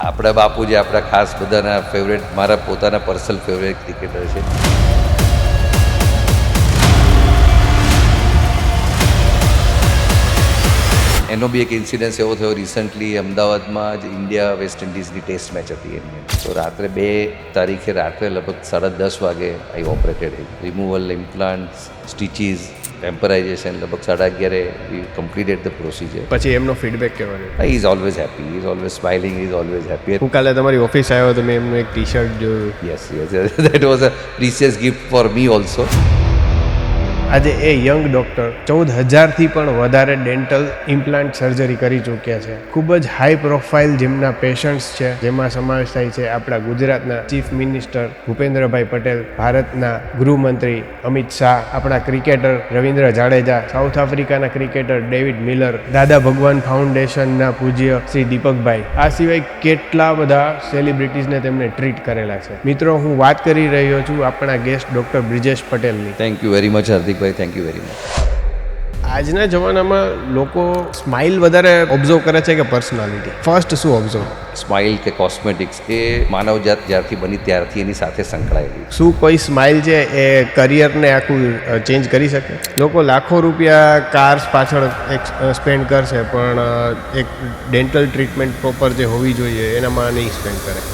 આપણા બાપુજી આપણા ખાસ બધાના ફેવરેટ, મારા પોતાના પર્સનલ ફેવરેટ ક્રિકેટર છે. એનો બી એક ઇન્સિડન્સ એવો થયો રિસન્ટલી અમદાવાદમાં જ ઇન્ડિયા વેસ્ટ ઇન્ડિઝની ટેસ્ટ મેચ હતી એમની. તો રાત્રે 2 તારીખે રાત્રે લગભગ 10:30 વાગે આઈ ઓપરેટેડ રિમૂવલ, ઇમ્પ્લાન્ટ્સ, સ્ટીચીસ, ટેમ્પરાઇઝેશન. લગભગ 11:30 વી કમ્પ્લીટેડ ધ પ્રોસિજર. પછી એમનો ફીડબેક કેવો રહ્યો? He is always happy, he is always smiling, he is always happy. હું કાલે તમારી ઓફિસ આવ્યો તો મેં એમનું એક ટી શર્ટ જોયું. Yes, that was a precious gift for me also. આજે એ યંગ ડૉક્ટર 14,000થી પણ વધારે ડેન્ટલ ઇમ્પ્લાન્ટ સર્જરી કરી ચૂક્યા છે. ખૂબ જ હાઈ પ્રોફાઇલ જેમના પેશન્ટ્સ છે, જેમાં સમાવેશ થાય છે આપણા ગુજરાતના ચીફ મિનિસ્ટર ભૂપેન્દ્રભાઈ પટેલ, ભારતના ગૃહમંત્રી અમિત શાહ, આપણા ક્રિકેટર રવિન્દ્ર જાડેજા, સાઉથ આફ્રિકાના ક્રિકેટર ડેવિડ મિલર, દાદા ભગવાન ફાઉન્ડેશનના પૂજ્ય શ્રી દીપકભાઈ. આ સિવાય કેટલા બધા સેલિબ્રિટીઝને તેમણે ટ્રીટ કરેલા છે. મિત્રો, હું વાત કરી રહ્યો છું આપણા ગેસ્ટ ડૉક્ટર બ્રિજેશ પટેલની. થેન્ક યુ વેરી મચ હાર્દિકભાઈ, થેન્ક યુ વેરી મચ. આજના જમાનામાં લોકો સ્માઇલ વધારે ઓબ્ઝર્વ કરે છે કે પર્સનાલિટી? ફર્સ્ટ શું ઓબ્ઝર્વ? સ્માઇલ કે કોસ્મેટિક્સ એ માનવજાત જ્યારથી બની ત્યારથી એની સાથે સંકળાયેલી. શું કોઈ સ્માઇલ છે એ કરિયરને આખું ચેન્જ કરી શકે? લોકો લાખો રૂપિયા કાર્સ પાછળ સ્પેન્ડ કરશે, પણ એક ડેન્ટલ ટ્રીટમેન્ટ પ્રોપર જે હોવી જોઈએ એનામાં નહીં સ્પેન્ડ કરે.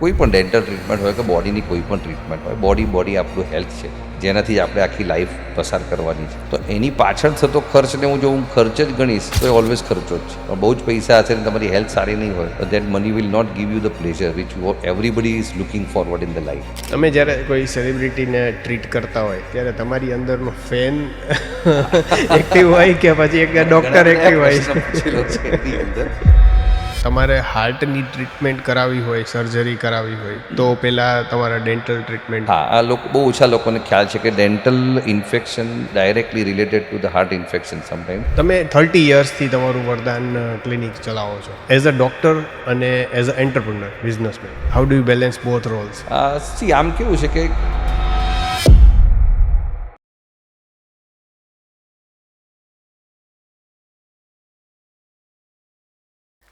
કોઈ પણ ડેન્ટલ ટ્રીટમેન્ટ હોય કે બોડીની કોઈ પણ ટ્રીટમેન્ટ હોય, બોડી આપણું હેલ્થ છે, જેનાથી જ આપણે આખી લાઈફ પસાર કરવાની છે. તો એની પાછળ થતો ખર્ચને હું ખર્ચ જ ગણીશ તો એ ઓલવેઝ ખર્ચો જ છે. પણ બહુ જ પૈસા હશે ને તમારી હેલ્થ સારી નહીં હોય તો that money will not give you the pleasure which everybody is looking forward in the life. તમે જ્યારે કોઈ સેલિબ્રિટીને ટ્રીટ કરતા હોય ત્યારે તમારી અંદરનો ફેન એક્ટિવ હોય કે પછી એક ડૉક્ટર એક્ટિવ હોય? તમારે હાર્ટની ટ્રીટમેન્ટ કરાવવી હોય, સર્જરી કરાવવી હોય તો પહેલાં તમારા ડેન્ટલ ટ્રીટમેન્ટ. હા, આ લોકો બહુ ઓછા લોકોને ખ્યાલ છે કે dental infection directly related to the heart infection sometime. તમે 30 યર્સથી તમારું વરદાન ક્લિનિક ચલાવો છો એઝ અ ડૉક્ટર અને as a entrepreneur, businessman. How do you balance both Rolls? આમ કેવું છે કે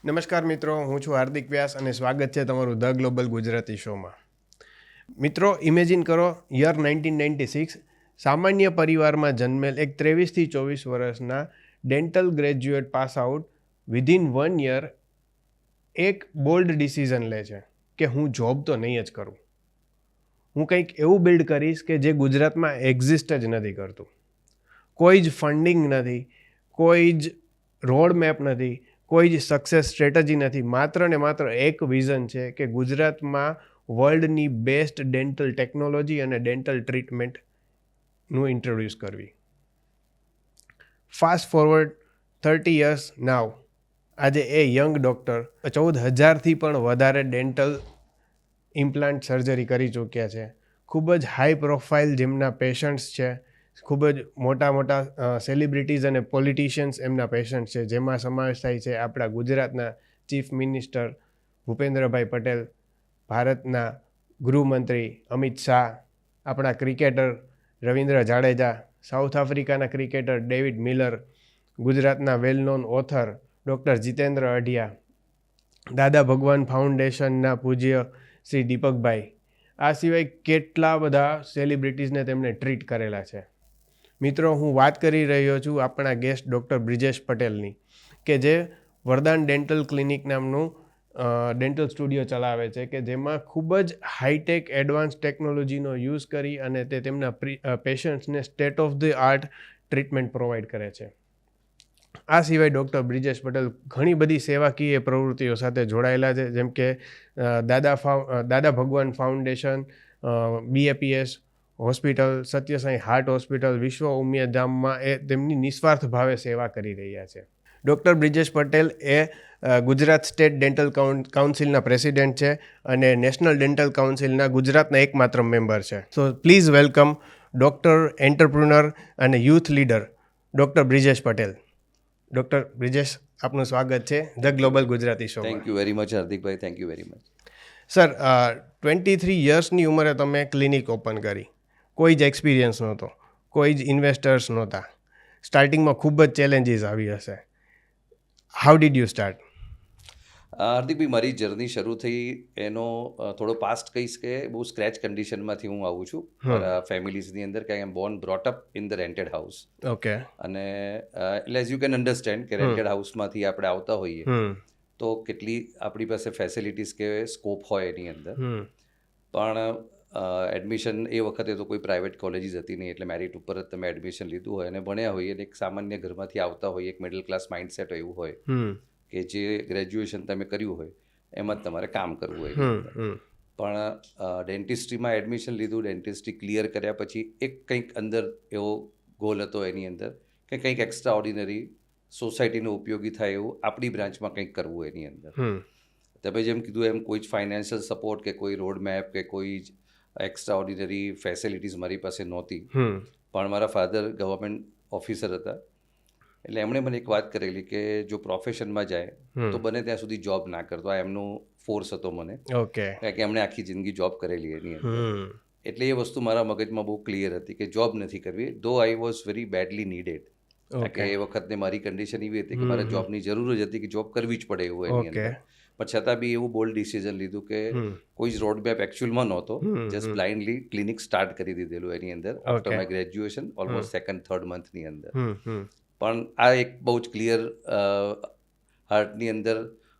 નમસ્કાર મિત્રો, હું છું હાર્દિક વ્યાસ અને સ્વાગત છે તમારું ધ ગ્લોબલ ગુજરાતી શોમાં. મિત્રો, ઇમેજિન કરો, યર 1996, સામાન્ય પરિવારમાં જન્મેલ એક 23 થી 24 વર્ષના dental graduate pass out within 1 year એક બોલ્ડ ડિસિઝન લે છે કે હું જોબ તો નહીં જ કરું, હું કંઈક એવું બિલ્ડ કરીશ કે જે ગુજરાતમાં એક્ઝિસ્ટ જ નથી કરતું. કોઈ જ ફંડિંગ નથી, કોઈ જ રોડ મેપ નથી, કોઈ જ સક્સેસ સ્ટ્રેટજી નથી. માત્ર ને માત્ર એક વિઝન છે કે ગુજરાતમાં વર્લ્ડની બેસ્ટ ડેન્ટલ ટેકનોલોજી અને ડેન્ટલ ટ્રીટમેન્ટનું ઇન્ટ્રોડ્યુસ કરવી. ફાસ્ટ ફોરવર્ડ 30 યર્સ નાવ, આજે એ યંગ ડૉક્ટર 14,000થી પણ વધારે ડેન્ટલ ઇમ્પ્લાન્ટ સર્જરી કરી ચૂક્યા છે. ખૂબ જ હાઈ પ્રોફાઇલ જેમના પેશન્ટ્સ છે, ખૂબ જ મોટા સેલિબ્રિટીઝ અને પોલિટિશિયન્સ એમના પેશન્ટ છે, જેમાં સમાવેશ થાય છે આપણા ગુજરાતના ચીફ મિનિસ્ટર ભૂપેન્દ્રભાઈ પટેલ, ભારતના ગૃહમંત્રી અમિત શાહ, આપણા ક્રિકેટર રવિન્દ્ર જાડેજા, સાઉથ આફ્રિકાના ક્રિકેટર ડેવિડ મિલર, ગુજરાતના well known author doctor Jitendra Adhiya, Dada Bhagwan ફાઉન્ડેશનના પૂજ્ય શ્રી દીપકભાઈ. આ સિવાય કેટલા બધા સેલિબ્રિટીઝને તેમણે ટ્રીટ કરેલા છે. મિત્રો, હું વાત કરી રહ્યો છું આપણા ગેસ્ટ ડૉક્ટર બ્રિજેશ પટેલની, કે જે વરદાન ડેન્ટલ ક્લિનિક નામનું ડેન્ટલ સ્ટુડિયો ચલાવે છે, કે જેમાં ખૂબ જ હાઈટેક એડવાન્સ ટેકનોલોજીનો યુઝ કરી અને તે તેમના પેશન્ટ્સને state of the art treatment provide કરે છે. આ સિવાય ડૉક્ટર બ્રિજેશ પટેલ ઘણી બધી સેવાકીય પ્રવૃત્તિઓ સાથે જોડાયેલા છે, જેમ કે દાદા ભગવાન foundation, BAPS hospital, Sathya Sai heart hospital, વિશ્વ ઉમિયાધામમાં એ તેમની નિસ્વાર્થ ભાવે સેવા કરી રહ્યા છે. ડૉક્ટર બ્રિજેશ પટેલ એ ગુજરાત સ્ટેટ ડેન્ટલ કાઉન્સિલના પ્રેસિડેન્ટ છે અને નેશનલ ડેન્ટલ કાઉન્સિલના ગુજરાતના એકમાત્ર મેમ્બર છે. So please welcome doctor, entrepreneur અને youth leader doctor Brijesh Patel. Doctor Brijesh, આપનું સ્વાગત છે the global Gujarati show. Thank you very much હાર્દિકભાઈ, thank you very much. Sir, 23 યર્સની ઉંમરે તમે ક્લિનિક ઓપન કરી, કોઈ જ એક્સપિરિયન્સ નહોતો, કોઈ જ ઇન્વેસ્ટર્સ નહોતા, સ્ટાર્ટિંગમાં ખૂબ જ ચેલેન્જીસ આવી હશે. How did you start? હાર્દિકભાઈ, મારી જર્ની શરૂ થઈ એનો થોડો પાસ્ટ કહીશ કે બહુ સ્ક્રેચ કન્ડિશનમાંથી હું આવું છું મારા ફેમિલીઝની અંદર, કે I am born brought up in the rented house. Okay. અને એટલે એઝ યુ કેન અન્ડરસ્ટેન્ડ કે રેન્ટેડ હાઉસમાંથી આપણે આવતા હોઈએ તો કેટલી આપણી પાસે ફેસિલિટીઝ કે સ્કોપ હોય એની અંદર. પણ એડમિશન એ વખતે તો કોઈ પ્રાઇવેટ કોલેજીસ હતી નહીં, એટલે મેરિટ ઉપર જ તમે એડમિશન લીધું હોય અને ભણ્યા હોઈએ, અને એક સામાન્ય ઘરમાંથી આવતા હોઈએ, એક મિડલ ક્લાસ માઇન્ડસેટ એવું હોય કે જે ગ્રેજ્યુએશન તમે કર્યું હોય એમાં જ તમારે કામ કરવું હોય. પણ ડેન્ટિસ્ટ્રીમાં એડમિશન લીધું, ડેન્ટિસ્ટ્રી ક્લિયર કર્યા પછી એક કંઈક અંદર એવો ગોલ હતો એની અંદર કે કંઈક એક્સ્ટ્રા ઓર્ડિનરી સોસાયટીનો ઉપયોગી થાય એવું આપણી બ્રાન્ચમાં કંઈક કરવું એની અંદર. તમે જેમ કીધું એમ કોઈ જ ફાઇનાન્શિયલ સપોર્ટ કે કોઈ રોડ મેપ કે કોઈ જ એક્સ્ટ્રા ઓર્ડિનરી ફેસિલિટીઝ મારી પાસે નહોતી. પણ મારા ફાધર ગવર્મેન્ટ ઓફિસર હતા, એટલે એમણે મને એક વાત કરેલી કે જો પ્રોફેશનમાં જાય તો બને ત્યાં સુધી જોબ ના કરતો. આ એમનો ફોર્સ હતો મને. ઓકે. કારણ કે એમણે આખી જિંદગી જોબ કરેલી એની અંદર. એટલે એ વસ્તુ મારા મગજમાં બહુ ક્લિયર હતી કે જોબ નથી કરવી, ધો આઈ વોઝ વેરી બેડલી નીડેડ. કે એ વખતે મારી કન્ડિશન એવી હતી કે મારે જોબની જરૂર જ હતી, કે જોબ કરવી જ પડે એવું એની અંદર. પણ છતાં બી એવું બોલ્ડ ડિસિઝન લીધું કે કોઈ જ રોડ મેપ એકચ્યુઅલમાં નહોતો, જસ્ટ બ્લાઇન્ડલી ક્લિનિક સ્ટાર્ટ કરી દીધેલું એની અંદર after my graduation, almost 2nd-3rd મંથની અંદર. પણ આ એક બહુ જ ક્લિયર હાર્ટની અંદર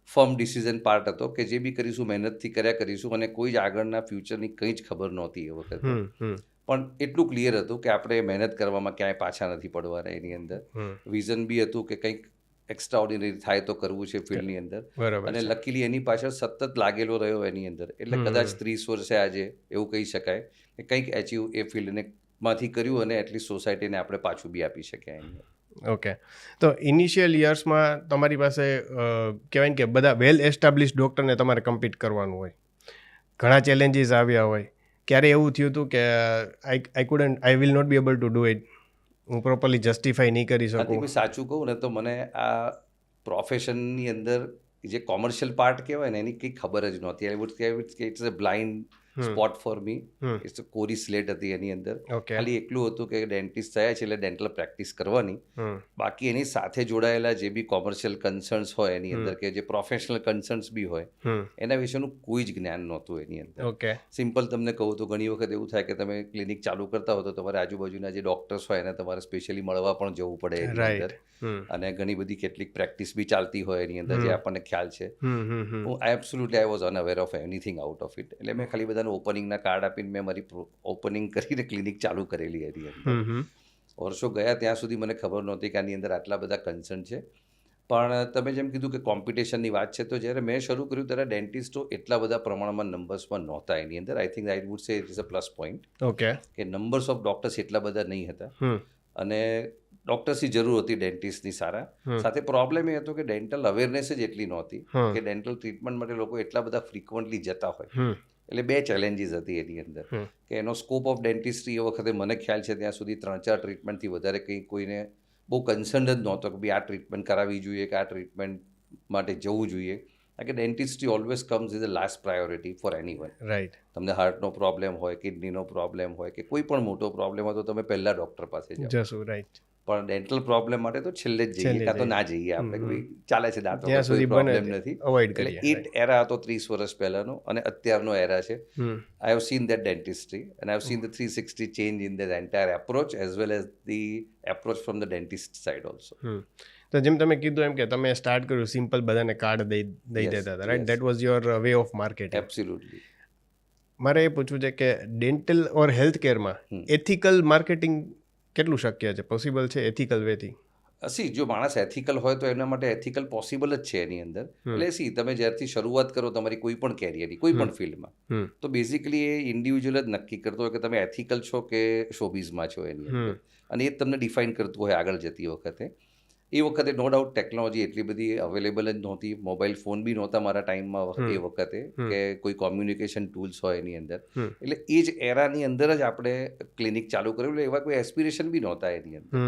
ફર્મ ડિસિઝન પાર્ટ હતો કે જે બી કરીશું મહેનતથી કર્યા કરીશું, અને કોઈ જ આગળના ફ્યુચરની કંઈ જ ખબર નહોતી એ વખતે. પણ એટલું ક્લિયર હતું કે આપણે મહેનત કરવામાં ક્યાંય પાછા નથી પડવાના એની અંદર. વિઝન બી હતું કે કંઈક એક્સ્ટ્રા ઓર્ડિનરી થાય તો કરવું છે ફિલ્ડની અંદર. અને લકીલી એની પાછળ સતત લાગેલો રહ્યો એની અંદર, એટલે કદાચ 30 વર્ષે આજે એવું કહી શકાય કે કંઈક એચીવ એ ફિલ્ડને માંથી કર્યું અને એટલીસ્ટ સોસાયટીને આપણે પાછું બી આપી શક્યા એની. ઓકે. તો ઇનિશિયલ યર્સમાં તમારી પાસે કહેવાય ને કે બધા વેલ એસ્ટાબ્લિશ ડૉક્ટરને તમારે કમ્પીટ કરવાનું હોય, ઘણા ચેલેન્જીસ આવ્યા હોય. ક્યારે એવું થયું હતું કે I will not be able to do it, હું પ્રોપરલી જસ્ટિફાઈ નહીં કરી શકું? સાચું કહું ને તો મને આ પ્રોફેશનની અંદર જે કોમર્શિયલ પાર્ટ કહેવાય ને એની કંઈ ખબર જ નહોતી. આઈ વુડ કે it's a blind spot for me. It's a કોરી સ્લેટ હતી એની અંદર. ખાલી એટલું હતું કે ડેન્ટિસ્ટ થયા છે એટલે ડેન્ટલ પ્રેક્ટિસ કરવાની, બાકી એની સાથે જોડાયેલા જે બી કોમર્શિયલ કન્સર્ન્સ હોય એની અંદર, કે જે પ્રોફેશનલ કન્સર્ન્સ બી હોય, એના વિશેનું કોઈ જ જ્ઞાન નહોતું એની અંદર. સિમ્પલ તમને કહું તો ઘણી વખત એવું થાય કે તમે ક્લિનિક ચાલુ કરતા હો તો તમારે આજુબાજુના જે ડોક્ટર્સ હોય એને તમારે સ્પેશિયલી મળવા પણ જવું પડે એની અંદર, અને ઘણી બધી કેટલીક પ્રેક્ટિસ બી ચાલતી હોય એની અંદર જે આપણને ખ્યાલ છે. હું absolutely I was unaware of anything out of it. એટલે મેં ખાલી બધાને ઓપનિંગના કાર્ડ આપીને મેં મારી ઓપનિંગ કરીને ક્લિનિક ચાલુ કરેલી હતી એની. વર્ષો ગયા ત્યાં સુધી મને ખબર નહોતી કે આની અંદર આટલા બધા કન્સર્ન છે. પણ તમે જેમ કીધું કે કોમ્પિટિશનની વાત છે, તો જ્યારે મેં શરૂ કર્યું ત્યારે ડેન્ટિસ્ટો એટલા બધા પ્રમાણમાં નંબર્સમાં નહોતા એની અંદર. આઈ થિંક આઈ વુડ સે it is a plus point. Okay. કે નંબર્સ ઓફ ડૉક્ટર્સ એટલા બધા નહીં હતા, અને ડૉક્ટર્સની જરૂર હતી ડેન્ટિસ્ટની સારા. સાથે પ્રોબ્લેમ એ હતો કે ડેન્ટલ અવેરનેસ જ એટલી નહોતી કે ડેન્ટલ ટ્રીટમેન્ટ માટે લોકો એટલા બધા ફ્રિકવન્ટલી જતા હોય. એટલે બે ચેલેન્જીસ હતી એની અંદર, કે એનો સ્કોપ ઓફ ડેન્ટિસ્ટ્રી એ વખતે મને ખ્યાલ છે ત્યાં સુધી 3-4 ટ્રીટમેન્ટથી વધારે કંઈ કોઈને બહુ કન્સર્ન જ નહોતો કે ભાઈ આ ટ્રીટમેન્ટ કરાવવી જોઈએ કે આ ટ્રીટમેન્ટ માટે જવું જોઈએ. કારણ કે dentistry always comes is the last priority for anyone. Right. તમને હાર્ટનો પ્રોબ્લેમ હોય, કિડનીનો પ્રોબ્લેમ હોય કે કોઈ પણ મોટો પ્રોબ્લેમ હોય તો તમે પહેલાં ડૉક્ટર પાસે જાઓ. રાઈટ. પણ ડેન્ટલ પ્રોબ્લેમ માટે તો છેલ્લે જ જઈએ, કાં તો ના જઈએ આપણે, કે ભાઈ ચાલે છે દાંતો, કોઈ પ્રોબ્લેમ નથી. એટલે ઇટ એરા હતો 30 વર્ષ પહેલાંનો, અને અત્યારનો એરા છે. I have seen that dentistry and I have seen the 360 change in the entire approach as well as the approach from the dentist side also. તો જેમ તમે કીધું એમ કે તમે સ્ટાર્ટ કર્યું સિમ્પલ, બધાને કાર્ડ દઈ દેતા હતા, right? That was your way of marketing. Absolutely. મારે એ પૂછવું છે કે ડેન્ટલ ઓર હેલ્થ કેરમાં એથિકલ માર્કેટિંગ કેટલું શક્ય છે, પોસિબલ છે એથિકલ વેથી? જો માણસ એથિકલ હોય તો એના માટે એથિકલ પોસિબલ જ છે એની અંદર. એટલે તમે જ્યારથી શરૂઆત કરો તમારી કોઈ પણ કેરિયરની કોઈ પણ ફિલ્ડમાં, તો બેઝિકલી એ ઇન્ડિવિજ્યુઅલ જ નક્કી કરતો હોય કે તમે એથિકલ છો કે શોબીઝમાં છો એની અંદર, અને એ જ તમને ડિફાઇન કરતું હોય આગળ જતી વખતે. એ વખતે નો ડાઉટ ટેકનોલોજી એટલી બધી અવેલેબલ જ નહોતી, મોબાઈલ ફોન બી નહોતા મારા ટાઈમમાં એ વખતે, કે કોઈ કોમ્યુનિકેશન ટૂલ્સ હોય એની અંદર. એટલે એ જ એરાની અંદર જ આપણે ક્લિનિક ચાલુ કર્યું. એટલે એવા કોઈ એસ્પિરેશન બી નહોતા એની અંદર,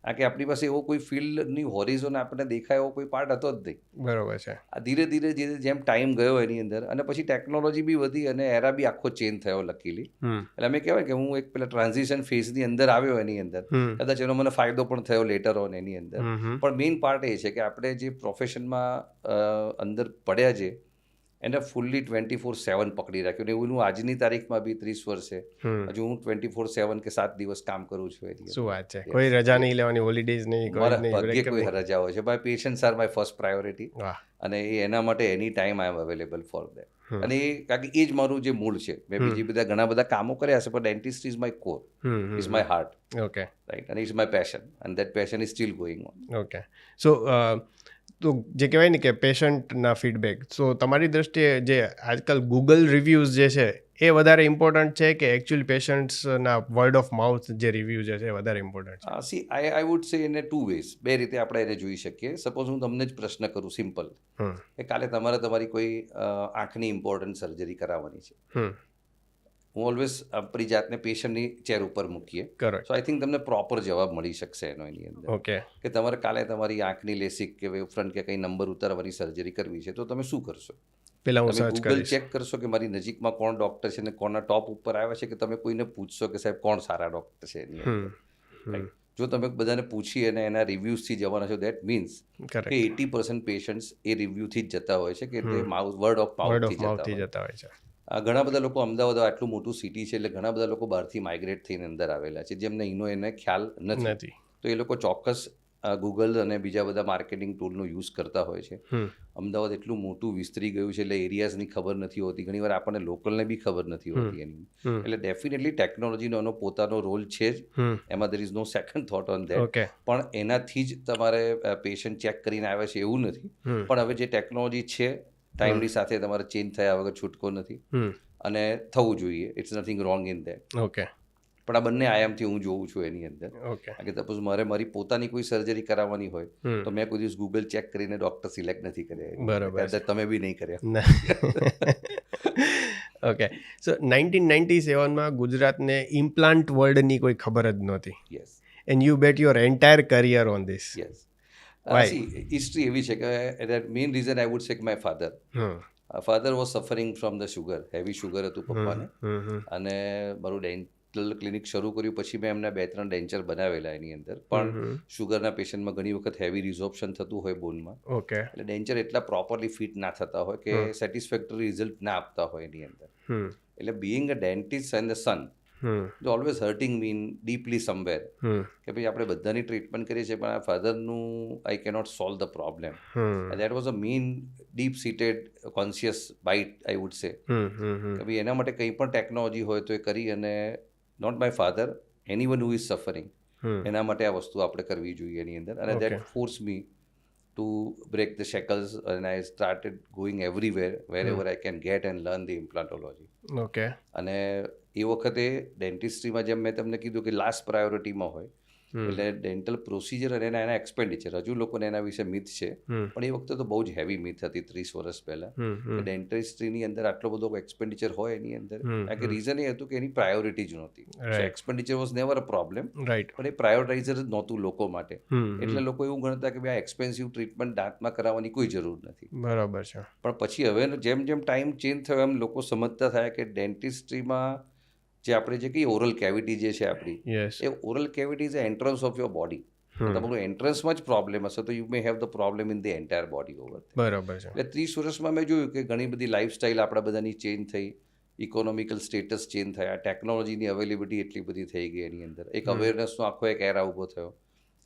કારણ કે આપણી પાસે એવો કોઈ ફિલ્ડની હોરિઝોન આપણને દેખાય એવો કોઈ પાર્ટ હતો જ નહીં. બરોબર છે. આ ધીરે ધીરે જેમ ટાઈમ ગયો એની અંદર, અને પછી ટેકનોલોજી બી વધી અને એરા બી આખો ચેન્જ થયો લકીલી. એટલે અમે કહેવાય કે હું એક પેલા ટ્રાન્ઝિશન ફેઝની અંદર આવ્યો એની અંદર, કદાચ એનો મને ફાયદો પણ થયો લેટર ઓન એની અંદર. પણ મેઇન પાર્ટ એ છે કે આપણે જે પ્રોફેશનમાં અંદર પડ્યા છે એને ફૂલ્લી 24/7 પકડી રાખ્યું ને એવું હું આજની તારીખમાં બી 30 વર્ષે હજુ હું 24/7 કે 7 દિવસ કામ કરું છું એની શું વાત છે, Yes. કોઈ રજા નહીં લેવાની, હોલિડેઝ નહીં, કોઈ મારા નહીં, ભાગ્યે break કોઈ નહીં. રજા હોય છે my patients are my first priority wow. અને એના માટે any time I am available for that અને એ કારણ કે એ જ મારું જે મૂળ છે મેં બીજી બધા ઘણા બધા કામો કર્યા છે પણ dentist is my core is my heart okay right અને is my passion and that passion is still going on okay. So તો જે કહેવાય ને કે પેશન્ટના ફીડબેક, સો તમારી દ્રષ્ટિએ જે આજકાલ ગૂગલ રિવ્યૂઝ જે છે એ વધારે ઇમ્પોર્ટન્ટ છે કે એકચ્યુઅલી પેશન્ટ્સના વર્ડ ઓફ માઉથ જે રિવ્યૂ જે છે એ વધારે ઇમ્પોર્ટન્ટ છે? સી આઈ વુડ સે ઇન 2 ways. બે રીતે આપણે એને જોઈ શકીએ. સપોઝ હું તમને જ પ્રશ્ન કરું સિમ્પલ કે કાલે તમારે તમારી કોઈ આંખની ઇમ્પોર્ટન્ટ સર્જરી કરાવવાની છે. હું ઓલવેઝ આપણી જાતને પેશન્ટની ચેર ઉપર મૂકીએ કરેક્ટ. સો આઈ થિંક તમને પ્રોપર જવાબ મળી શકશે એનો એની અંદર ઓકે. કે તમારે કાલે તમારી આંખની લેસિક કે વેવફ્રન્ટ કે કંઈ નંબર ઉતારવાની સર્જરી કરવી છે તો તમે શું કરશો? પેલા હું તમે સર્ચ ગૂગલ કરીશ. ચેક કરશો કે મારી નજીકમાં કોણ ડૉક્ટર છે ને કોના ટોપ ઉપર આવ્યા છે કે તમે કોઈને પૂછશો કે સાહેબ કોણ સારા ડૉક્ટર છે એની અંદર? Right. જો તમે બધાને પૂછી અને એના રિવ્યૂઝથી જવાના છો દેટ મીન્સ કે કરેક્ટ. 80% પેશન્ટ્સ એ રિવ્યૂથી જ જતા હોય છે કે તે વર્ડ ઓફ વર્ડ માઉથથી ઓફ માઉથથી જતા હોય. જતા હોય છે. ઘણા બધા લોકો અમદાવાદ આટલું મોટું સિટી છે એટલે ઘણા બધા લોકો બહારથી માઇગ્રેટ થઈને અંદર આવેલા છે જેમને એને ખ્યાલ નથી નથી. તો એ લોકો ચોક્કસ ગૂગલ અને બીજા બધા માર્કેટિંગ ટૂલનો યુઝ કરતા હોય છે. અમદાવાદ એટલું મોટું વિસ્તરી ગયું છે એટલે એરિયાઝની ખબર નથી હોતી, ઘણીવાર આપણને લોકલને બી ખબર નથી હોતી એની. એટલે ડેફિનેટલી ટેકનોલોજીનો એનો પોતાનો રોલ છે જ, એમાં there is no second thought on that. Okay. પણ એનાથી જ તમારે પેશન્ટ ચેક કરીને આવે છે એવું નથી. પણ હવે જે ટેકનોલોજી છે ટાઈમની સાથે તમારે ચેન્જ થયા વગર છૂટકો નથી અને થવું જોઈએ. It's nothing wrong in that. Okay. પણ આ બંને આયામથી હું જોઉં છું એની અંદર. ઓકે. કારણ કે સપોઝ મારે મારી પોતાની કોઈ સર્જરી કરાવવાની હોય તો મેં કોઈ દિવસ ગૂગલ ચેક કરીને ડૉક્ટર સિલેક્ટ નથી કર્યા. બરાબર. તમે બી નહીં કર્યા. ઓકે. સો 1997માં ગુજરાતને ઇમ્પ્લાન્ટ વર્લ્ડની કોઈ ખબર જ નહોતી. Yes and you bet your entire career on this. Yes. Why? History એવી છે કે that main reason I would say my father. Father was suffering from the sugar, heavy sugar હતું પપ્પાને અને મારું ડેન્ટલ ક્લિનિક શરૂ કર્યું પછી મેં એમના 2-3 ડેન્ચર બનાવેલા એની અંદર. પણ શુગરના પેશન્ટમાં ઘણી વખત હેવી રિઝોર્પ્શન થતું હોય બોનમાં ઓકે. એટલે ડેન્ચર એટલા પ્રોપરલી ફિટ ના થતા હોય કે સેટિસ્ફેક્ટરી રિઝલ્ટ ના આપતા હોય એની અંદર. એટલે being a dentist and the son જો always hurting mean deeply somewhere કે ભાઈ આપણે બધાની ટ્રીટમેન્ટ કરીએ છીએ પણ આ ફાધરનું I cannot solve the problem. That was a mean deep seated conscious bite I would say કે ભાઈ એના માટે કંઈ પણ ટેકનોલોજી હોય તો એ કરી અને not my father, anyone who is suffering, એના માટે આ વસ્તુ આપણે કરવી જોઈએ એની અંદર. અને that force me to break the shackles અને I started going everywhere wherever I can get and learn the implantology. Okay. અને એ વખતે ડેન્ટિસ્ટ્રીમાં જેમ મેં તમને કીધું કે લાસ્ટ પ્રાયોરિટીમાં હોય એટલે ડેન્ટલ પ્રોસિજર અને એના એક્સપેન્ડિચર હજુ લોકોને એના વિશે મિથ છે પણ એ વખતે તો બહુ જ હેવી મિથ હતી 30 વર્ષ પહેલાં કે ડેન્ટિસ્ટ્રીની અંદર આટલો બધો એક્સપેન્ડિચર હોય એની અંદર. કારણ કે રીઝન એ હતું કે એની પ્રાયોરિટી જ નહોતી. Expenditure was never a problem right. પણ એ પ્રાયોરિટાઇઝર જ નહોતું લોકો માટે. એટલે લોકો એવું ગણતા કે ભાઈ આ એક્સપેન્સિવ ટ્રીટમેન્ટ દાંતમાં કરાવવાની કોઈ જરૂર નથી. બરાબર છે. પણ પછી હવે જેમ જેમ ટાઈમ ચેન્જ થયો એમ લોકો સમજતા થયા કે ડેન્ટિસ્ટ્રીમાં જે આપણે જે કહીએ ઓરલ કેવિટી જે છે આપણી yes. A oral cavity is entrance of your body. તમારું એન્ટ્રન્સમાં જ પ્રોબ્લેમ હશે તો you may have the problem in the entire body over. બરાબર છે. એટલે 30 વર્ષમાં મેં જોયું કે ઘણી બધી લાઈફસ્ટાઈલ આપણા બધાની ચેન્જ થઈ, ઇકોનોમિકલ સ્ટેટસ ચેન્જ થયા, ટેકનોલોજીની અવેલેબિલિટી એટલી બધી થઈ ગઈ એની અંદર, એક અવેરનેસનો આખો એક એરા ઊભો થયો.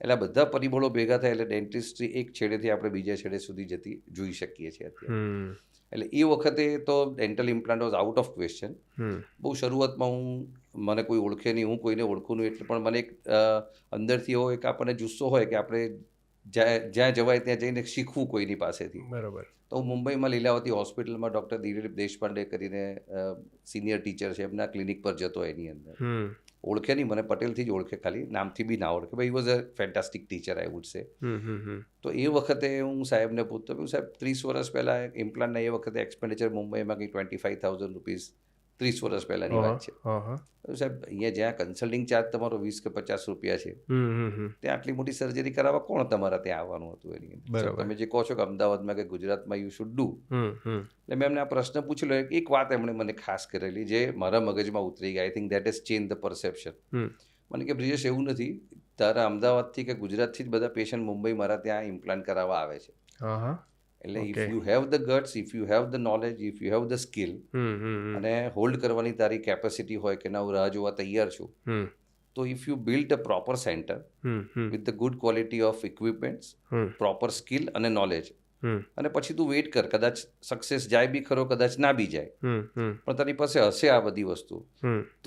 એટલે આ બધા પરિબળો ભેગા થાય એટલે ડેન્ટિસ્ટ્રી એક છેડેથી આપણે બીજા છેડે સુધી જતી જોઈ શકીએ છીએ અત્યારે. એટલે એ વખતે તો dental implant was out of question. બહુ શરૂઆતમાં મને કોઈ ઓળખે નહીં, હું કોઈને ઓળખું નહીં એટલે પણ મને એક અંદરથી એવો એક આપણને જુસ્સો હોય કે આપણે જ્યાં જવાય ત્યાં જઈને શીખવું કોઈની પાસેથી. બરાબર. તો હું મુંબઈમાં લીલાવતી હોસ્પિટલમાં ડૉક્ટર દિલીપ દેશપાંડે કરીને સિનિયર ટીચર છે એમના ક્લિનિક પર જતો એની અંદર. ઓળખે નહીં મને, પટેલથી જ ઓળખે, ખાલી નામથી બી ના ઓળખે. ભાઈ was a fantastic teacher I would સે. તો એ વખતે હું સાહેબને પૂછતો કે સાહેબ 30 વર્ષ પહેલાં ઇમ્પ્લાન્ટના એ વખતે એક્સપેન્ડિચર મુંબઈમાં કંઈ 25,000 રૂપીસ 30 વર્ષ પહેલાંની વાત છે. તો સાહેબ અહીંયા જ્યાં કન્સલ્ટિંગ ચાર્જ તમારો 20 કે 50 રૂપિયા છે ત્યાં આટલી મોટી સર્જરી કરાવવા કોણ તમારા ત્યાં આવવાનું હતું એની અંદર? તમે જે કહો છો કે અમદાવાદમાં કે ગુજરાતમાં યુ શુડ ડુ. એટલે મેં એમને આ પ્રશ્ન પૂછેલો. એક વાત એમણે મને ખાસ કરેલી જે મારા મગજમાં ઉતરી ગઈ. આઈ think that is change the perception. મને કે બ્રિજેશ એવું નથી, તારા અમદાવાદથી કે ગુજરાતથી જ બધા પેશન્ટ મુંબઈ મારા ત્યાં ઇમ્પ્લાન્ટ કરાવવા આવે છે. હા હા એટલે if Okay. You have the guts, if you have the knowledge, if you have the skill અને હોલ્ડ કરવાની તારી કેપેસિટી હોય કે ના હું રાહ જોવા તૈયાર છું, તો if you build a proper centre with the good quality of equipments, proper skill અને નોલેજ, અને પછી તું વેઇટ કર, કદાચ સક્સેસ જાય બી ખરો, કદાચ ના બી જાય, પણ તારી પાસે હશે આ બધી વસ્તુ,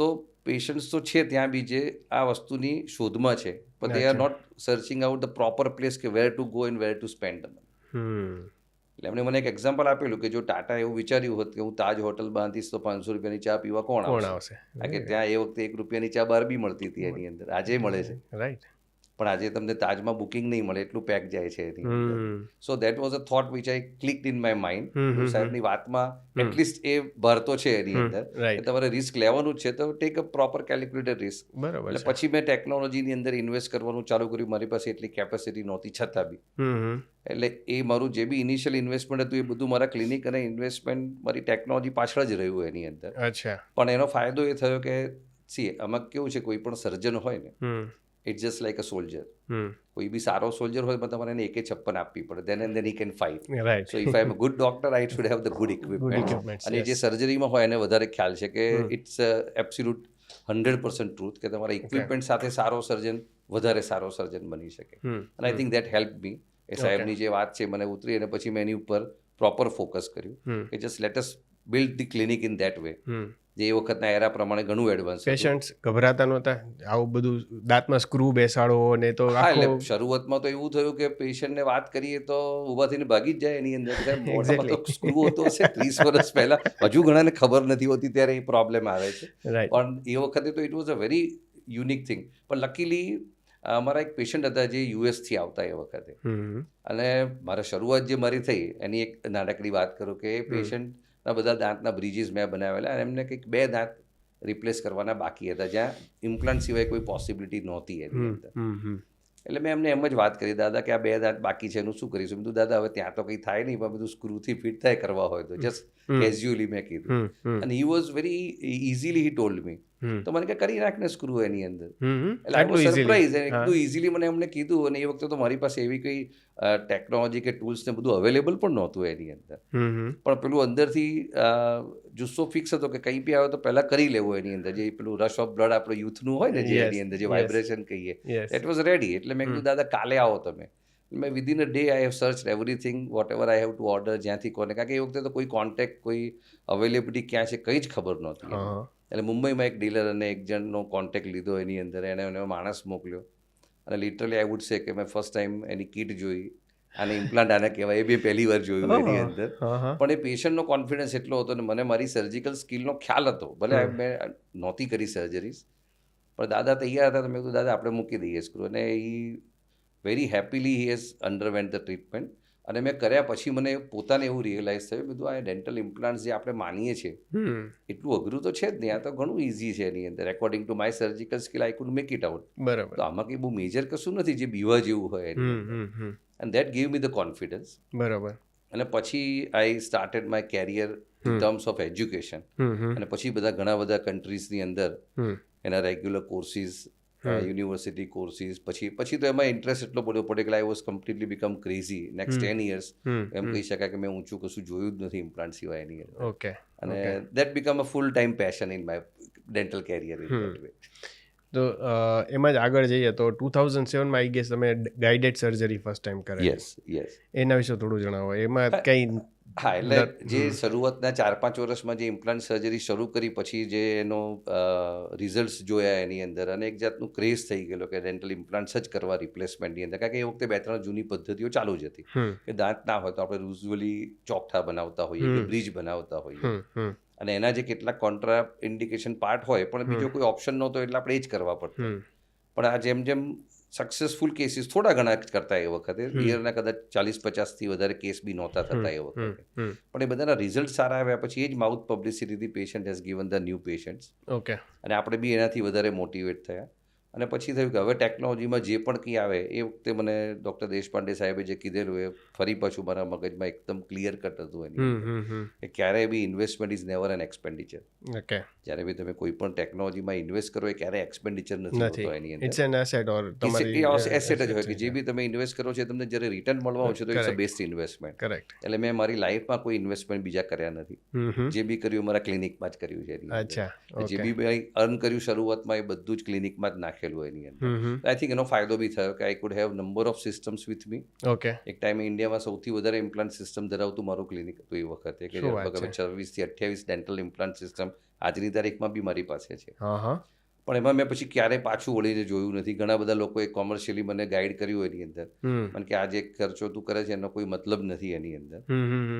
તો પેશન્ટ્સ તો છે ત્યાં બી જે આ વસ્તુની શોધમાં છે, પણ they are not searching out the proper place કે where to go and where to spend the money. એટલે એમણે મને એક એક્ઝામ્પલ આપેલું કે જો ટાટા એવું વિચાર્યું હોત કે હું તાજ હોટલ બાંધીશ તો 500 રૂપિયાની ચા પીવા કોણ આવશે? કારણ કે ત્યાં એ વખતે 1 રૂપિયાની ચા બહાર બી મળતી હતી એની અંદર, આજે મળે છે, રાઈટ. પણ આજે તમને તાજમાં બુકિંગ નહીં મળે, એટલું પેક જાય છે એની અંદર. So that was a thought which I clicked in my mind. સાહેબની વાતમાં એટલીસ્ટ એ ભરતો છે એની અંદર કે તમારે રિસ્ક લેવાનું જ છે તો take a proper calculated risk. બરાબર. એટલે પછી મેં ટેકનોલોજીની અંદર ઇન્વેસ્ટ કરવાનું ચાલુ કર્યું, મારી પાસે એટલી કેપેસિટી નહોતી છતાં બી. એટલે એ મારું જે બી ઇનિશિયલ ઇન્વેસ્ટમેન્ટ હતું એ બધું મારા ક્લિનિક અને ઇન્વેસ્ટમેન્ટ મારી ટેકનોલોજી પાછળ જ રહ્યું એની અંદર. અચ્છા. પણ એનો ફાયદો એ થયો કે આમાં કેવું છે, કોઈ પણ સર્જન હોય ને, it's just like a soldier. કોઈ બી સારો સોલ્જર હોય પણ તમારે એને AK-56 આપવી પડે, then and then he can fight. So if I am a good doctor I should have the good equipment. અને જે સર્જરીમાં હોય એને વધારે ખ્યાલ છે કે ઇટ્સ એબ્સોલ્યુટ 100% ટ્રુથ કે તમારા ઇક્વિપમેન્ટ સાથે સારો સર્જન વધારે સારો સર્જન બની શકે. અને I think that help me. એ સાહેબની જે વાત છે મને ઉતરી અને પછી મેં એની ઉપર પ્રોપર ફોકસ કર્યું કે just let us build the clinic in that way. જે એ વખતના એરા પ્રમાણે ઘણું એડવાન્સ. પેશન્ટ્સ ગભરાતા નહોતા આવું બધું દાંતમાં સ્ક્રૂ બેસાડો ને? તો એટલે શરૂઆતમાં તો એવું થયું કે પેશન્ટને વાત કરીએ તો ઊભા થઈને ભાગી જ જાય એની અંદર. મોઢામાં તો સ્ક્રૂ હોતો હશે 30 વર્ષ પહેલા, હજુ ઘણાને ખબર નથી હોતી ત્યારે એ પ્રોબ્લેમ આવે છે. પણ એ વખતે તો it was a very unique thing. પણ લકીલી અમારા એક પેશન્ટ હતા જે US થી આવતા એ વખતે, અને મારે શરૂઆત જે મારી થઈ એની એક નાનકડી વાત કરું કે એ પેશન્ટના બધા દાંતના બ્રિજીસ મેં બનાવેલા અને એમને કંઈક 2 દાંત રિપ્લેસ કરવાના બાકી હતા જ્યાં ઇમ્પ્લાન્ટ સિવાય કોઈ પોસિબિલિટી નહોતી એની અંદર. એટલે મેં એમને એમ જ વાત કરી, દાદા કે આ 2 દાંત બાકી છે એનું શું કરીશું? મેં કીધું દાદા હવે ત્યાં તો કંઈ થાય નહીં, પણ બધું સ્ક્રૂથી ફિટ થાય કરવા હોય તો, જસ્ટ કેઝ્યુઅલી મેં કીધું. અને he was very easily he told મી. તો મને કે કરી નાખને સ્ક્રૂ એની અંદર. એટલે આઈ વોઝ સરપ્રાઇઝ. એટલું ઇઝીલી મને એમને કીધું. અને એ વખતે તો મારી પાસે એવી કંઈ ટેકનોલોજી કે ટૂલ્સ ને બધું અવેલેબલ પણ નહોતું એની અંદર. પણ પેલું અંદરથી જુસ્સો ફિક્સ હતો કે કંઈ બી આવે તો પહેલાં કરી લેવું એની અંદર. જે પેલું રશ ઓફ બ્લડ આપણું યુથનું હોય ને, જે એની અંદર જે વાઇબ્રેશન કહીએ, દેટ વોઝ રેડી. એટલે મેં કીધું દાદા કાલે આવો તમે. મેં within a day I have search everything whatever I have to order, જ્યાંથી કોને. કારણ કે એ વખતે તો કોઈ કોન્ટેક્ટ, કોઈ અવેલેબિલિટી ક્યાં છે કંઈ જ ખબર નહોતી. એટલે મુંબઈમાં એક ડીલર અને એક જણનો કોન્ટેક્ટ લીધો એની અંદર, એને માણસ મોકલ્યો અને લિટરલી આઈ વુડ સે કે મેં ફર્સ્ટ ટાઈમ એની કીટ જોઈ. આને ઇમ્પ્લાન્ટ આને કહેવાય એ બી પહેલી વાર જોયું એની અંદર. પણ એ પેશન્ટનો કોન્ફિડન્સ એટલો હતો ને મને મારી સર્જિકલ સ્કિલનો ખ્યાલ હતો, ભલે મેં નહોતી કરી સર્જરીઝ, પણ દાદા તૈયાર હતા. તો મેં કીધું દાદા આપણે મૂકી દઈએ સ્ક્રૂ. અને એ very happily he has underwent the treatment. અને મેં કર્યા પછી મને પોતાને એવું રિયલાઇઝ થયું, બધું આ ડેન્ટલ ઇમ્પ્લાન્ટ્સ જે આપણે માનીએ છીએ એટલું અઘરું તો છે જ નહીં, આ તો ઘણું ઇઝી છે એની અંદર. According to my surgical skill I could make it out. બરાબર. તો આમાં કંઈ બહુ મેજર કશું નથી જે બીવા જેવું હોય એની અંદર. And that give me the confidence. બરાબર. અને પછી I started my career in terms of education. અને પછી ઘણા બધા કન્ટ્રીઝની અંદર એના રેગ્યુલર કોર્સિસ, યુનિવર્સિટી કોર્સિસ, પછી તો એમાં ઇન્ટરેસ્ટ એટલો બધો પડ્યો કે I was completely become crazy. Next 10 years એમ કહી શકાય કે મેં ઊંચું કશું જોયું જ નથી ઇમ્પ્લાન્ટ સિવાય એની અંદર. ઓકે. અને that become a full time passion in my dental career in that way. તો એમાં જ આગળ જઈએ તો 2007માં આઈ ગેસ તમે ગાઈડેડ સર્જરી ફર્સ્ટ ટાઈમ કરેલી. યસ. એના વિશે થોડું જણાવો. એમાં કંઈ હા, એટલે જે શરૂઆતના 4-5 વર્ષમાં જે ઇમ્પ્લાન્ટ સર્જરી શરૂ કરી પછી જે એનો રિઝલ્ટ્સ જોયા એની અંદર, અને એક જાતનું ક્રેઝ થઈ ગયેલો કે ડેન્ટલ ઇમ્પ્લાન્ટ્સ જ કરવા રિપ્લેસમેન્ટની અંદર. કારણ કે એ વખતે 2-3 જૂની પદ્ધતિઓ ચાલુ જ હતી કે દાંત ના હોય તો આપણે યુઝ્યુઅલી ચોકઠા બનાવતા હોઈએ કે બ્રિજ બનાવતા હોઈએ, અને એના જે કેટલાક કોન્ટ્રા ઇન્ડિકેશન પાર્ટ હોય પણ બીજો કોઈ ઓપ્શન નહોતો એટલે આપણે એ જ કરવા પડતું. પણ આ જેમ જેમ સક્સેસફુલ કેસીસ થોડા ઘણા જ કરતા એ વખતે, યરના કદાચ 40-50થી વધારે કેસ બી નહોતા થતા એ વખતે, પણ એ બધાના રિઝલ્ટ સારા આવ્યા પછી એ જ માઉથ પબ્લિસિટીથી patient has given the new patients. Okay. અને આપણે બી એનાથી વધારે મોટિવેટ થયા. અને પછી થયું કે હવે ટેકનોલોજીમાં જે પણ કંઈ આવે એ વખતે મને ડૉક્ટર દેશપાંડે સાહેબે જે કીધેલું એ ફરી પાછું મારા મગજમાં એકદમ ક્લિયર કટ હતું એની અંદર કે ક્યારેય બી investment is never an expenditure. Okay, જ્યારે બી તમે કોઈ પણ ટેકનોલોજીમાં ઇન્વેસ્ટ કરો એ ક્યારેય એક્સપેન્ડિચર નથી હોતો એની અંદર. ઇટ્સ એન એસેટ ઓર તમારી એસેટ જ હોય કે જે બી તમે ઇન્વેસ્ટ કરો છો તમને જ્યારે રિટર્ન મળવાનું છે તો it's a best investment. Correct. એટલે મેં મારી લાઈફમાં કોઈ ઇન્વેસ્ટમેન્ટ બીજા કર્યા નથી. જે બી કર્યું મારા ક્લિનિકમાં જ કર્યું છે એની અંદર. અચ્છા, જે બી મેં અર્ન કર્યું શરૂઆતમાં એ બધું જ ક્લિનિકમાં જ નાખેલું એની અંદર. આઈ થિંક એનો ફાયદો બી થયો કે I could have number of systems with me. Okay, એક ટાઈમે ઇન્ડિયામાં સૌથી વધારે ઇમ્પ્લાન્ટ સિસ્ટમ ધરાવતું મારું ક્લિનિક હતું એ વખતે કે શું વાત લગભગ 26 થી 28 ડેન્ટલ ઇમ્પ્લાન્ટ સિસ્ટમ આજની તારીખમાં બી મારી પાસે છે. હા હા, પણ એમાં મેં પછી ક્યારેય પાછું વળીને જોયું નથી. ઘણા બધા લોકોએ કોમર્શિયલી મને ગાઈડ કર્યું એની અંદર મને કે આ જે ખર્ચો તું કરે છે એનો કોઈ મતલબ નથી એની અંદર.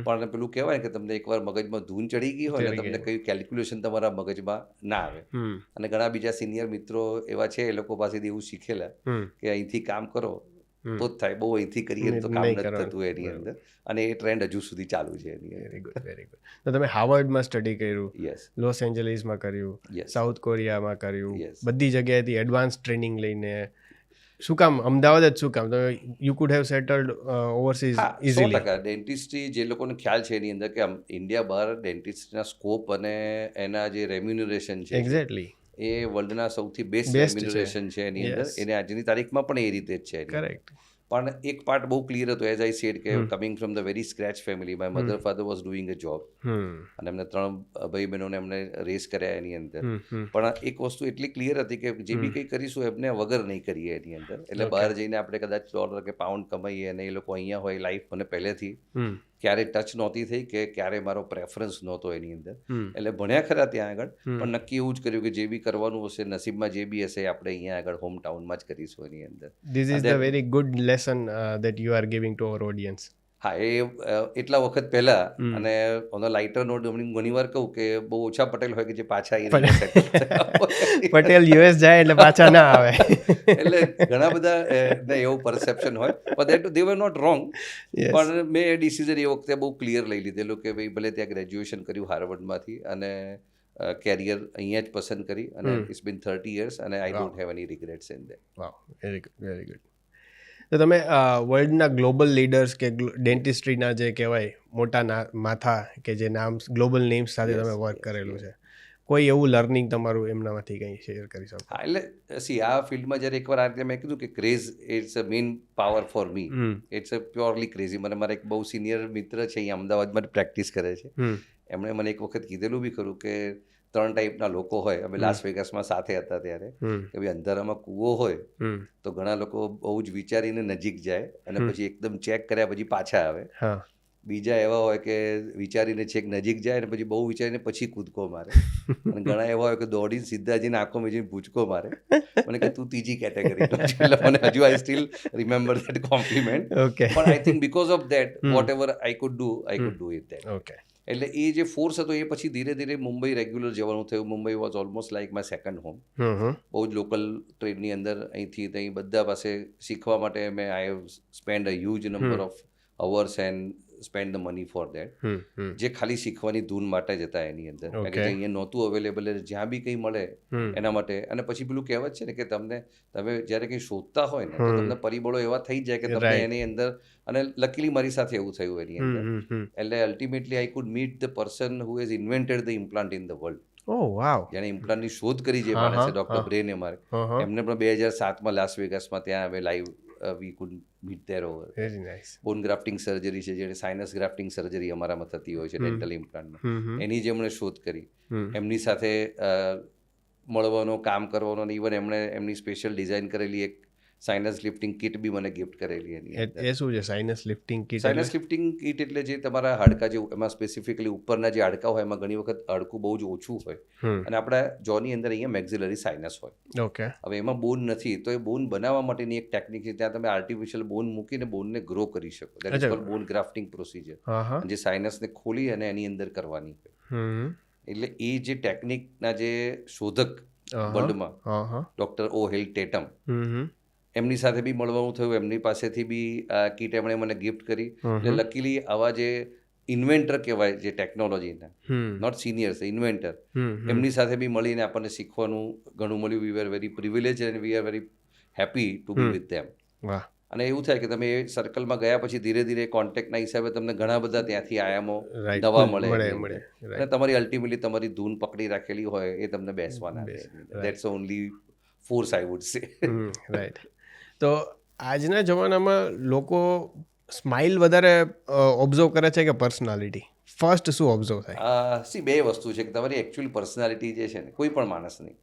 પણ પેલું કહેવાય કે તમને એકવાર મગજમાં ધૂન ચડી ગઈ હોય ને તમને કઈ કેલ્ક્યુલેશન તમારા મગજમાં ના આવે. અને ઘણા બીજા સિનિયર મિત્રો એવા છે એ લોકો પાસેથી એવું શીખેલા કે અહીંથી કામ કરો તો જ થાય, બહુ અહીંથી કરીએ તો કામ નથી થતું એની અંદર. અને એ ટ્રેન્ડ હજુ સુધી ચાલુ છે એની અંદર. Very good, very good. તો તમે હાર્વર્ડમાં સ્ટડી કર્યું, યસ લોસ એન્જલિસમાં કર્યું, Yes. સાઉથ કોરિયામાં કર્યું, Yes. બધી જગ્યાએથી એડવાન્સ ટ્રેનિંગ લઈને શું કામ અમદાવાદ જ શું કામ? તમે યુ કુડ હેવ સેટલડ ઓવરસીઝ હા, ઇઝીલી. 100%. ડેન્ટિસ્ટ્રી જે લોકોને ખ્યાલ છે એની અંદર કે ઇન્ડિયા બહાર ડેન્ટિસ્ટના સ્કોપ અને એના જે રેમ્યુનરેશન છે એક્ઝેક્ટલી. એ વર્લ્ડના સૌથી બેસ્ટ Best છે. રેમ્યુનરેશન છે એની અંદર. Yes. એને આજની તારીખમાં પણ એ રીતે જ છે એની અંદર. કરેક્ટ. પણ એક પાર્ટ બહુ ક્લિયર હતો એઝ આઈ સેડ કે coming from the very scratch family my mother father was doing a job અને એમને 3 ભાઈ બહેનોને એમને રેસ કર્યા એની અંદર. પણ એક વસ્તુ એટલી ક્લિયર હતી કે જે બી કંઈ કરીશું એમને વગર નહીં કરીએ એની અંદર. એટલે બહાર જઈને આપણે કદાચ ડોલર કે પાઉન્ડ કમાઈએ અને એ લોકો અહીંયા હોય લાઈફ મને પહેલેથી ક્યારે ટચ નહોતી થઈ કે ક્યારે મારો પ્રેફરન્સ નહોતો એની અંદર. એટલે ભણ્યા ખરા ત્યાં આગળ પણ નક્કી એવું જ કર્યું કે જે બી કરવાનું હશે નસીબમાં જે બી હશે આપણે અહીંયા આગળ હોમ ટાઉનમાં જ કરીશું એની અંદર. This is the very good lesson that you are giving to our audience. હા, એ એટલા વખત પહેલાં. અને ઓન લાઇટર નોટ ઘણી વાર કહું કે બહુ ઓછા પટેલ હોય કે જે પાછા પટેલ યુએસ જાય એટલે પાછા ના આવે. એટલે ઘણા બધા ને એવું પરસેપ્શન હોય પણ દે વર નોટ રોંગ. પણ મેં એ ડિસિઝન એ વખતે બહુ ક્લિયર લઈ લીધેલું કે ભાઈ ભલે ત્યાં ગ્રેજ્યુએશન કર્યું હાર્વર્ડમાંથી અને કેરિયર અહીંયા જ પસંદ કરી અને ઇટ્સ બીન 30 years અને I don't have any regrets in that. Wow, very good, very good. તો તમે વર્લ્ડના ગ્લોબલ લીડર્સ કે ડેન્ટિસ્ટ્રીના જે કહેવાય મોટા માથા કે જે નામ ગ્લોબલ નેમ્સ સાથે તમે વર્ક કરેલું છે, કોઈ એવું લર્નિંગ તમારું એમનામાંથી કંઈ શેર કરી શકો? હા, એટલે સી આ ફિલ્ડમાં જ્યારે એકવાર આ રીતે મેં કીધું કે craze it's a main power for me. It's a purely crazy. મને મારા એક બહુ સિનિયર મિત્ર છે અહીંયા અમદાવાદમાં પ્રેક્ટિસ કરે છે. એમણે મને એક વખત કીધેલું બી ખરું કે 3 ટાઈપના લોકો હોય. અમે લાસ વેગાસમાં સાથે હતા ત્યારે કે ભાઈ અંધારામાં કૂવો હોય તો ઘણા લોકો બહુ જ વિચારીને નજીક જાય અને પછી એકદમ ચેક કર્યા પછી પાછા આવે. બીજા એવા હોય કે વિચારીને છેક નજીક જાય અને પછી બહુ વિચારીને પછી કૂદકો મારે. અને ઘણા એવા હોય કે દોડીને સીધા જઈને આંખો મેજીને ભૂચકો મારે. મને કે તું ત્રીજી કેટેગરીનો છે. એટલે મને હજુ I still remember that compliment. પણ I think because of that whatever I could do it that. Okay. એટલે એ જે ફોર્સ હતો એ પછી ધીરે ધીરે મુંબઈ રેગ્યુલર જવાનું થયું. Mumbai was almost like my second home. બહુ જ લોકલ ટ્રેનની અંદર અહીંથી ત્યાં બધા પાસે શીખવા માટે મેં I have spend a huge number of hours and spend the money for that. જે ખાલી શીખવાની ધૂન માટે જ હતા એની અંદર. કારણ કે અહીંયા નહોતું અવેલેબલ. જ્યાં બી કંઈ મળે એના માટે. અને પછી પેલું કહેવત છે ને કે તમે જ્યારે કંઈ શોધતા હોય ને તો તમને પરિબળો એવા થઈ જાય કે તમને એની અંદર. અને લકીલી મારી સાથે એવું થયું એની અંદર. એટલે ultimately I could meet the person who has invented the implant in the world. Oh wow. જેણે ઇમ્પ્લાન્ટની શોધ કરી જે માણસે ડૉક્ટર બ્રેને માર્ક. એમને પણ 2007માં લાસ વેગાસમાં ત્યાં હવે live we could meet there over. Very nice. Bone grafting surgery છે જેને સાઇનસ ગ્રાફ્ટિંગ સર્જરી અમારામાં થતી હોય છે ડેન્ટલ ઇમ્પ્લાન્ટમાં. એની જે એમણે શોધ કરી એમની સાથે મળવાનો કામ કરવાનો અને ઇવન એમણે એમની સ્પેશિયલ ડિઝાઇન કરેલી એક સાઇનસ લિફ્ટિંગ કિટ બી મને ગિફ્ટ કરેલી એની. એ શું છે sinus lifting kit? Sinus lifting kit એટલે જે તમારા હાડકા જે એમાં સ્પેસિફિકલી ઉપરના જે હાડકા હોય એમાં ઘણી વખત હાડકું બહુ જ ઓછું હોય અને આપણા જોની અંદર અહીંયા મેક્સિલરી સાઇનસ હોય. ઓકે. હવે એમાં બોન નથી તો એ બોન બનાવવા માટેની એક ટેકનિક છે. ત્યાં તમે આર્ટિફિશિયલ બોન મૂકીને બોનને ગ્રો કરી શકો. That is called bone grafting procedure. જે સાઇનસને ખોલી અને એની અંદર કરવાની હોય. એટલે એ જે ટેકનિકના જે શોધક વર્લ્ડમાં ડૉક્ટર ઓ હેલ ટેટમ એમની સાથે બી મળવાનું થયું. એમની પાસેથી બી કીટ એમણે મને ગિફ્ટ કરી. એટલે લકીલી આવા જે ઇન્વેન્ટર કહેવાય જે ટેકનોલોજીના, નોટ સિનિયર્સ, ઇન્વેન્ટર, એમની સાથે બી મળીને આપણને શીખવાનું ઘણું મળ્યું. We are very privilege and we are very happy to be with them. વાહ. અને એવું થાય કે તમે એ સર્કલમાં ગયા પછી ધીરે ધીરે કોન્ટેક્ટના હિસાબે તમને ઘણા બધા ત્યાંથી આયામો Right. નવા મળે, મળે મળે. અને તમારી અલ્ટિમેટલી તમારી ધૂન પકડી રાખેલી હોય એ તમને બેસવાના દે. That's only force I would say. Right. તો આજના જમાનામાં લોકો સ્માઇલ વધારે ઓબ્ઝર્વ કરે છે કે પર્સનાલિટી? ફર્સ્ટ શું ઓબ્ઝર્વ થાય? બે વસ્તુ છે કે તમારી એકચ્યુઅલ પર્સનાલિટી જે છે ને કોઈ પણ માણસની,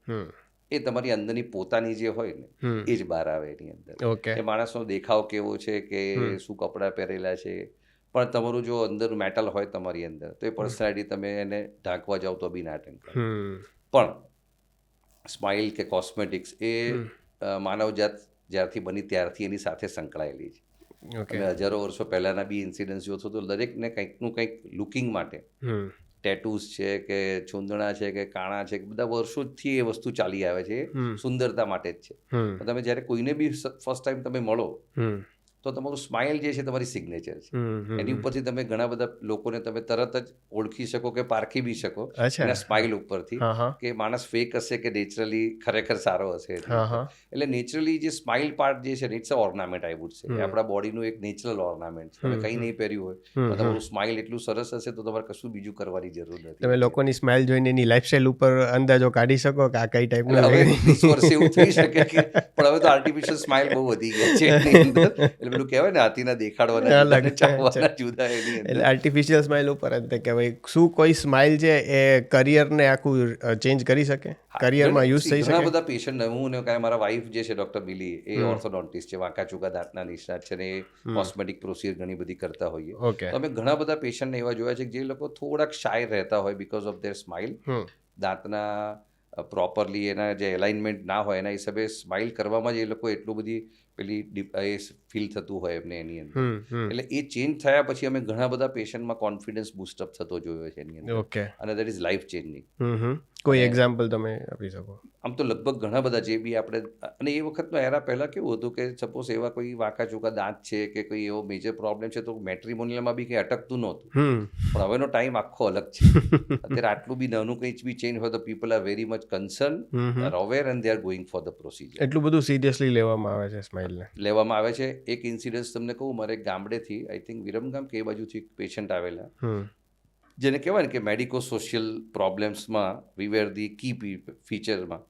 એ તમારી અંદરની પોતાની જે હોય ને એ જ બહાર આવે એની અંદર. ઓકે. એ માણસનો દેખાવ કેવો છે કે શું કપડાં પહેરેલા છે, પણ તમારું જો અંદર મેટલ હોય તમારી અંદર તો એ પર્સનાલિટી તમે એને ઢાંકવા જાઓ તો બી ના ઢાંકો. પણ સ્માઇલ કે કોસ્મેટિક્સ એ માનવજાત જ્યારથી બની ત્યારથી એની સાથે સંકળાયેલી છે. ઓકે. તમે હજારો વર્ષો પહેલાંના બી ઇન્સિડન્ટ્સ જોશો તો દરેકને કંઈકનું કંઈક લુકિંગ માટે ટેટૂઝ છે કે ચૂંદણા છે કે કાણા છે, બધા વર્ષોથી એ વસ્તુ ચાલી આવે છે, સુંદરતા માટે જ છે. તમે જ્યારે કોઈને બી ફર્સ્ટ ટાઈમ તમે મળો તો તમારું સ્માઇલ જે છે તમારી સિગ્નેચર છે. એની ઉપરથી તમે ઘણા બધા લોકોને તમે તરત જ ઓળખી શકો કે પારખી બી શકો એના સ્માઇલ ઉપરથી કે માણસ ફેક હશે કે નેચરલી ખરેખર સારો હશે. એટલે નેચરલી જે સ્માઇલ પાર્ટ જે છે it's a ornament I would say. આપણા બોડીનું એક નેચરલ ઓર્નામેન્ટ છે. તમે કંઈ નહીં પહેર્યું હોય પણ તમારું સ્માઇલ એટલું સરસ હશે તો તમારે કશું બીજું કરવાની જરૂર નથી. તમે લોકોની સ્માઇલ જોઈને એની લાઈફસ્ટાઈલ ઉપર અંદાજો કાઢી શકો કે આ કઈ ટાઈપનું. હવે 20 વર્ષે એવું થઈ શકે કે પણ હવે તો આર્ટિફિશિયલ સ્માઇલ બહુ વધી ગયા છે એની અંદર. એટલે પેલું કહેવાય ને હાથીના દેખાડવાના અલગ ચાહવાના જુદા એની અંદર. એટલે આર્ટિફિશિયલ સ્માઇલ ઉપર જ કે ભાઈ શું કોઈ સ્માઇલ છે એ કરિયરને આખું ચેન્જ કરી શકે, કરિયરમાં યુઝ થઈ શકે. ઘણા બધા પેશન્ટ, હું ને કાંઈ મારા વાઈફ જે છે ડૉક્ટર બિલી, એ ઓર્થોડોન્ટિસ્ટ છે, વાંકા ચૂકા દાંતના નિષ્ણાત છે ને એ કોસ્મેટિક પ્રોસિજર ઘણી બધી કરતા હોઈએ. ઓકે. તો અમે ઘણા બધા પેશન્ટને એવા જોયા છે કે જે લોકો થોડાક શાય રહેતા હોય બિકોઝ ઓફ ધેર સ્માઇલ, દાંતના પ્રોપરલી એના જે એલાઇનમેન્ટ ના હોય એના હિસાબે સ્માઇલ કરવામાં જ એ લોકો એટલું બધી પેલી એ ફીલ થતું હોય એમને એની અંદર. એટલે એ ચેન્જ થયા પછી અમે ઘણા બધા પેશન્ટમાં કોન્ફિડન્સ બૂસ્ટઅપ થતો જોયો છે એની અંદર. ઓકે. અને દેટ ઇઝ લાઈફ ચેન્જિંગ. કોઈ એક્ઝામ્પલ તમે આપી શકો? આમ તો લગભગ ઘણા બધા જે બી આપણે, અને એ વખતનો એરા પહેલાં કેવું હતું કે સપોઝ એવા કોઈ વાંકા ચૂકા દાંત છે કે કોઈ એવો મેજર પ્રોબ્લેમ છે તો મેટ્રિમોનિયલમાં બી કંઈ અટકતું નહોતું. પણ હવેનો ટાઈમ આખો અલગ છે. અત્યારે આટલું બી નાનું કંઈ બી ચેન્જ હોય તો people are very much concern, are aware and they are going for the procedure. એટલું બધું સિરિયસલી લેવામાં આવે છે સ્માઇલને? લેવામાં આવે છે. એક ઇન્સિડન્સ તમને કહું, મારે ગામડેથી આઈ થિંક વિરમગામ કે એ બાજુથી પેશન્ટ આવેલા, જેને કહેવાય ને કે મેડિકો સોશિયલ પ્રોબ્લેમ્સમાં વી વેર ધી કી ફીચરમાં.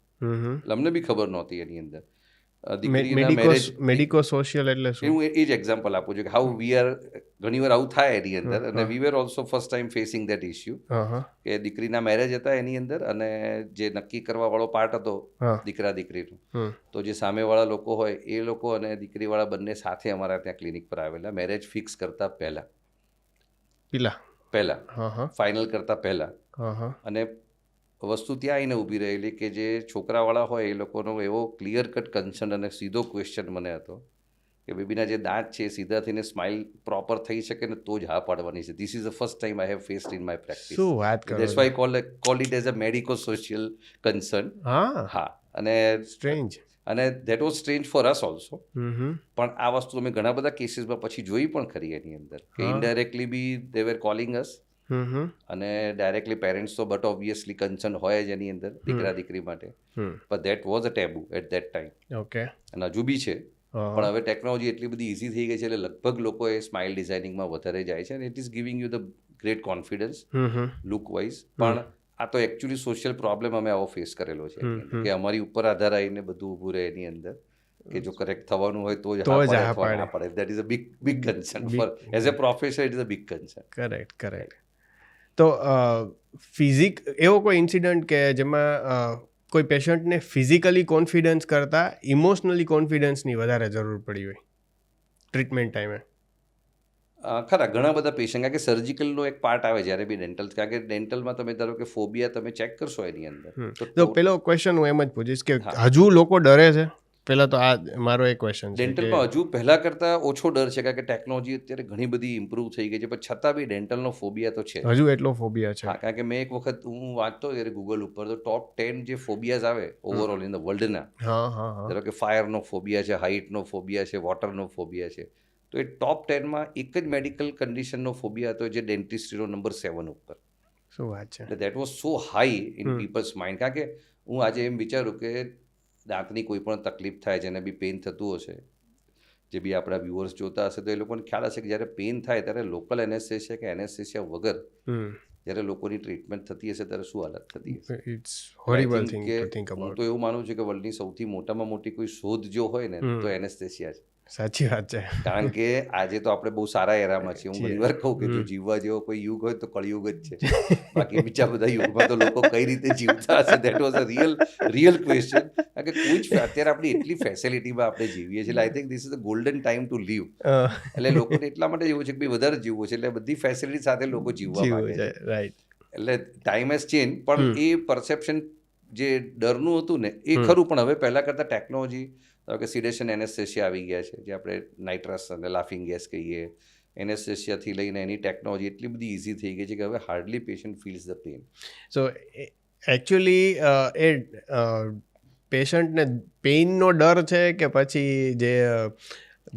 અમને બી ખબર નહોતી એની અંદર. દીકરીના મેરેજ. મેડિકો સોશિયલ એટલે શું? હું એ જ એક્ઝામ્પલ આપું છું કે હાઉ વી આર, ઘણી વાર આવું થાય એની અંદર, અને we were also first time facing that issue કે દીકરીના મેરેજ હતા એની અંદર, અને જે નક્કી કરવા વાળો પાર્ટ હતો દીકરા દીકરીનો, તો જે સામેવાળા લોકો હોય એ લોકો અને દીકરીવાળા બંને સાથે અમારા ત્યાં ક્લિનિક પર આવેલા મેરેજ ફિક્સ કરતા પહેલા ફાઇનલ કરતા પહેલા. અને વસ્તુ ત્યાં આવીને ઊભી રહેલી કે જે છોકરાવાળા હોય એ લોકોનો એવો ક્લિયર કટ કન્સર્ન અને સીધો ક્વેશ્ચન મને હતો કે બેબીના જે દાંત છે સીધા થઈને સ્માઇલ પ્રોપર થઈ શકે ને તો જ હા પાડવાની છે. This is the first time I have faced in my practice. શું વાત કરો? That's why call it as a medico social concern. હા. અને સ્ટ્રેન્જ, અને that was strange for us also. પણ આ વસ્તુ અમે ઘણા બધા કેસીસમાં પછી જોઈ પણ ખરી એની અંદર કે ઇનડાયરેક્ટલી બી દે વેર કોલિંગ અસ, અને ડાયરેક્ટલી પેરેન્ટ્સ તો બટ ઓબ્વિયસલી કન્સર્ન હોય જ એની અંદર દીકરા દીકરી માટે, પણ that was a taboo at that time. Okay. અને હજુ બી છે, પણ હવે ટેકનોલોજી એટલી બધી ઇઝી થઈ ગઈ છે એટલે લગભગ લોકો એ સ્માઇલ ડિઝાઇનિંગમાં વધારે જાય છે, અને it is giving you the great confidence look wise. પણ આ તો એકચ્યુઅલી સોશિયલ પ્રોબ્લેમ અમે આવો ફેસ કરેલો છે કે અમારી ઉપર આધાર આવીને બધું ઊભું રહે એની અંદર કે જો કરેક્ટ થવાનું હોય તો જ હા પડે. That is a big concern for as a professor. It is a big concern. Correct. તો એવો કોઈ ઇન્સિડન્ટ કે જેમાં કોઈ પેશન્ટને ફિઝિકલી કોન્ફિડન્સ કરતાં ઇમોશનલી કોન્ફિડન્સની વધારે જરૂર પડી હોય ટ્રીટમેન્ટ ટાઈમે? ખરા ઘણા બધા પેશન્ટ, કારણ કે સર્જિકલનો એક પાર્ટ આવે જ્યારે બી ડેન્ટલ, કારણ કે ડેન્ટલમાં તમે ધારો કે ફોબિયા તમે ચેક કરશો એની અંદર તો પેલો ક્વેશ્ચન હું એમ જ પૂછીશ કે હજુ લોકો ડરે છે? પહેલા તો આ મારો એક ક્વેશ્ચન છે. ડેન્ટલમાં હજુ પહેલાં કરતાં ઓછો ડર છે, કારણ કે ટેકનોલોજી અત્યારે ઘણી બધી ઇમ્પ્રૂવ થઈ ગઈ છે, પણ છતાં બી ડેન્ટલનો ફોબિયા તો છે. હજુ એટલો ફોબિયા છે? હા, કારણ કે મેં એક વખત હું વાંચતો ત્યારે ગૂગલ ઉપર તો ટોપ 10 જે ફોબિયાઝ આવે ઓવરઓલ ઇન ધ વર્લ્ડના, ધારો કે ફાયરનો ફોબિયા છે, હાઇટનો ફોબિયા છે, વોટરનો ફોબિયા છે, તો એ ટોપ 10માં એક જ મેડિકલ કન્ડિશનનો ફોબિયા હતો જે ડેન્ટિસ્ટ્રીનો નંબર 7 ઉપર. શું વાત છે. એટલે that was so high in hmm. People's mind. કારણ કે હું આજે એમ વિચારું કે દાંતની કોઈ પણ તકલીફ થાય, જેને બી પેઇન થતું હશે, જે બી આપણા વ્યુઅર્સ જોતા હશે, તો એ લોકોને ખ્યાલ હશે કે જ્યારે પેઇન થાય ત્યારે લોકલ એનેસ્થેસિયા કે એનેસ્થેસિયા વગર જ્યારે લોકોની ટ્રીટમેન્ટ થતી હશે ત્યારે શું હાલત થતી હશે. It's I horrible think thing કે ટુ થિંક હું અબાઉટ. તો એવું માનું છું કે વર્લ્ડની સૌથી મોટામાં મોટી કોઈ શોધ જો હોય ને તો એનેસ્થેસિયા છે. સાચી વાત છે. કારણ કે આજે તો આપણે બહુ સારા એરામાં છીએ. હું છીએ. ઘણી વાર કહું કે જો જીવવા જેવો કોઈ યુગ હોય તો કળિયુગ જ છે. બાકી બીજા બધા યુગમાં તો લોકો કઈ રીતે જીવતા હશે, that was a real question. કારણ કે કોઈ જ અત્યારે આપણી એટલી ફેસિલિટીમાં આપણે જીવીએ છીએ, એટલે I think this is a golden time to live. એટલે લોકોને એટલા માટે જીવવું છે કે ભાઈ વધારે જીવવું છે, એટલે બધી ફેસિલિટી સાથે લોકો જીવવા માંગે છે. રાઈટ. એટલે ટાઈમ હેઝ ચેન્જ, પણ એ પરસેપ્શન જે ડરનું હતું ને એ ખરું. પણ હવે પહેલાં કરતાં ટેકનોલોજી, કે સિડેશન એનેસ્થેસિયા આવી ગયા છે, જે આપણે નાઇટ્રસ અને લાફિંગ ગેસ કહીએ, એનેસ્થેસિયાથી લઈને એની ટેકનોલોજી એટલી બધી ઇઝી થઈ ગઈ છે કે હવે hardly patient feels the pain. So actually એ પેશન્ટને પેઇનનો ડર છે કે પછી જે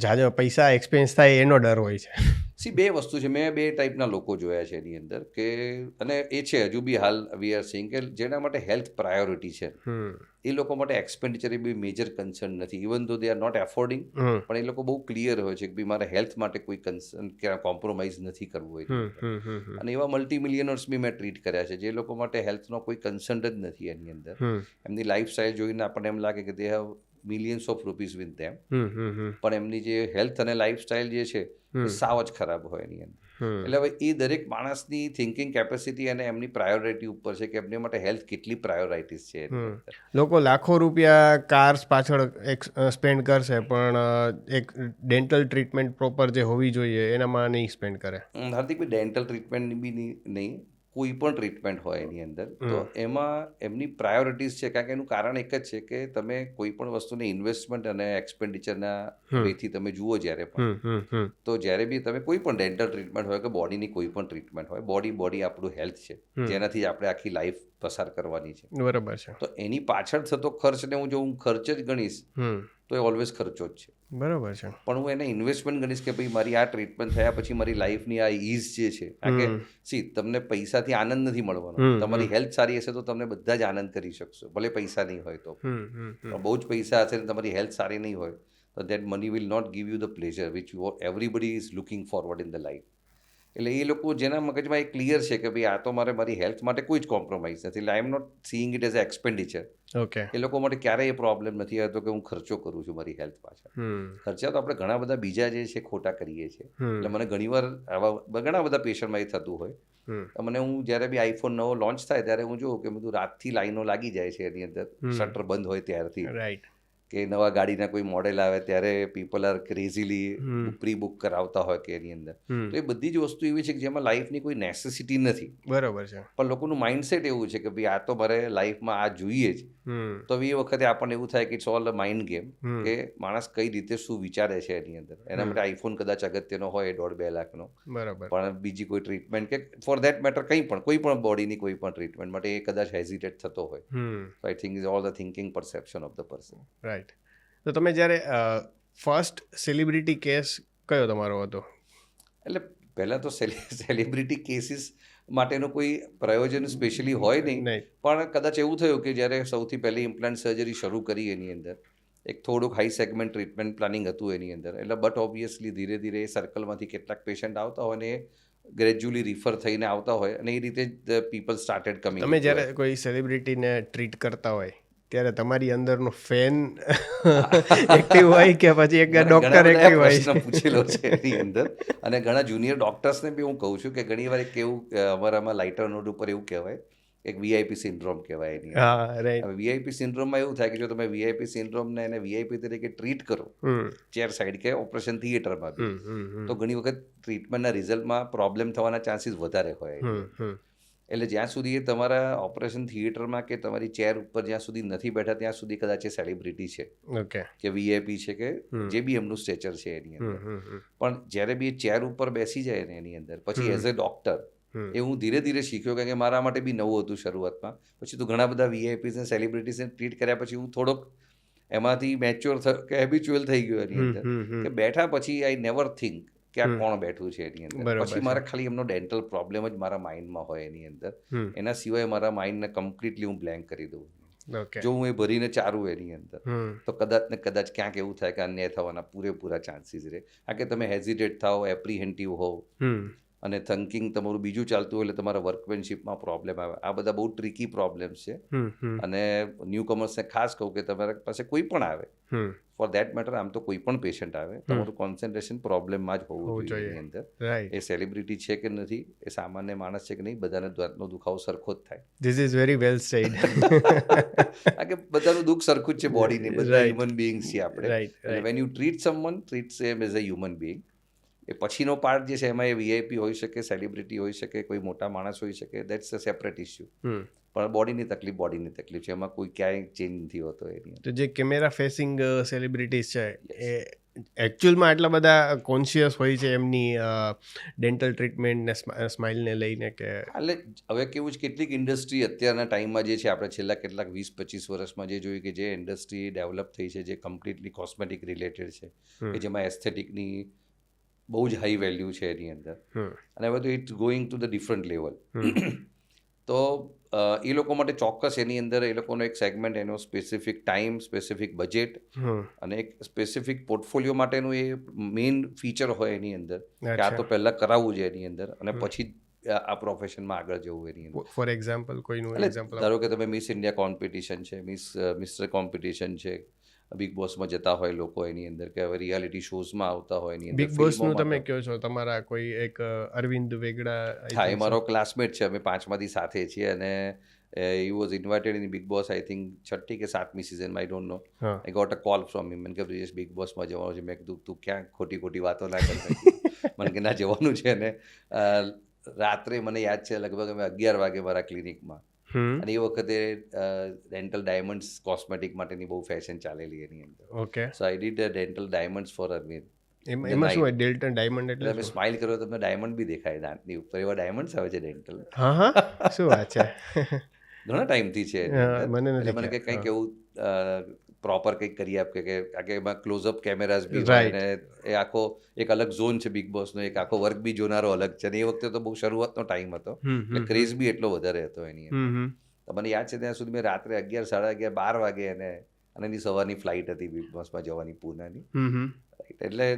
જાજો પૈસા એક્સપેન્સ થાય એનો ડર હોય છે? બે વસ્તુ છે. મેં બે ટાઈપના લોકો જોયા છે એની અંદર, કે અને એ છે હજુ બી હાલ વી આર સીઈંગ કે જેના માટે હેલ્થ પ્રાયોરિટી છે, એ લોકો માટે એક્સપેન્ડિચર એ બી મેજર કન્સર્ન નથી. ઇવન ધો દે આર નોટ એફોર્ડિંગ, પણ એ લોકો બહુ ક્લિયર હોય છે કે ભાઈ મારે હેલ્થ માટે કોઈ કન્સર્ન કે કોમ્પ્રોમાઇઝ નથી કરવું હોય. અને એવા મલ્ટી મિલિયનર્સ બી મેં ટ્રીટ કર્યા છે જે લોકો માટે હેલ્થનો કોઈ કન્સર્ન જ નથી એની અંદર. એમની લાઈફસ્ટાઈલ જોઈને આપણને એમ લાગે કે they have millions of rupees with them, પણ એમની જે હેલ્થ અને લાઈફસ્ટાઈલ જે છે એ સાવ જ ખરાબ હોય એની અંદર. એટલે હવે એ દરેક માણસની થિંકિંગ કેપેસિટી અને એમની પ્રાયોરિટી ઉપર છે કે એમની માટે હેલ્થ કેટલી પ્રાયોરિટીઝ છે એની અંદર. લોકો લાખો રૂપિયા કાર્સ પાછળ સ્પેન્ડ કરશે, પણ એક ડેન્ટલ ટ્રીટમેન્ટ પ્રોપર જે હોવી જોઈએ એનામાં નહીં સ્પેન્ડ કરે. હાર્દિકભાઈ, ડેન્ટલ ટ્રીટમેન્ટની બી નહીં, કોઈ પણ ટ્રીટમેન્ટ હોય એની અંદર, તો એમાં એમની પ્રાયોરિટીઝ છે. કારણ કે એનું કારણ એક જ છે કે તમે કોઈ પણ વસ્તુને ઇન્વેસ્ટમેન્ટ અને એક્સપેન્ડિચરના વેથી તમે જુઓ જ્યારે પણ, તો જ્યારે બી તમે કોઈ પણ ડેન્ટલ ટ્રીટમેન્ટ હોય કે બોડીની કોઈ પણ ટ્રીટમેન્ટ હોય, બોડી આપણું હેલ્થ છે, જેનાથી આપણે આખી લાઈફ પસાર કરવાની છે. બરાબર છે. તો એની પાછળ થતો ખર્ચને હું ખર્ચ જ ગણીશ તો એ ઓલવેઝ ખર્ચો જ છે. બરાબર છે. પણ હું એને ઇન્વેસ્ટમેન્ટ ગણીશ કે ભાઈ મારી આ ટ્રીટમેન્ટ થયા પછી મારી લાઈફની આ ઇઝ જે છે. કારણ કે તમને પૈસાથી આનંદ નથી મળવાનો. તમારી હેલ્થ સારી હશે તો તમને બધા જ આનંદ કરી શકશો, ભલે પૈસા નહીં હોય તો. પણ બહુ જ પૈસા હશે ને તમારી હેલ્થ સારી નહીં હોય તો that money will not give you the pleasure which everybody is looking forward in the life. એટલે એ લોકો જેના મગજમાં એ ક્લિયર છે કે ભાઈ આ તો મારી હેલ્થ માટે કોઈ જ કોમ્પ્રોમાઇઝ નથી, એટલે I am not seeing it as a expenditure. Okay. એ લોકો માટે ક્યારેય એ પ્રોબ્લેમ નથી આવતો કે હું ખર્ચો કરું છું મારી હેલ્થ પાછળ. ખર્ચા તો આપણે ઘણા બધા બીજા જે છે ખોટા કરીએ છીએ. એટલે મને ઘણીવાર આવા ઘણા બધા પેશન્ટમાં એ થતું હોય. મને હું જ્યારે બી આઈફોન નવો લોન્ચ થાય ત્યારે હું જોઉં કે બધું રાતથી લાઈનો લાગી જાય છે એની અંદર, શટર બંધ હોય ત્યારથી. રાઈટ. કે નવા ગાડીના કોઈ મોડેલ આવે ત્યારે પીપલ આર ક્રેઝીલી પ્રી બુક કરાવતા હોય કે એની અંદર. તો એ બધી જ વસ્તુ એવી છે કે જેમાં લાઈફની કોઈ નેસેસિટી નથી. બરાબર છે. પણ લોકોનું માઇન્ડસેટ એવું છે કે ભાઈ આ તો મારે લાઈફમાં આ જોઈએ જ. તો એ વખતે આપણને એવું થાય કે it's all a mind game, કે માણસ કઈ રીતે શું વિચારે છે એની અંદર. એના માટે આઈફોન કદાચ અગત્યનો હોય 1.5-2 લાખનો, બરાબર. પણ બીજી કોઈ ટ્રીટમેન્ટ કે ફોર ધેટ મેટર કંઈ પણ કોઈ પણ બોડીની કોઈ પણ ટ્રીટમેન્ટ માટે એ કદાચ હેઝિટેટ થતો હોય. So I think is all the thinking perception of the person. Right. તો તમે જ્યારે ફર્સ્ટ સેલિબ્રિટી કેસ કયો તમારો હતો? એટલે પહેલાં તો સેલિબ્રિટી કેસીસ માટેનું કોઈ પ્રયોજન સ્પેશિયલી હોય નહીં, પણ કદાચ એવું થયું કે જ્યારે સૌથી પહેલી ઇમ્પ્લાન્ટ સર્જરી શરૂ કરી એની અંદર એક થોડુંક હાઈ સેગમેન્ટ ટ્રીટમેન્ટ પ્લાનિંગ હતું એની અંદર. એટલે બટ ઓબ્વિયસલી ધીરે ધીરે એ સર્કલમાંથી કેટલાક પેશન્ટ આવતા હોય ને એ ગ્રેજ્યુઅલી રિફર થઈને આવતા હોય, અને એ રીતે જ પીપલ સ્ટાર્ટેડ કમિંગ. તમે જ્યારે કોઈ સેલિબ્રિટીને ટ્રીટ કરતા હોય ત્યારે તમારી અંદરનો ફેન એક્ટિવ હોય કે પછી એક ડોક્ટર એક્ટિવ હોય? પ્રશ્ન પૂછેલો છે એની અંદર, અને ઘણા જુનિયર ડોક્ટર્સને બી હું કહું છું કે ઘણીવાર એક એવું અમારામાં લાઇટર નોટ ઉપર એવું કહેવાય, એક વીઆઈપી સિન્ડ્રોમ કહેવાય એની. હવે વીઆઈપી સિન્ડ્રોમમાં એવું થાય કે જો તમે વીઆઈપી સિન્ડ્રોમને એને વીઆઈપી તરીકે ટ્રીટ કરો ચેર સાઈડ કે ઓપરેશન થિયેટરમાં બી, તો ઘણી વખત ટ્રીટમેન્ટના રિઝલ્ટમાં પ્રોબ્લેમ થવાના ચાન્સીસ વધારે હોય. એટલે જ્યાં સુધી એ તમારા ઓપરેશન થિયેટરમાં કે તમારી ચેર ઉપર જ્યાં સુધી નથી બેઠા ત્યાં સુધી કદાચ એ સેલિબ્રિટી છે, ઓકે, કે વીઆઈપી છે કે જે બી એમનું સ્ટેચર છે એની અંદર. પણ જ્યારે બી એ ચેર ઉપર બેસી જાય ને એની અંદર, પછી એઝ અ ડૉક્ટર એ હું ધીરે ધીરે શીખ્યો, કારણ કે મારા માટે બી નવું હતું શરૂઆતમાં. પછી તો ઘણા બધા વીઆઈપીઝને સેલિબ્રિટીઝને ટ્રીટ કર્યા પછી હું થોડોક એમાંથી મેચ્યોર કે હેબિચ્યુઅલ થઈ ગયો એની અંદર કે બેઠા પછી આઈ નેવર થિંક કે આ કોણ બેઠું છે એની અંદર. બરોબર પછી છે. મારે ખાલી એમનો ડેન્ટલ પ્રોબ્લેમ જ મારા માઇન્ડમાં હોય એની અંદર. એના સિવાય મારા માઇન્ડને કમ્પ્લીટલી હું બ્લેન્ક કરી દઉં. ઓકે. જો હું એ ભરીને ચારું એની અંદર તો કદાચ ને કદાચ ક્યાંક એવું થાય કે અન્યાય થવાના પૂરેપૂરા ચાન્સીસ રહે. આ કે તમે હેઝિટેટ થાઓ, એપ્રિહેન્ટિવ હોવ અને થિંકિંગ તમારું બીજું ચાલતું હોય એટલે તમારા વર્કમેનશીપમાં પ્રોબ્લેમ આવે. આ બધા બહુ ટ્રિકી પ્રોબ્લેમ્સ છે. અને ન્યૂ કમર્સને ખાસ કહું કે તમારા પાસે કોઈ પણ આવે, ફોર દેટ મેટર આમ તો કોઈ પણ પેશન્ટ આવે, તમારું કોન્સન્ટ્રેશન પ્રોબ્લેમમાં જ હોવું જોઈએ એની અંદર. રાઈટ. એ સેલિબ્રિટી છે કે નથી, એ સામાન્ય માણસ છે કે નહીં, બધાને દાંતનો દુખાવો સરખો જ થાય. This is very well said. આ કે બધાનું દુઃખ સરખું જ છે બોડીની, બધા Right. હ્યુમન બીઇંગ્સ છીએ આપણે. રાઈટ. એટલે when you treat someone, treat same as a human being. એ પછીનો પાર્ટ જે છે એમાં એ વીઆઈપી હોઈ શકે, સેલિબ્રિટી હોઈ શકે, કોઈ મોટા માણસ હોઈ શકે, દેટ્સ અ સેપરેટ ઇસ્યુ. પણ બોડીની તકલીફ છે, એમાં કોઈ ક્યાંય ચેન્જ નથી હોતો એની. તો જે કેમેરા ફેસિંગ સેલિબ્રિટીઝ છે એ એકચ્યુઅલમાં આટલા બધા કોન્શિયસ હોય છે એમની ડેન્ટલ ટ્રીટમેન્ટ ને સ્માઇલને લઈને કે એટલે હવે કેવું છે, કેટલીક ઇન્ડસ્ટ્રી અત્યારના ટાઈમમાં જે છે, આપણે છેલ્લા કેટલાક 20-25 વર્ષમાં જે જોયું કે જે ઇન્ડસ્ટ્રી ડેવલપ થઈ છે, જે કમ્પ્લીટલી કોસ્મેટિક રિલેટેડ છે, કે જેમાં એસ્થેટિકની બહુ જ હાઈ વેલ્યુ છે એની અંદર. અને હવે તો it's going to the different level. તો એ લોકો માટે ચોક્કસ એની અંદર એ લોકોનો એક સેગમેન્ટ, એનો સ્પેસિફિક ટાઈમ, સ્પેસિફિક બજેટ અને એક સ્પેસિફિક પોર્ટફોલિયો માટેનું એ મેઇન ફીચર હોય એની અંદર કે આ તો પહેલાં કરાવવું છે એની અંદર અને પછી આ પ્રોફેશનમાં આગળ જવું એની અંદર. ફોર એક્ઝામ્પલ કોઈનું એટલે એક્ઝામ્પલ ધારો કે તમે મિસ ઇન્ડિયા કોમ્પિટિશન છે, મિસ્ટર કોમ્પિટિશન છે, બિગ બોસમાં જતા હોય લોકો એની અંદર, કે હવે રિયાલિટી શોઝમાં આવતા હોય એની અંદર. બિગ બોસનું તમે કહો છો, તમારા કોઈ એક અરવિંદ વેગડા? હા, એ મારો ક્લાસમેટ છે, અમે 5માંથી સાથે છીએ અને he was invited in Big Boss, I think 6th કે 7મી સિઝનમાં, I don't know. I got a call from him. મને કે બ્રિજેશ બિગ બોસમાં જવાનું છે. મેં કીધું તું ક્યાં ખોટી વાતો ના કરતા. મને કે ના, જવાનું છે. ને રાત્રે મને યાદ છે લગભગ અમે 11 વાગે મારા ક્લિનિકમાં, અને એ વખતે ડેન્ટલ ડાયમંડ્સ કોસ્મેટિક માટેની બહુ ફેશન ચાલેલી એની અંદર. Okay. So I did diamonds for Arvind. એમાં શું હોય ડેલ્ટન ડાયમંડ એટલે તમે સ્માઇલ કરો તમને ડાયમંડ બી દેખાય દાંતની ઉપર, એવા ડાયમંડ્સ આવે છે ડેન્ટલ. હા, શું વાત છે. ઘણા ટાઈમથી છે. મને નથી મને કે કંઈક એવું પ્રોપર કંઈક કરી આપ, કે એમાં ક્લોઝઅપ કેમેરાઝ બી Right. હોય ને એ આખો એક અલગ ઝોન છે બિગ બોસનો, એક આખો વર્ક બી જોનારો અલગ છે. અને એ વખતે તો બહુ શરૂઆતનો ટાઈમ હતો એટલે ક્રેઝ બી એટલો વધારે હતો એની અંદર. તો મને યાદ છે ત્યાં સુધી મેં રાત્રે 11, 11:30, 12 વાગે અને એની સવારની ફ્લાઇટ હતી બિગ બોસમાં જવાની પૂનાની. એટલે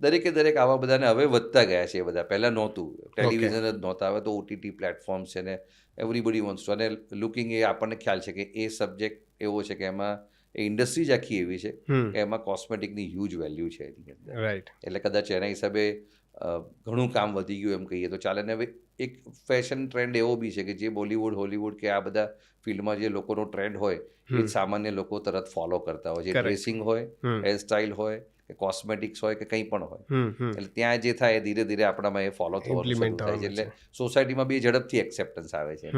દરેક આવા બધાને હવે વધતા ગયા છે એ બધા. પહેલાં નહોતું, ટેલિવિઝન જ નહોતા, હવે તો ઓટીટી પ્લેટફોર્મ છે ને એવરીબડી વોન્ટ્સ ટુ. અને લુકિંગ એ આપણને ખ્યાલ છે કે એ સબ્જેક્ટ એવો છે કે એમાં એ ઇન્ડસ્ટ્રી જ આખી એવી છે કે એમાં કોસ્મેટિકની હ્યુજ વેલ્યુ છે એની અંદર. રાઈટ. એટલે કદાચ એના હિસાબે ઘણું કામ વધી ગયું એમ કહીએ તો ચાલે. ને હવે એક ફેશન ટ્રેન્ડ એવો બી છે કે જે બોલિવૂડ, હોલિવૂડ કે આ બધા ફિલ્ડમાં જે લોકોનો ટ્રેન્ડ હોય એ સામાન્ય લોકો તરત ફોલો કરતા હોય છે. ડ્રેસિંગ હોય, હેરસ્ટાઇલ હોય કે કોસ્મેટિક્સ હોય કે કંઈ પણ હોય, એટલે ત્યાં જે થાય એ ધીરે ધીરે આપણામાં એ ફોલો થવાનું શરૂ થાય છે. એટલે સોસાયટીમાં બી ઝડપથી એક્સેપ્ટન્સ આવે છે.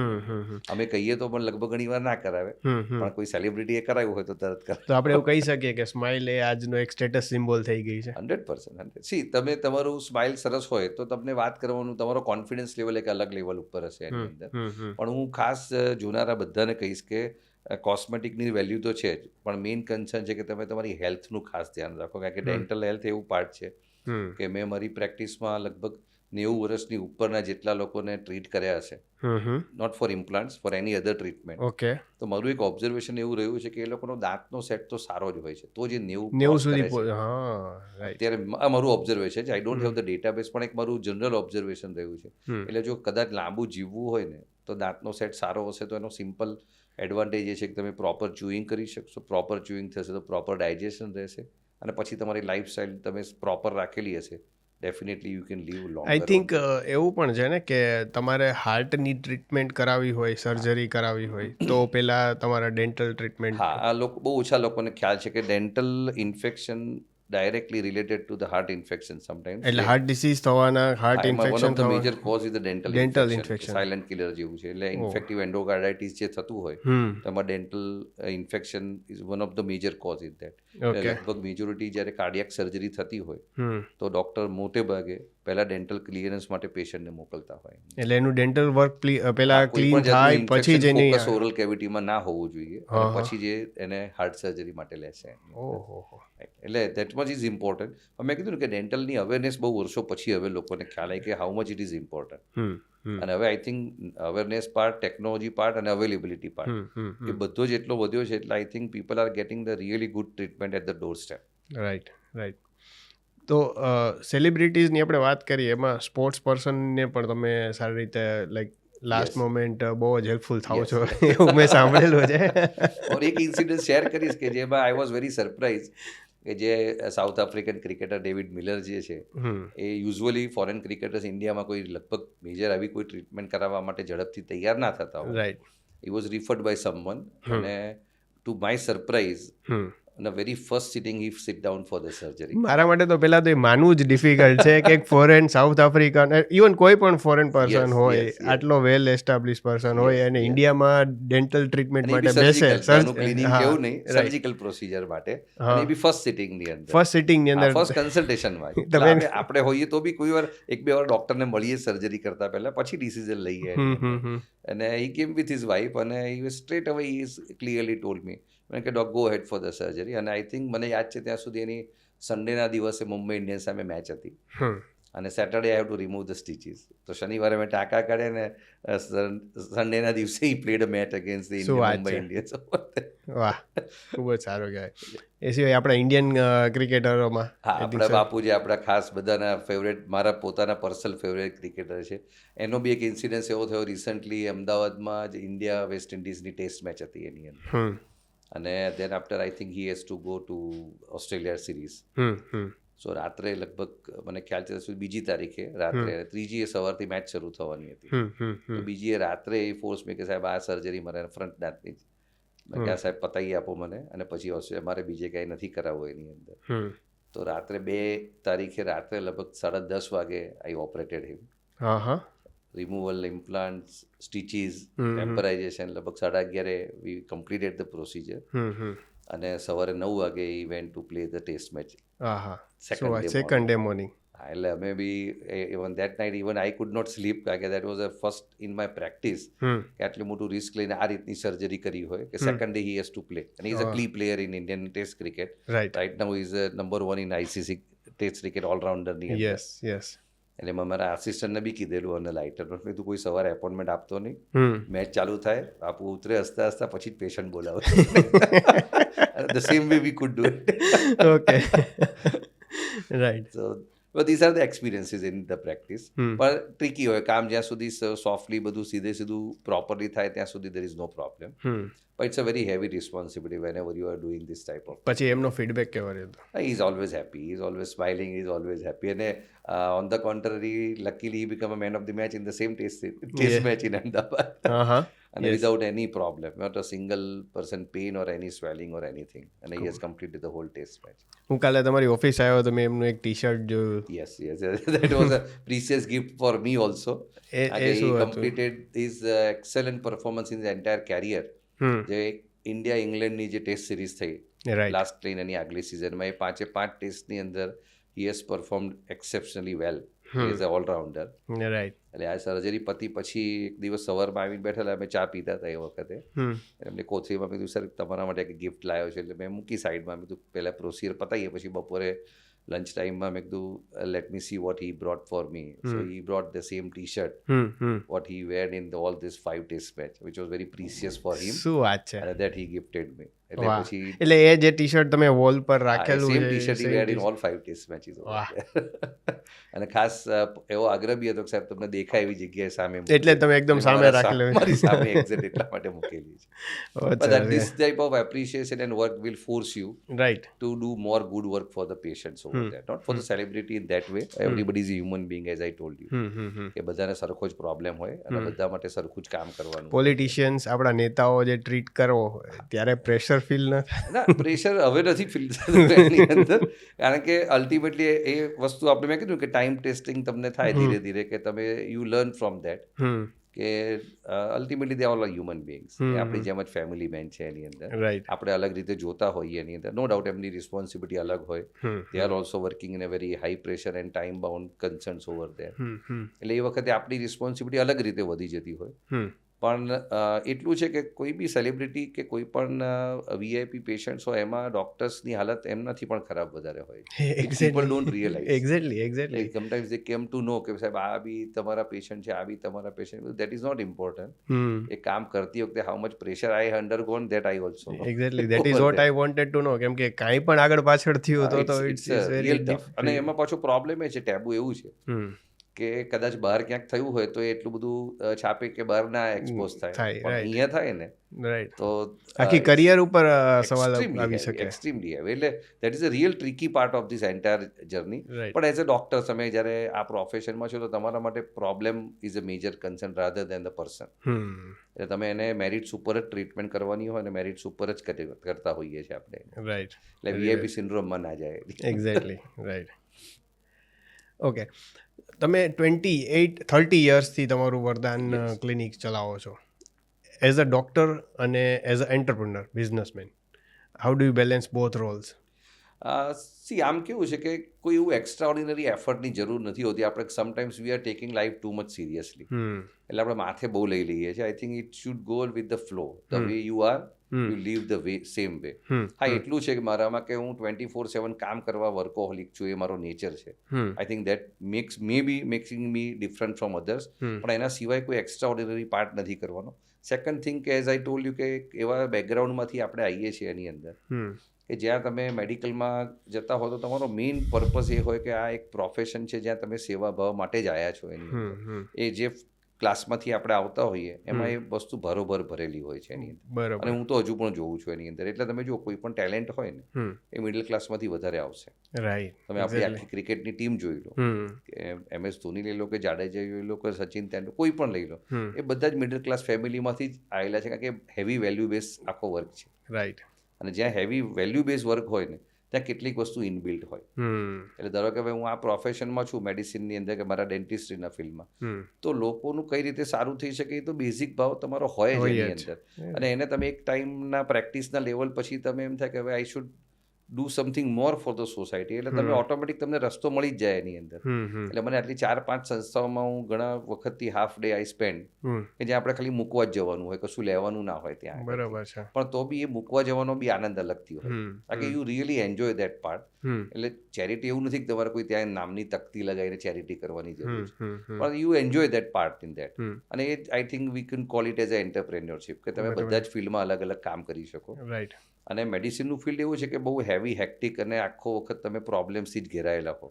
અમે કહીએ તો પણ લગભગ ઘણી વાર ના કરાવે, પણ કોઈ સેલિબ્રિટીએ કરાવ્યું હોય તો તરત કરાવે. તો આપણે એવું કહી શકીએ કે સ્માઇલ એ આજનો એક સ્ટેટસ સિમ્બોલ થઈ ગઈ છે. 100%. સી, તમે તમારું સ્માઇલ સરસ હોય તો તમને વાત કરવાનું, તમારો કોન્ફિડન્સ લેવલ એક અલગ લેવલ ઉપર હશે એની અંદર. પણ હું ખાસ જોનારા બધાને કહીશ કે કોસ્મેટિકની વેલ્યુ તો છે જ, પણ મેઇન કન્સર્ન છે કે તમે તમારી હેલ્થનું ખાસ ધ્યાન રાખો. કારણ કે ડેન્ટલ હેલ્થ એવું પાર્ટ છે કે મેં મારી પ્રેક્ટિસમાં લગભગ 90 વર્ષની ઉપરના જેટલા લોકોને ટ્રીટ કર્યા હશે, not for implants, for any other treatment. Okay. તો મારું એક ઓબ્ઝર્વેશન એવું રહ્યું છે કે એ લોકોનો દાંતનો સેટ તો સારો જ હોય છે, તો જે 90 સુધી અત્યારે આ મારું ઓબ્ઝર્વેશન છે. આઈ ડોન્ટ હેવ ધ ડેટાબેઝ, પણ એક મારું જનરલ ઓબ્ઝર્વેશન રહ્યું છે. એટલે જો કદાચ લાંબુ જીવવું હોય ને તો દાંતનો સેટ સારો હશે તો એનો સિમ્પલ એડવાન્ટેજ એ છે કે તમે પ્રોપર ચ્યુઇંગ કરી શકશો. પ્રોપર ચ્યુઇંગ થશે તો પ્રોપર ડાયજેશન રહેશે, અને પછી તમારી લાઈફસ્ટાઈલ તમે પ્રોપર રાખેલી હશે, definitely you can live long. I think એવું પણ છે ને કે તમારે હાર્ટની ટ્રીટમેન્ટ કરાવવી હોય, સર્જરી કરાવવી હોય તો પહેલાં તમારા ડેન્ટલ ટ્રીટમેન્ટ. હા, આ લોકો બહુ ઓછા લોકોને ખ્યાલ છે કે dental infection directly related to the heart infection sometimes. એટલે હાર્ટ ડિસીઝ થવાના, heart infection one of the major cause is the dental infection. Silent killer જેવું છે. એટલે ઇન્ફેક્ટિવ એન્ડોકાર્ડાઇટિસ જે થતું હોય તો એમાં dental infection is one of the major cause is that. લગભગ મેજોરિટી જ્યારે કાર્ડિયાક સર્જરી થતી હોય તો ડૉક્ટર મોટે ભાગે પહેલાં ડેન્ટલ ક્લિયરન્સ માટે પેશન્ટને મોકલતા હોય. એટલે એનું ડેન્ટલ વર્ક પહેલા કોઈ ક્લીન પણ થાય જાતનું પછી જ infection એની focus ઓરલ કેવિટીમાં ના હોવું જોઈએ અને પછી જે એને હાર્ટ સર્જરી માટે લેશે. ઓહો. એટલે દેટ મચ ઇઝ ઇમ્પોર્ટન્ટ. મેં કીધું ને કે ડેન્ટલની અવેરનેસ બહુ વર્ષો પછી હવે લોકોને ખ્યાલ આવી કે how much it is important. અને હવે I think awareness part, technology part અને અવેલેબિલિટી પાર્ટ એ બધો જ એટલો વધ્યો છે એટલે I think people are getting the really good treatment at the doorstep. Right. તો સેલિબ્રિટીઝની આપણે વાત કરીએ, એમાં સ્પોર્ટ્સ પર્સનને પણ તમે સારી રીતે લાઈક લાસ્ટ મોમેન્ટ બહુ જ હેલ્પફુલ થાવ છો એવું મેં સાંભળેલું છે. ઓર એક ઇન્સિડન્ટ શેર કરીશ કે જેમાં આઈ વોઝ વેરી સરપ્રાઇઝ કે જે south African cricketer David Miller જે છે એ યુઝ્યુઅલી ફોરેન ક્રિકેટર્સ ઇન્ડિયામાં કોઈ લગભગ મેજર આવી કોઈ ટ્રીટમેન્ટ કરાવવા માટે ઝડપથી તૈયાર ના થતા હોય. Right. He was referred by someone અને to my surprise on the very first sitting he sit down for the surgery. મારા માટે તો પહેલાં તો એ માનવું જ ડિફિકલ્ટ છે કે એક ફોરેન સાઉથ આફ્રિકન ઇવન કોઈ પણ ફોરેન પર્સન હોય, આટલો વેલ એસ્ટાબ્લિશ પર્સન હોય અને ઇન્ડિયામાં ડેન્ટલ ટ્રીટમેન્ટ માટે બેસે, ક્લિનિક કેવું નહીં, સર્જિકલ પ્રોસિજર માટે, અને એ બી ફર્સ્ટ સિટિંગની અંદર, ફર્સ્ટ સિટિંગની અંદર, ફર્સ્ટ કન્સલ્ટેશનમાં. આપણે હોઈએ તો બી કોઈ વાર એક બે વાર ડોક્ટરને મળીએ સર્જરી કરતા પહેલા, પછી ડિસિઝન લઈએ. અને હી કેમ વિથ હિઝ વાઇફ અને he straight away he is clearly told me કે doc go ahead for the surgery. અને આઈ થિંક મને યાદ છે ત્યાં સુધી એની સન્ડેના દિવસે મુંબઈ ઇન્ડિયન્સ સામે મેચ હતી અને Saturday I have two remove the stitches. તો શનિવારે મેં ટાંકા કાઢ્યા ને સન્ડેના દિવસે he played a match against the Mumbai Indians. વાહ, ખૂબ જ સારું કહેવાય. એ સિવાય આપણા ઇન્ડિયન ક્રિકેટરોમાં આપણા બાપુ જે આપણા ખાસ બધાના ફેવરેટ, મારા પોતાના પર્સનલ ફેવરેટ ક્રિકેટર છે, એનો બી એક ઇન્સિડન્સ એવો થયો રિસન્ટલી અમદાવાદમાં જ ઇન્ડિયા વેસ્ટ ઇન્ડિઝની ટેસ્ટ મેચ હતી એની અંદર. અને then after I think he has to go to Australia series. So રાત્રે લગભગ મને ખ્યાલ છે સુધી 2જી તારીખે રાત્રે, 3જી સવારથી મેચ શરૂ થવાની હતી. તો 2જી રાત્રે એ ફોર્સ મેં કે સાહેબ આ સર્જરી મારે ફ્રન્ટ દાંતની જ, મેં કે સાહેબ પતાવી આપો મને, અને પછી ઓસ્ટ્રેલિયા મારે બીજે કાંઈ નથી કરાવવું એની અંદર. તો રાત્રે 2 તારીખે રાત્રે લગભગ 10:30 વાગે આઈ ઓપરેટેડ હિમ. રિમૂવલ, ઇમ્પ્લાન્ટ્સ, સ્ટીચીસ, ટેમ્પરાઇઝેશન, લગભગ 11:30 વી કમ્પ્લીટેડ ધ પ્રોસિજર. અને સવારે 9 વાગે I went to play the test match second day morning. એટલે અમે બી even that night even I could not sleep, કારણ કે that was a first in my practice કે આટલું મોટું રિસ્ક લઈને આ રીતની સર્જરી કરી હોય કે second day he has to play. અને is a key player in Indian test cricket. Right now is number 1 in ICC test cricket ઓલરાઉન્ડરની અંદર. એટલે મેં મારા આસિસ્ટન્ટને બી કીધેલું અને લાઇટર મેં તું કોઈ સવારે એપોઇન્ટમેન્ટ આપતો નહીં, મેચ ચાલુ થાય આપું ઉતરે હસતા હસતા પછી જ પેશન્ટ બોલાવે. The same way we could do it. Okay, right. So but this are the experiences in the practice. પણ ટ્રિકી હોય કામ, જ્યાં સુધી સોફ્ટલી બધું સીધું પ્રોપરલી થાય ત્યાં સુધી there is no problem. But it's a very heavy responsibility whenever you are doing this type of. પછી એમનો ફીડબેક કેવો રહ્યો? He is always happy. He is always smiling. He is always happy. And on the contrary, luckily he became a man of the match in the same test match in Ahmedabad. And without any problem, not a single person pain or any swelling or anything. And he has completed the whole test match. હું કાલે તમારી office આવ્યો તો મેં એમનું એક T-shirt જોયું. Yes. That was a precious gift for me also. He completed his excellent performance in the entire career. જે ઇન્ડિયા ઇંગ્લેન્ડની જે ટેસ્ટ સિરીઝ થઈ લાસ્ટ ટ્રેન એની આગલી સિઝનમાં, એ 5 ટેસ્ટની અંદર he has performed exceptionally well. He is a all rounder. એટલે આ સર્જરી પતી પછી એક દિવસ સવારમાં આવીને બેઠેલા, અમે ચા પીતા હતા એ વખતે. એમને કોથળીમાં મેં કીધું સર તમારા માટે એક ગિફ્ટ લાવ્યો છે. એટલે મેં મૂકી સાઈડમાં, મેં કીધું પહેલાં પ્રોસિજર પતાવીએ પછી બપોરે લંચ ટાઈમમાં મેં કીધું let me see what he brought for me. So he brought the same T shirt what he weared in all this 5 test match which was very precious for him. શું વાત છે! અને દેટ હી ગિફ્ટેડ મી. એટલે પછી એટલે એ જે T-shirt તમે વોલ પર રાખેલું છે, same T shirt he weared in all 5 test matches. અને ખાસ એવો આગ્રહ બી હતો કે સાહેબ તમને દેખાય એવી જગ્યાએ સામે, એટલે તમે એકદમ સામે રાખેલું, મારી સામે એક્ઝેક્ટ એટલા માટે મૂકેલી છે. But this type of appreciation and work will force you to do more good work for the patients over there, not for the celebrity in that way. Everybody is a human being, as I told you. કે બધાને સરખો જ problem હોય અને બધા માટે સરખું જ કામ કરવાનું. પોલિટિશિયન્સ, આપણા નેતાઓ જે ટ્રીટ કરવો ત્યારે પ્રેશર ફીલ ન થાય? ના, પ્રેશર હવે નથી ફીલ થતું એની અંદર, કારણ કે અલ્ટિમેટલી એ વસ્તુ આપણે મેં કીધું કે ટાઈમ ટેસ્ટિંગ તમને થાય ધીરે ધીરે, કે તમે યુ લર્ન ફ્રોમ દેટ. કે ultimately they all human beings, એ આપણી જેમ જ ફેમિલી મેન છે એની અંદર. રાઈટ. આપણે અલગ રીતે જોતા હોઈએ એની અંદર, નો ડાઉટ એમની રિસ્પોન્સિબિલિટી અલગ હોય. They are also working in a very high pressure end time bound concerns over there. એટલે એ વખતે આપણી રિસ્પોન્સિબિલિટી અલગ રીતે વધી જતી હોય. પણ એટલું છે કે કોઈ બી સેલિબ્રિટી કે કોઈ પણ વીઆઈપી પેશન્ટ્સ હોય એમાં ડૉક્ટર્સની હાલત એમનાથી પણ ખરાબ વધારે હોય. People don't realise. Exactly. Sometimes they came to નો કે સાહેબ આ બી તમારા પેશન્ટ છે, આ બી તમારા patient. That is not important. એ કામ કરતી વખતે how much pressure I undergone that I also. Exactly, that is what I wanted to know. કેમ કે કાંઈ પણ આગળ પાછળ થયું તો ઇટ્સ વેરી રિયલ ટફ. અને એમાં પાછો પ્રોબ્લેમ એ છે, ટેબુ એવું છે કે કદાચ બહાર ક્યાંક થયું હોય તો એ એટલું બધું છાપે કે બહાર ના એક્સપોઝ થાય. પણ અહીંયા થાય ને રાઈટ, તો આખી કરિયર ઉપર સવાલ આવી શકે. Extremely heavy. એટલે that is a real tricky part of this entire journey. પણ એઝ અ ડોક્ટર તમે જ્યારે આ પ્રોફેશનમાં છો તો તમારા માટે problem is a major concern rather than the person. એટલે તમે એને મેરિટ્સ ઉપર જ ટ્રીટમેન્ટ કરવાની હોય અને મેરિટ્સ ઉપર જ કરતા હોઈએ છીએ આપણે. રાઈટ. એટલે વીઆઈપી સિન્ડ્રોમમાં ના જાય. Exactly, right. ઓકે, તમે 30 યર્સથી તમારું વરદાન ક્લિનિક ચલાવો છો. એઝ અ ડૉક્ટર અને as a entrepreneur, businessman, how do you balance both Rolls? આમ કેવું છે કે કોઈ એવું એક્સ્ટ્રા ઓર્ડિનરી એફર્ટની જરૂર નથી હોતી. આપણે sometimes we are taking life too much seriously. એટલે આપણે માથે બહુ લઈ લઈએ છીએ. I think it should go with the flow. The way you are, you live the way same way. હા, એટલું છે કે મારામાં કે હું 24/7 કામ કરવા વર્કોહોલિક છું, એ મારો નેચર છે. I think that making me different from others. પણ એના સિવાય કોઈ એક્સ્ટ્રા ઓર્ડિનરી પાર્ટ નથી કરવાનો. સેકન્ડ થિંગ કે એઝ આઈ ટોલ્ડ યુ કે એવા બેકગ્રાઉન્ડમાંથી આપણે આવીએ છીએ એની અંદર કે જ્યાં તમે મેડિકલમાં જતા હો તો તમારો મેઇન પર્પઝ એ હોય કે આ એક પ્રોફેશન છે જ્યાં તમે સેવાભાવ માટે જ આવ્યા છો. એની અંદર એ જે ક્લાસમાંથી આપણે આવતા હોઈએ એમાં એ વસ્તુ ભરોભર ભરેલી હોય છે એની અંદર. અને હું તો હજુ પણ જોઉં છું એની અંદર. એટલે તમે જો કોઈ પણ ટેલેન્ટ હોય ને એ મિડલ ક્લાસમાંથી વધારે આવશે. રાઈટ. તમે આપણી આખી ક્રિકેટની ટીમ જોઈ લો, કે MS ધોની લઈ લો, કે જાડેજા જોઈ લો, કે સચિન તેંડુલકર, કોઈ પણ લઈ લો, એ બધા જ મિડલ ક્લાસ ફેમિલીમાંથી જ આવેલા છે. કારણ કે હેવી વેલ્યુ બેઝ આખો વર્ક છે. રાઈટ. અને જ્યાં હેવી વેલ્યુ બેઝ વર્ક હોય ને ત્યાં કેટલીક વસ્તુ ઇનબિલ્ટ હોય. એટલે ધારો કે ભાઈ હું આ પ્રોફેશનમાં છું, મેડિસિનની અંદર કે મારા ડેન્ટિસ્ટ્રીના ફિલ્ડમાં, તો લોકોનું કઈ રીતે સારું થઈ શકે એ તો બેઝિક ભાવ તમારો હોય જ એની અંદર. અને એને તમે એક ટાઈમના પ્રેક્ટિસના લેવલ પછી તમે એમ થાય કે હવે I should do something more for the society. એટલે તમે ઓટોમેટિક તમને રસ્તો મળી જ જાય એની અંદર. એટલે મને આટલી 4-5 સંસ્થાઓમાં હું ઘણા વખતથી હાફ ડે આઈ સ્પેન્ડ, કે જ્યાં આપણે ખાલી મૂકવા જ જવાનું હોય, કશું લેવાનું ના હોય ત્યાં. બરાબર છે. પણ તો બી એ મૂકવા જવાનો બી આનંદ અલગથી હોય. કારણ કે you really enjoy that part. એટલે ચેરિટી એવું નથી કે તમારે કોઈ ત્યાં નામની તકતી લગાવીને ચેરિટી કરવાની જરૂર છે, પણ you enjoy that part in that. અને એ I think we can call it as a entrepreneurship, કે તમે બધા જ ફિલ્ડમાં અલગ અલગ કામ કરી શકો. રાઈટ. અને મેડિસિનનું ફિલ્ડ એવું છે કે બહુ હેવી, હેક્ટિક અને આખો વખત તમે પ્રોબ્લેમ્સથી જ ઘેરાયેલા હો.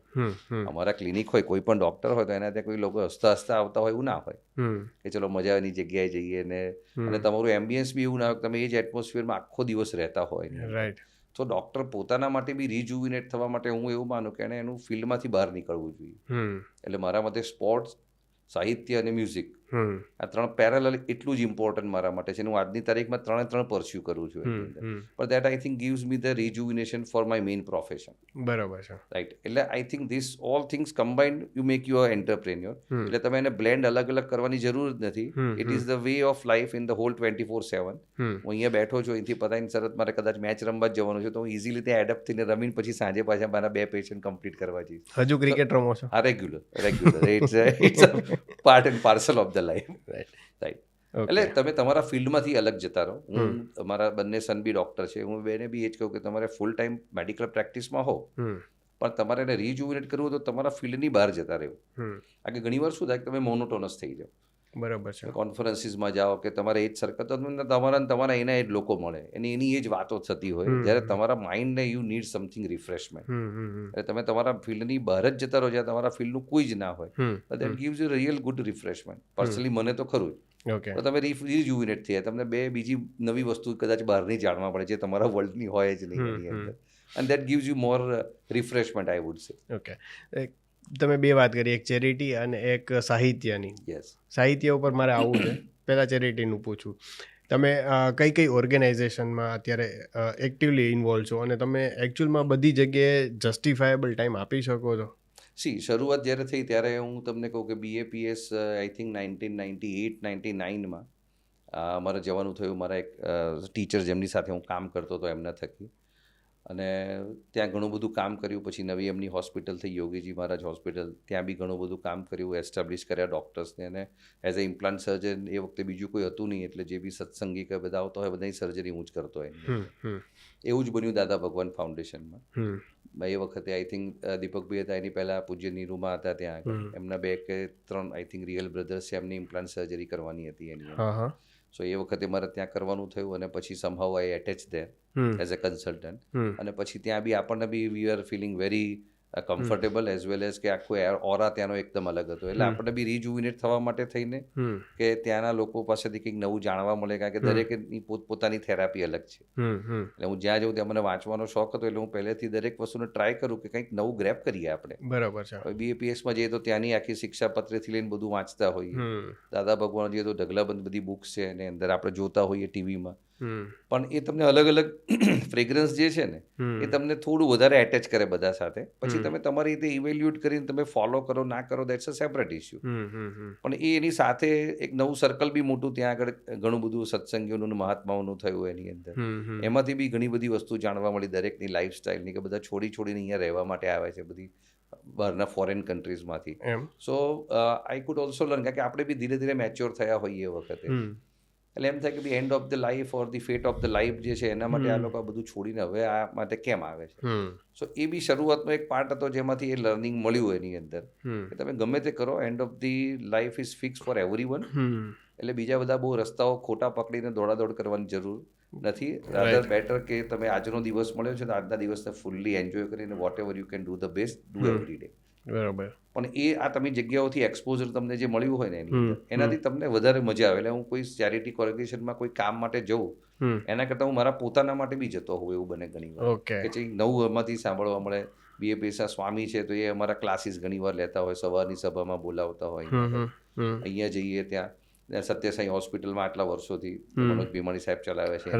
અમારા ક્લિનિક હોય, કોઈ પણ ડૉક્ટર હોય તો એના ત્યાં કોઈ લોકો હસતા હસતા આવતા હોય એવું ના હોય કે ચલો મજાની જગ્યાએ જઈએ ને. અને તમારું એમ્બિયન્સ બી એવું ના હોય કે તમે એ જ એટમોસ્ફિયરમાં આખો દિવસ રહેતા હોય. રાઈટ. તો ડૉક્ટર પોતાના માટે બી રિજુવિનેટ થવા માટે હું એવું માનું કે એણે એનું ફિલ્ડમાંથી બહાર નીકળવું જોઈએ. એટલે મારા મતે સ્પોર્ટ્સ, સાહિત્ય અને મ્યુઝિક, આ 3 પેરેલલ એટલું જ ઇમ્પોર્ટન્ટ મારા માટે છે. હું આજની તારીખમાં 3 પરસ્યુ કરું છું એની અંદર. પણ that I think gives me the rejuvenation for my main profession. બરાબર છે. રાઈટ. એટલે I think this all things combined you make you a entrepreneur. એટલે તમે એને બ્લેન્ડ અલગ અલગ કરવાની જરૂર જ નથી. It is the way of life in the whole 24/7. હું અહીંયા બેઠો છું, અહીંથી પતાવીને તરત મારે કદાચ મેચ રમવા જ જવાનું છે તો હું ઇઝીલી ત્યાં એડપ્ટ થઈને રમીને પછી સાંજે પાછા મારા 2 પેશન્ટ કમ્પ્લીટ કરવા જઈશ. હજુ ક્રિકેટ રમો છો? હા, regular. It's a part and parcel of the life. Right. એટલે તમે તમારા ફિલ્ડમાંથી અલગ જતા રહો. હું મારા બંને સન બી ડૉક્ટર છે. હું બેને બી એ જ કહું કે તમારે ફૂલ ટાઈમ મેડિકલ પ્રેક્ટિસમાં હો, પણ તમારે એને રિજુવિનેટ કરવું તો તમારા ફિલ્ડની બહાર જતા રહેવું. કારણ કે ઘણીવાર શું થાય કે તમે મોનોટોનસ થઈ જાઓ. બરાબર છે. કોન્ફરન્સીસમાં જાઓ કે તમારે એ જ સરકત, તો તમારા એના એ જ લોકો મળે, એની એ જ વાતો થતી હોય. જ્યારે તમારા માઇન્ડને યુ નીડ સમથિંગ રિફ્રેશમેન્ટ. એટલે તમે તમારા ફિલ્ડની બહાર જ જતા રહો જ્યાં તમારા ફિલ્ડનું કોઈ જ ના હોય. That gives you real good refreshment. Personally મને તો ખરું જ. ઓકે. તો તમે રિજુવિનેટ થયા, તમને 2 બીજી નવી વસ્તુ કદાચ બહારની જાણવા પડે જે તમારા વર્લ્ડની હોય જ નહીં એની અંદર. And that gives you more refreshment, I would સે. ઓકે. તમે 2 વાત કરી, એક ચેરિટી અને એક સાહિત્યની. યસ. સાહિત્ય ઉપર મારે આવવું છે. પહેલાં ચેરિટીનું પૂછું. તમે કઈ ઓર્ગેનાઇઝેશનમાં અત્યારે એક્ટિવલી ઇન્વોલ્વ છો અને તમે એકચ્યુઅલમાં બધી જગ્યાએ જસ્ટિફાયેબલ ટાઈમ આપી શકો છો? શરૂઆત જ્યારે થઈ ત્યારે હું તમને કહું કે BAPS આઈ થિંક 1998-99માં મારે જવાનું થયું મારા એક ટીચર જેમની સાથે હું કામ કરતો હતો એમના થકી, અને ત્યાં ઘણું બધું કામ કર્યું. પછી નવી એમની હોસ્પિટલ થઈ યોગીજી મહારાજ હોસ્પિટલ, ત્યાં બી ઘણું બધું કામ કર્યું, એસ્ટાબ્લિશ કર્યા ડૉક્ટર્સને. અને એઝ અ ઇમ્પ્લાન્ટ સર્જન એ વખતે બીજું કોઈ હતું નહીં, એટલે જે બી સત્સંગી કે બધા આવતા હોય બધાની સર્જરી હું જ કરતો હોય. એવું જ બન્યું દાદા ભગવાન ફાઉન્ડેશનમાં. એ વખતે આઈ થિંક દીપકભાઈ હતા, એની પહેલાં પૂજ્ય નીરુમાં હતા ત્યાં આગળ. એમના 2 કે 3 આઈ થિંક રિયલ બ્રધર્સ છે, એમની ઇમ્પ્લાન્ટ સર્જરી કરવાની હતી એની. સો એ વખતે મારે ત્યાં કરવાનું થયું, અને પછી somehow I attach there as a consultant. અને પછી ત્યાં બી આપણને બી we are feeling very comfortable as well as કે આખો ઓરા ત્યાંનો એકદમ અલગ હતો. એટલે આપણને બી રિજુવિનેટ થવા માટે થઈને કે ત્યાંના લોકો પાસેથી કંઈક નવું જાણવા મળે, કારણ કે દરેકની પોતપોતાની થેરાપી અલગ છે. એટલે હું જ્યાં જઉં ત્યાં મને વાંચવાનો શોખ હતો, એટલે હું પહેલેથી દરેક વસ્તુને ટ્રાય કરું કે કંઈક નવું ગ્રેપ કરીએ આપણે. બરાબર છે. હવે BAPSમાં જઈએ તો ત્યાંની આખી શિક્ષાપત્રથી લઈને બધું વાંચતા હોઈએ. દાદા ભગવાન જઈએ તો ઢગલાબંધ બધી બુક્સ છે, અને અંદર આપણે જોતા હોઈએ ટીવીમાં. પણ એ તમને અલગ અલગ ફ્રેગ્રન્સ જે છે ને એ તમને થોડું વધારે એટેચ કરે બધા સાથે. પછી તમે તમારી રીતે ઇવેલ્યુએટ કરીને તમે ફોલો કરો ના કરો, દેટ્સ અ સેપરેટ ઇસ્યુ. પણ એની સાથે એક નવું સર્કલ બી મોટું ત્યાં આગળ ઘણું બધું સત્સંગીઓનું મહાત્માઓનું થયું એની અંદર. એમાંથી બી ઘણી બધી વસ્તુ જાણવા મળી, દરેકની લાઈફસ્ટાઈલની, કે બધા છોડીને અહીંયા રહેવા માટે આવે છે બધી બહારના ફોરેન કન્ટ્રીઝમાંથી. So I could also learn, કારણ કે આપણે બી ધીરે ધીરે મેચ્યોર થયા હોઈએ એ વખતે. એટલે એમ થાય કે બી end of the life or the fate of the life જે છે એના માટે આ લોકો આ બધું છોડીને હવે આ માટે કેમ આવે છે. સો એ બી શરૂઆતનો એક પાર્ટ હતો જેમાંથી એ લર્નિંગ મળ્યું એની અંદર, કે તમે ગમે તે કરો, and of the life is fix four everyone. એટલે બીજા બધા બહુ રસ્તાઓ ખોટા પકડીને દોડાદોડ કરવાની જરૂર નથી. રાધર બેટર કે તમે આજનો દિવસ મળ્યો છે તો આજના દિવસને ફૂલ્લી એન્જોય કરીને whatever you can do the best, do every day. બરાબર. પણ એ આ તમે જગ્યાઓથી એક્સપોઝર તમને જે મળ્યું હોય ને એની અંદર, એનાથી તમને વધારે મજા આવે. એટલે હું કોઈ ચેરિટી ઓર્ગેનાઇઝેશનમાં કોઈ કામ માટે જઉં એના કરતાં હું મારા પોતાના માટે બી જતો હોઉં એવું બને ઘણી વાર, કે કંઈક નવું એમાંથી સાંભળવા મળે. BAPS સ્વામી છે તો એ અમારા ક્લાસીસ ઘણી વાર લેતા હોય, સવારની સભામાં બોલાવતા હોય. અહીંયા જઈએ ત્યાં સત્યસાઈ હોસ્પિટલમાં આટલા વર્ષોથી મનોજ ભીમાણી સાહેબ ચલાવે છે,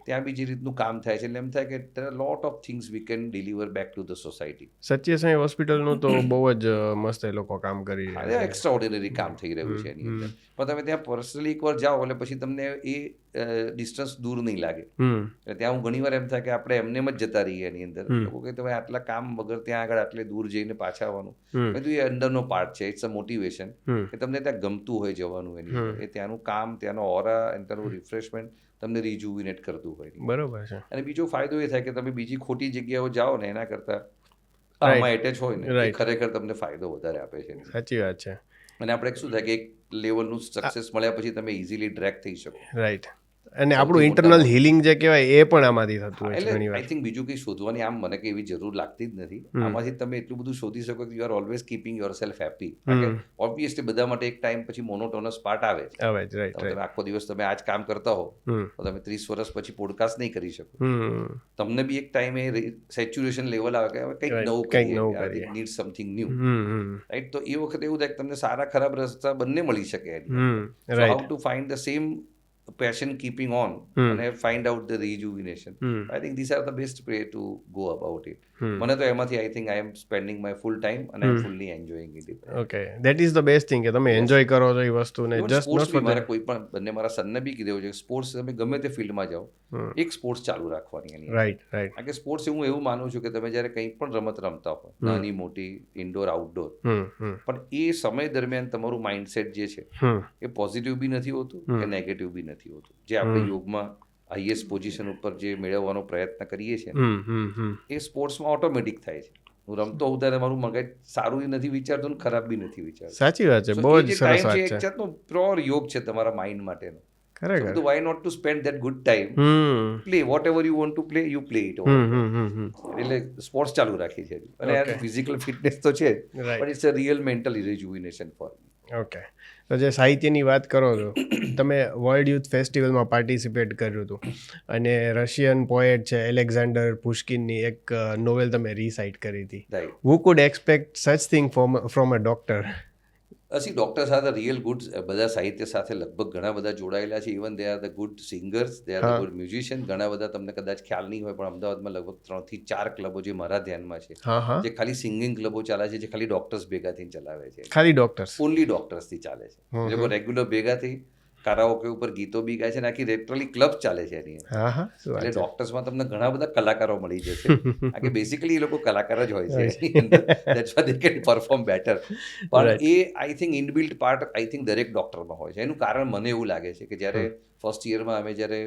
ત્યાં બીજી રીતનું કામ થાય છે. એટલે એમ થાય કે lot of things we can deliver back to the society. Sathya Sai હોસ્પિટલનું તો બહુ જ મસ્ત એ લોકો કામ કરી રહ્યા છે, એક્સ્ટ્રાઓર્ડિનરી કામ થઈ રહ્યું છે એની અંદર. પણ તમે ત્યાં પર્સનલી એકવાર જાઓ એટલે પછી તમને એ ડિસ્ટન્સ દૂર નહીં લાગે. એટલે ત્યાં હું ઘણી વાર એમ થાય કે આપણે એમને જ જતા રહીએ એની અંદર. લોકો કે તમે આટલા કામ વગર ત્યાં આગળ આટલે દૂર જઈને પાછા આવવાનું, બધું એ અંદરનો પાર્ટ છે. ઇટ્સ અ મોટિવેશન કે તમને ત્યાં ગમતું હોય જવાનું એની અંદર. એ ત્યાંનું કામ, ત્યાંનો ઓરા અને ત્યાંનું રિફ્રેશમેન્ટ તમને રિજુવિનેટ કરતું હોય. બરોબર છે. અને બીજો ફાયદો એ થાય કે તમે બીજી ખોટી જગ્યાઓ જાઓ ને એના કરતાં આમાં એટેચ હોય ને એ ખરેખર તમને ફાયદો વધારે આપે છે. સાચી વાત છે. અને આપણે શું થાય કે એક લેવલનું સક્સેસ મળ્યા પછી તમે ઇઝીલી ડ્રેક થઈ શકો. રાઈટ. અને આપણું ઇન્ટરનલ હિલિંગ જે કહેવાય એ પણ આમાંથી થતું હોય છે એટલે ઘણીવાર. આઈ થિંક બીજું કંઈ શોધવાની આમ મને કે એવી જરૂર લાગતી જ નથી. આમાંથી તમે એટલું બધું શોધી શકો કે you are always keeping your self happy. Obviously બધા માટે એક ટાઈમ પછી મોનોટોનસ પાર્ટ આવે છે. તમે આખો દિવસ તમે આજ કામ કરતા હો તો તમે 30 વર્ષ પછી પોડકાસ્ટ નહીં કરી શકો. તમને બી એક ટાઈમે સેચ્યુરેશન લેવલ આવે કે હવે કંઈક નવું કરીએ, નીડ સમથિંગ ન્યૂ. રાઈટ. તો એ વખતે એવું થાય કે તમને સારા ખરાબ રસ્તા બંને મળી શકે. How to find the same passion keeping on and find out the rejuvenation. I think these are the best way to go about it. મને તો એમાંથી I think I am spending my full time અને I am fully enjoying it. Okay, that is the best thing કે તમે enjoy કરો છો એ વસ્તુને. Just not four મારે કોઈ પણ બંને મારા સનને બી કીધું છે સ્પોર્ટ્સ તમે ગમે તે ફિલ્ડમાં જાઓ એક સ્પોર્ટ્સ ચાલુ રાખવાની એની. રાઈટ. કારણ કે સ્પોર્ટ્સ હું એવું માનું છું કે તમે જ્યારે કંઈ પણ રમત રમતા હોય, નાની મોટી, ઇન્ડોર આઉટડોર, પણ એ સમય દરમિયાન તમારું માઇન્ડસેટ જે છે એ પોઝિટિવ બી નથી હોતું કે નેગેટિવ બી નથી હોતું. જે આપણે યોગમાં હાઈએસ્ટ પોઝિશન ઉપર જે મેળવવાનો પ્રયત્ન કરીએ છીએ એ સ્પોર્ટ્સમાં ઓટોમેટિક થાય છે. હું રમતો હોઉં ત્યારે મારું મગજ સારું નથી વિચારતું ને ખરાબ બી નથી વિચારતું. સાચી વાત છે, બહુ જ સરસ વાત છે. એક જાતનો પ્યોર યોગ છે તમારા માઇન્ડ માટેનો. ખરેખર. So why not to spend that good time? Play whatever you want to play, you play it. એટલે સ્પોર્ટ્સ ચાલુ રાખી છે. અને આ ફિઝિકલ ફિટનેસ તો છે પણ it's a real mental rejuvenation for me. Okay. તો જે સાહિત્યની વાત કરો છો, તમે વર્લ્ડ યુથ ફેસ્ટિવલમાં પાર્ટિસિપેટ કર્યું હતું અને રશિયન પોએટ છે એલેક્ઝાન્ડર પુશ્કિનની એક નોવેલ તમે રીસાઇટ કરી હતી. Who could expect such thing from a doctor? અસી ડૉક્ટર સાથે રિયલ ગુડ બધા સાહિત્ય સાથે લગભગ ઘણા બધા જોડાયેલા છે. Even they are the good singers, they are the હા. Good musician. ઘણા બધા તમને કદાચ ખ્યાલ નહીં હોય, પણ અમદાવાદમાં લગભગ 3 થી 4 ક્લબો જે મારા ધ્યાનમાં છે, હા જે ખાલી સિંગિંગ ક્લબો ચાલે છે, જે ખાલી ડૉક્ટર્સ ભેગા થઈને ચલાવે છે. ખાલી ડોક્ટર્સ. ઓનલી ડૉક્ટર્સથી ચાલે છે. એ લોકો રેગ્યુલર ભેગા થઈ કારાઓકે ઉપર ગીતો બી ગાય છે, અને આખી લિટરલી ક્લબ ચાલે છે એની અંદર. હા હા શું એટલે વાત છે. ડૉક્ટર્સમાં તમને ઘણા બધા કલાકારો મળી જશે. કારણ કે બેસિકલી એ લોકો કલાકાર જ હોય છે એની અંદર. That's why they can perform better. પણ Right. એ I think inbuilt part I think દરેક ડૉક્ટરમાં હોય છે. એનું કારણ મને એવું લાગે છે કે જ્યારે ફર્સ્ટ યરમાં અમે જ્યારે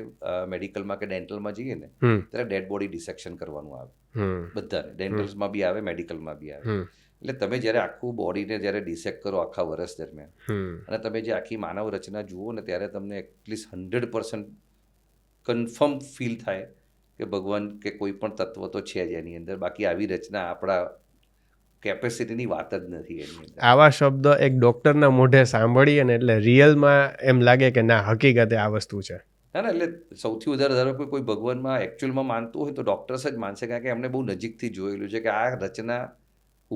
મેડિકલમાં કે ડેન્ટલમાં જઈએ ને, હમ ત્યારે ડેડ બોડી ડિસેક્શન કરવાનું આવે હમ બધાને. ડેન્ટલ્સમાં બી આવે, મેડિકલમાં બી આવે. હમ એટલે તમે જ્યારે આખું બોડીને જ્યારે ડિસેક્ટ કરો આખા વર્ષ દરમિયાન, હમ અને તમે જે આખી માનવ રચના જુઓ ને, ત્યારે તમને એટલીસ્ટ 100% કન્ફર્મ ફીલ થાય કે ભગવાન કે કોઈ પણ તત્વ તો છે જ એની અંદર. બાકી આવી રચના આપણા કેપેસિટીની વાત જ નથી એની અંદર. આવા શબ્દ એક ડૉક્ટરના મોઢે સાંભળીએ ને એટલે રિયલમાં એમ લાગે કે ના, હકીકતે આ વસ્તુ છે. ના ના, એટલે સૌથી વધારે ધારો કે કોઈ ભગવાનમાં એકચ્યુઅલમાં માનતું હોય તો ડૉક્ટર્સ જ માનશે, કારણ કે એમને બહુ નજીકથી જોયેલું છે કે આ રચના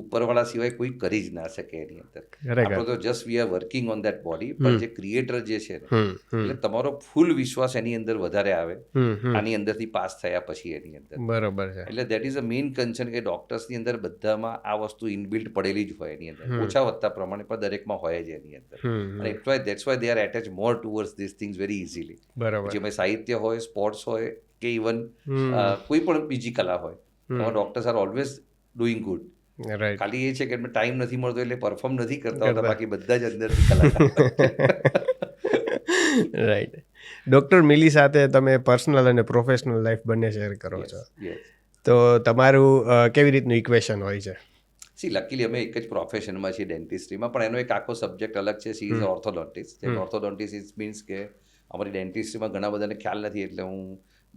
ઉપરવાળા સિવાય કોઈ કરી જ ના શકે એની અંદર. ખરેખર. આપણે તો just we are working on that body, પણ જે ક્રિએટર જે છે ને, હમ હમ એટલે તમારો ફૂલ વિશ્વાસ એની અંદર વધારે આવે હમ આની અંદરથી પાસ થયા પછી એની અંદર. બરોબર છે. એટલે that is a main concern કે ડૉક્ટર્સની અંદર બધામાં આ વસ્તુ ઇનબિલ્ટ પડેલી જ હોય એની અંદર. ઓછા વધતા પ્રમાણે પણ દરેકમાં હોય જ એની અંદર. અને that's why they are attach more towards this things very easily. બરોબર. જેમાં સાહિત્ય હોય, સ્પોર્ટ્સ હોય, કે ઇવન કોઈ પણ બીજી કલા હોય, એમાં doctors are always doing good. Right. ખાલી એ છે કે એમને ટાઈમ નથી મળતો એટલે પરફોર્મ નથી કરતા હોતા, કરતા. બાકી બધા જ અંદરથી કલાકાર. રાઈટ. ડૉક્ટર મિલી સાથે તમે પર્સનલ અને પ્રોફેશનલ લાઈફ બંને શેર કરો છો, યસ. તો તમારું કેવી રીતનું ઇક્વેશન હોય છે? સી લકીલી અમે એક જ પ્રોફેશનમાં છીએ, ડેન્ટિસ્ટ્રીમાં, પણ એનો એક આખો સબ્જેક્ટ અલગ છે. She is orthodontist. Orthodontist means કે અમારી ડેન્ટિસ્ટ્રીમાં ઘણા બધાને ખ્યાલ નથી, એટલે હું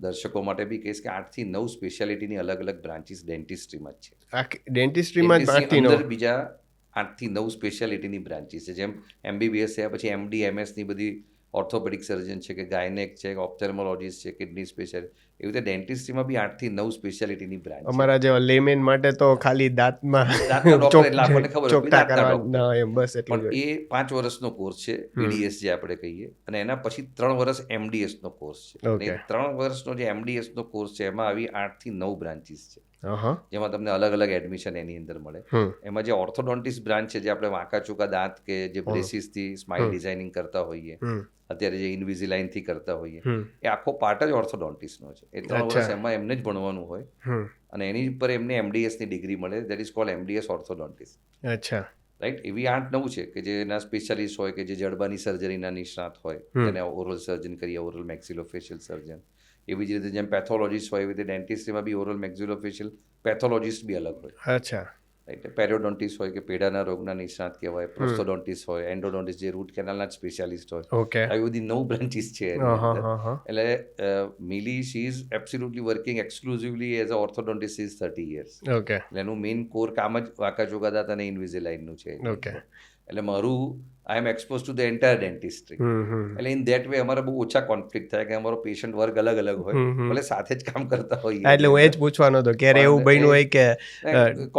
દર્શકો માટે બી કહીશ કે 8 થી 9 સ્પેશિયાલિટીની અલગ અલગ બ્રાન્ચીસ ડેન્ટિસ્ટ્રીમાં જ છે. આ ડેન્ટિસ્ટ્રીમાં જ ડેન્ટિસ્ટ્રી 8 થી 9? અંદર બીજા 8 થી 9 સ્પેશિયાલિટીની બ્રાન્ચીસ છે. જેમ MBBS થયા પછી MD MS ની બધી ઓર્થોપેડિક સર્જન છે, કે ગાયનેક છે, કે ઓપ્થેલ્મોલોજીસ્ટ છે, કિડની સ્પેશિયાલિસ્ટ, એવી રીતે ડેન્ટિસ્ટ્રીમાં બી 8 થી 9 સ્પેશિયાલિટીની બ્રાન્ચ છે. અમારા જેવા લેમેન માટે તો ખાલી દાંતમાં દાંતના ડૉક્ટર એટલે આપણને ખબર હોય, ચોકટા દાંતના કરવા ડૉક્ટર. ના, એમ બસ એટલું પણ જ હોય. એ 5 વર્ષનો કોર્સ છે, BDS જે આપણે કહીએ, અને એના પછી 3 વર્ષ MDSનો કોર્સ છે. અને Okay. એ 3 વર્ષનો જે MDSનો કોર્સ છે, એમાં આવી 8 થી 9 બ્રાન્ચીસ છે, હા. જેમાં તમને અલગ અલગ એડમિશન એની અંદર મળે. એમાં જે ઓર્થોડોન્ટિસ્ટ બ્રાન્ચ છે, જે આપણે વાંકા ચૂકા દાંત કે જે બ્રેસીસથી સ્માઇલ ડિઝાઇનિંગ કરતા હોઈએ, અત્યારે જે ઇન્વિઝિલાઇનથી કરતા હોઈએ, એ આખો પાર્ટ જ ઓર્થોડોન્ટિસ્ટનો છે. એ 3 વર્ષ એમાં એમને જ ભણવાનું હોય, અને એની ઉપર એમને MDSની ડિગ્રી મળે. That is cold MDS ઓર્થોડોન્ટિસ્ટ. અચ્છા. રાઈટ. એવી 8-9 છે કે જેના સ્પેશિયાલિસ્ટ હોય, કે જે જડબાની સર્જરીના નિષ્ણાત હોય, તેને ઓરલ સર્જન કરીએ, ઓરલ મેક્સિલોફેશિયલ સર્જન. એવી જ રીતે જેમ પેથોલોજીસ્ટ હોય, એવી રીતે ડેન્ટિસ્ટ્રીમાં બી ઓરલ મેક્સિલોફેશિયલ પેથોલોજીસ્ટ બી અલગ હોય. અચ્છા. રાઈટ. પેરિયોડોન્ટિસ્ટ હોય, કે પેડાના રોગના નિષ્ણાત કહેવાય, પ્રોસ્ટોડોન્ટિસ્ટ હોય, એન્ડોડોન્ટિસ્ટ જે રૂટ કેનાલના જ સ્પેશિયાલિસ્ટ હોય. ઓકે. આવી બધી 9 બ્રાન્ચીસ છે એની અંદર. એટલે મિલી she is absolutely working exclusively as a orthodontist since 30 years. Okay. એટલે એનું મેઇન કોર કામ જ વાંકા ચોકા દાંત અને ઇન્વિઝિલાઇનનું છે. ઓકે. એટલે મારું I am expose to the entire dentistry. એટલે ઇન દેટ વે અમારે બહુ ઓછા કોન્ફ્લિક્ટ થાય, કે અમારો પેશન્ટ વર્ગ અલગ અલગ હોય, ભલે સાથે જ કામ કરતા હોઈએ. એટલે હું એ જ પૂછવાનો હતો, ક્યારે એવું બન્યું હોય કે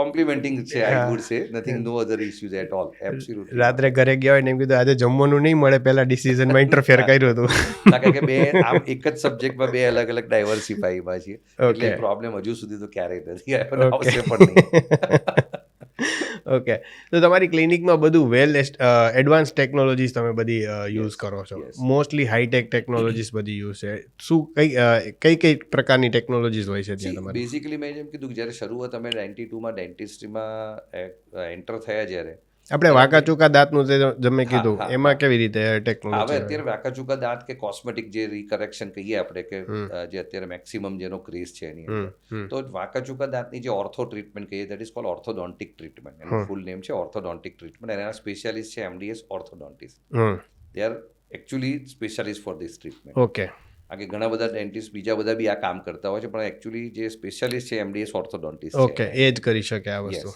કોમ્પ્લિમેન્ટિંગ છે, I would say, nothing, no other issues at all. Absolutely. રાત્રે ઘરે ગયા હોય ને એમ કીધું આજે જમવાનું નહીં મળે, પહેલા ડિસિઝનમાં ઇન્ટરફેર કર્યું હતું. કારણ કે બે આમ એક જ સબ્જેક્ટમાં બે અલગ અલગ ડાયવર્સિફાઈમાં છીએ, એટલે પ્રોબ્લેમ હજુ સુધી તો ક્યારેય નથી આવ્યો, આવશે પણ નહીં. ઓકે. તો તમારી ક્લિનિકમાં બધું વેલ એડવાન્સ ટેકનોલોજીસ તમે બધી યુઝ કરો છો, મોસ્ટલી હાઈટેક ટેકનોલોજીસ બધી યુઝ છે. શું કઈ પ્રકારની ટેકનોલોજીસ હોય છે ત્યાં તમારે? બેઝિકલી મેં જેમ કીધું કે જ્યારે શરૂઆત અમે 92માં ડેન્ટિસ્ટ્રીમાં એન્ટર થયા, જ્યારે આપણે વાંકા ચૂકા દાંતનું તમે કીધું, એમાં કેવી રીતે ટેકનોલોજી હવે અત્યારે વાંકા ચૂકા દાંત કે કોસ્મેટિક જે રીકરેક્શન કહીએ આપણે, કે જે અત્યારે મેક્સિમમ જેનો ક્રેઝ છે એની અંદર, તો વાંકા ચૂકા દાંતની જે ઓર્થો ટ્રીટમેન્ટ કહીએ, that is called orthodontic treatment. એનું ફૂલ નેમ છે ઓર્થોડોન્ટિક ટ્રીટમેન્ટ, અને એના સ્પેશિયાલિસ્ટ છે MDS orthodontist. They are actually specialist for this treatment. Okay. આગે ઘણા બધા ડેન્ટિસ્ટ બીજા બધા બી આ કામ કરતા હોય છે, પણ એકચ્યુઅલી જે સ્પેશિયાલિસ્ટ છે MDS ઓર્થોડોન્ટિસ્ટ છે. ઓકે, એ જ કરી શકે આ વસ્તુ.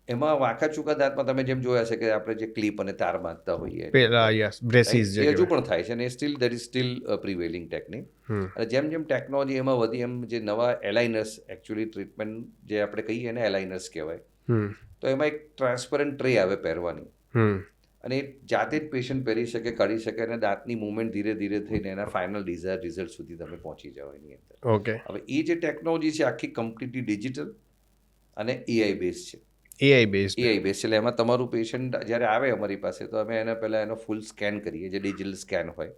એમાં વાંકા ચૂકા દાંતમાં તમે જેમ જોયા છે કે આપણે જે ક્લિપ અને તાર બાંધતા હોઈએ, પેલા યસ બ્રેસીસ એ હજુ પણ થાય છે, અને steel that is still prevailing technique. અને જેમ જેમ ટેકનોલોજી એમાં વધી, એમ જે નવા એલાઇનર્સ, એકચ્યુઅલી ટ્રીટમેન્ટ જે આપણે કહીએ ને એલાઇનર્સ કહેવાય, તો એમાં એક ટ્રાન્સપરન્ટ ટ્રે આવે પહેરવાની, અને એ જાતે જ પેશન્ટ પહેરી શકે, કાઢી શકે અને દાંતની મુવમેન્ટ ધીરે ધીરે થઈને એના ફાઇનલ ડિઝાયર રિઝલ્ટ સુધી તમે પહોંચી જાઓ એની અંદર. ઓકે. હવે એ જે ટેકનોલોજી છે આખી કમ્પ્લીટલી ડિજિટલ અને એઆઈ બેઝ છે. AI based. એઆઈ બેઝ એટલે એમાં તમારું પેશન્ટ જ્યારે આવે અમારી પાસે તો અમે એના પહેલાં એનો ફૂલ સ્કેન કરીએ, જે ડિજિટલ સ્કેન હોય,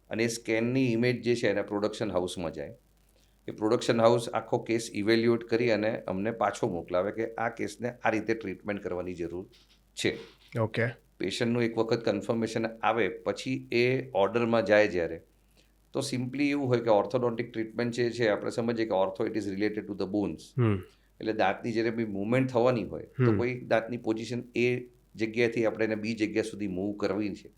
અને એ સ્કેનની ઇમેજ જે છે એના પ્રોડક્શન હાઉસમાં જાય. એ પ્રોડક્શન હાઉસ આખો કેસ ઇવેલ્યુએટ કરી અને અમને પાછો મોકલાવે કે આ કેસને આ રીતે ટ્રીટમેન્ટ કરવાની જરૂર છે. ઓકે. પેશન્ટનું એક વખત કન્ફર્મેશન આવે પછી એ ઓર્ડરમાં જાય જ્યારે, તો સિમ્પલી એવું હોય કે ઓર્થોડોન્ટિક ટ્રીટમેન્ટ છે આપણે સમજીએ કે ortho it is related to the bones. એટલે દાંતની જ્યારે બી મુવમેન્ટ થવાની હોય તો કોઈ દાંતની પોઝિશન એ જગ્યાએથી આપણે એને બી જગ્યા સુધી મૂવ કરવી છે,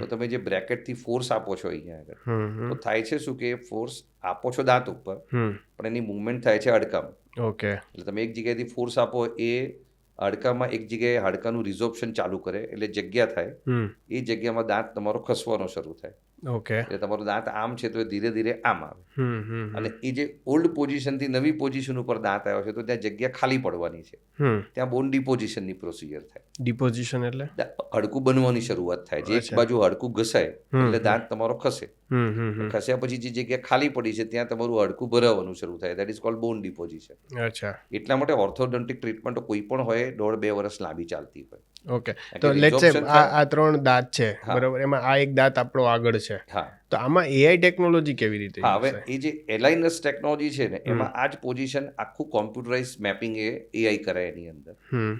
તો તમે જે બ્રેકેટથી ફોર્સ આપો છો અહીંયા આગળ, તો થાય છે શું કે ફોર્સ આપો છો દાંત ઉપર પણ એની મુવમેન્ટ થાય છે હાડકામાં. ઓકે. એટલે તમે એક જગ્યાએથી ફોર્સ આપો, એ હાડકામાં એક જગ્યાએ હાડકાનું રિઝોર્પ્શન ચાલુ કરે એટલે જગ્યા થાય, એ જગ્યામાં દાંત તમારો ખસવાનો શરૂ થાય. ઓકે. એટલે તમારો દાંત આમ છે તો એ ધીરે ધીરે આમ આવે, અને એ જે ઓલ્ડ પોઝિશનથી નવી પોઝિશન ઉપર દાંત આવ્યો છે તો ત્યાં જગ્યા ખાલી પડવાની છે, ત્યાં બોન ડિપોઝિશનની પ્રોસિજર થાય. ડિપોઝિશન એટલે હાડકું બનવાની શરૂઆત થાય, જે એક બાજુ હાડકું ઘસાય એટલે દાંત તમારો ખસે, ખસ્યા પછી જે જગ્યા ખાલી પડી છે ત્યાં તમારું હાડકું ભરાવાનું શરૂ થાય, that is called bone deposition. અચ્છા. એટલા માટે ઓર્થોડોન્ટિક ટ્રીટમેન્ટ કોઈ પણ હોય 1.5-2 વર્ષ લાંબી ચાલતી હોય. ઓકે. તો લેટ્સ સે આ 3 દાંત છે, બરાબર, એમાં આ એક દાંત આપણો આગળ છે, હા, તો આમાં એઆઈ ટેકનોલોજી કેવી રીતે? હા, હવે એ જે એલાઇનસ ટેકનોલોજી છે ને એમાં આ જ પોઝિશન આખું કોમ્પ્યુટરાઇઝ મેપિંગ એ એઆઈ કરે એની અંદર.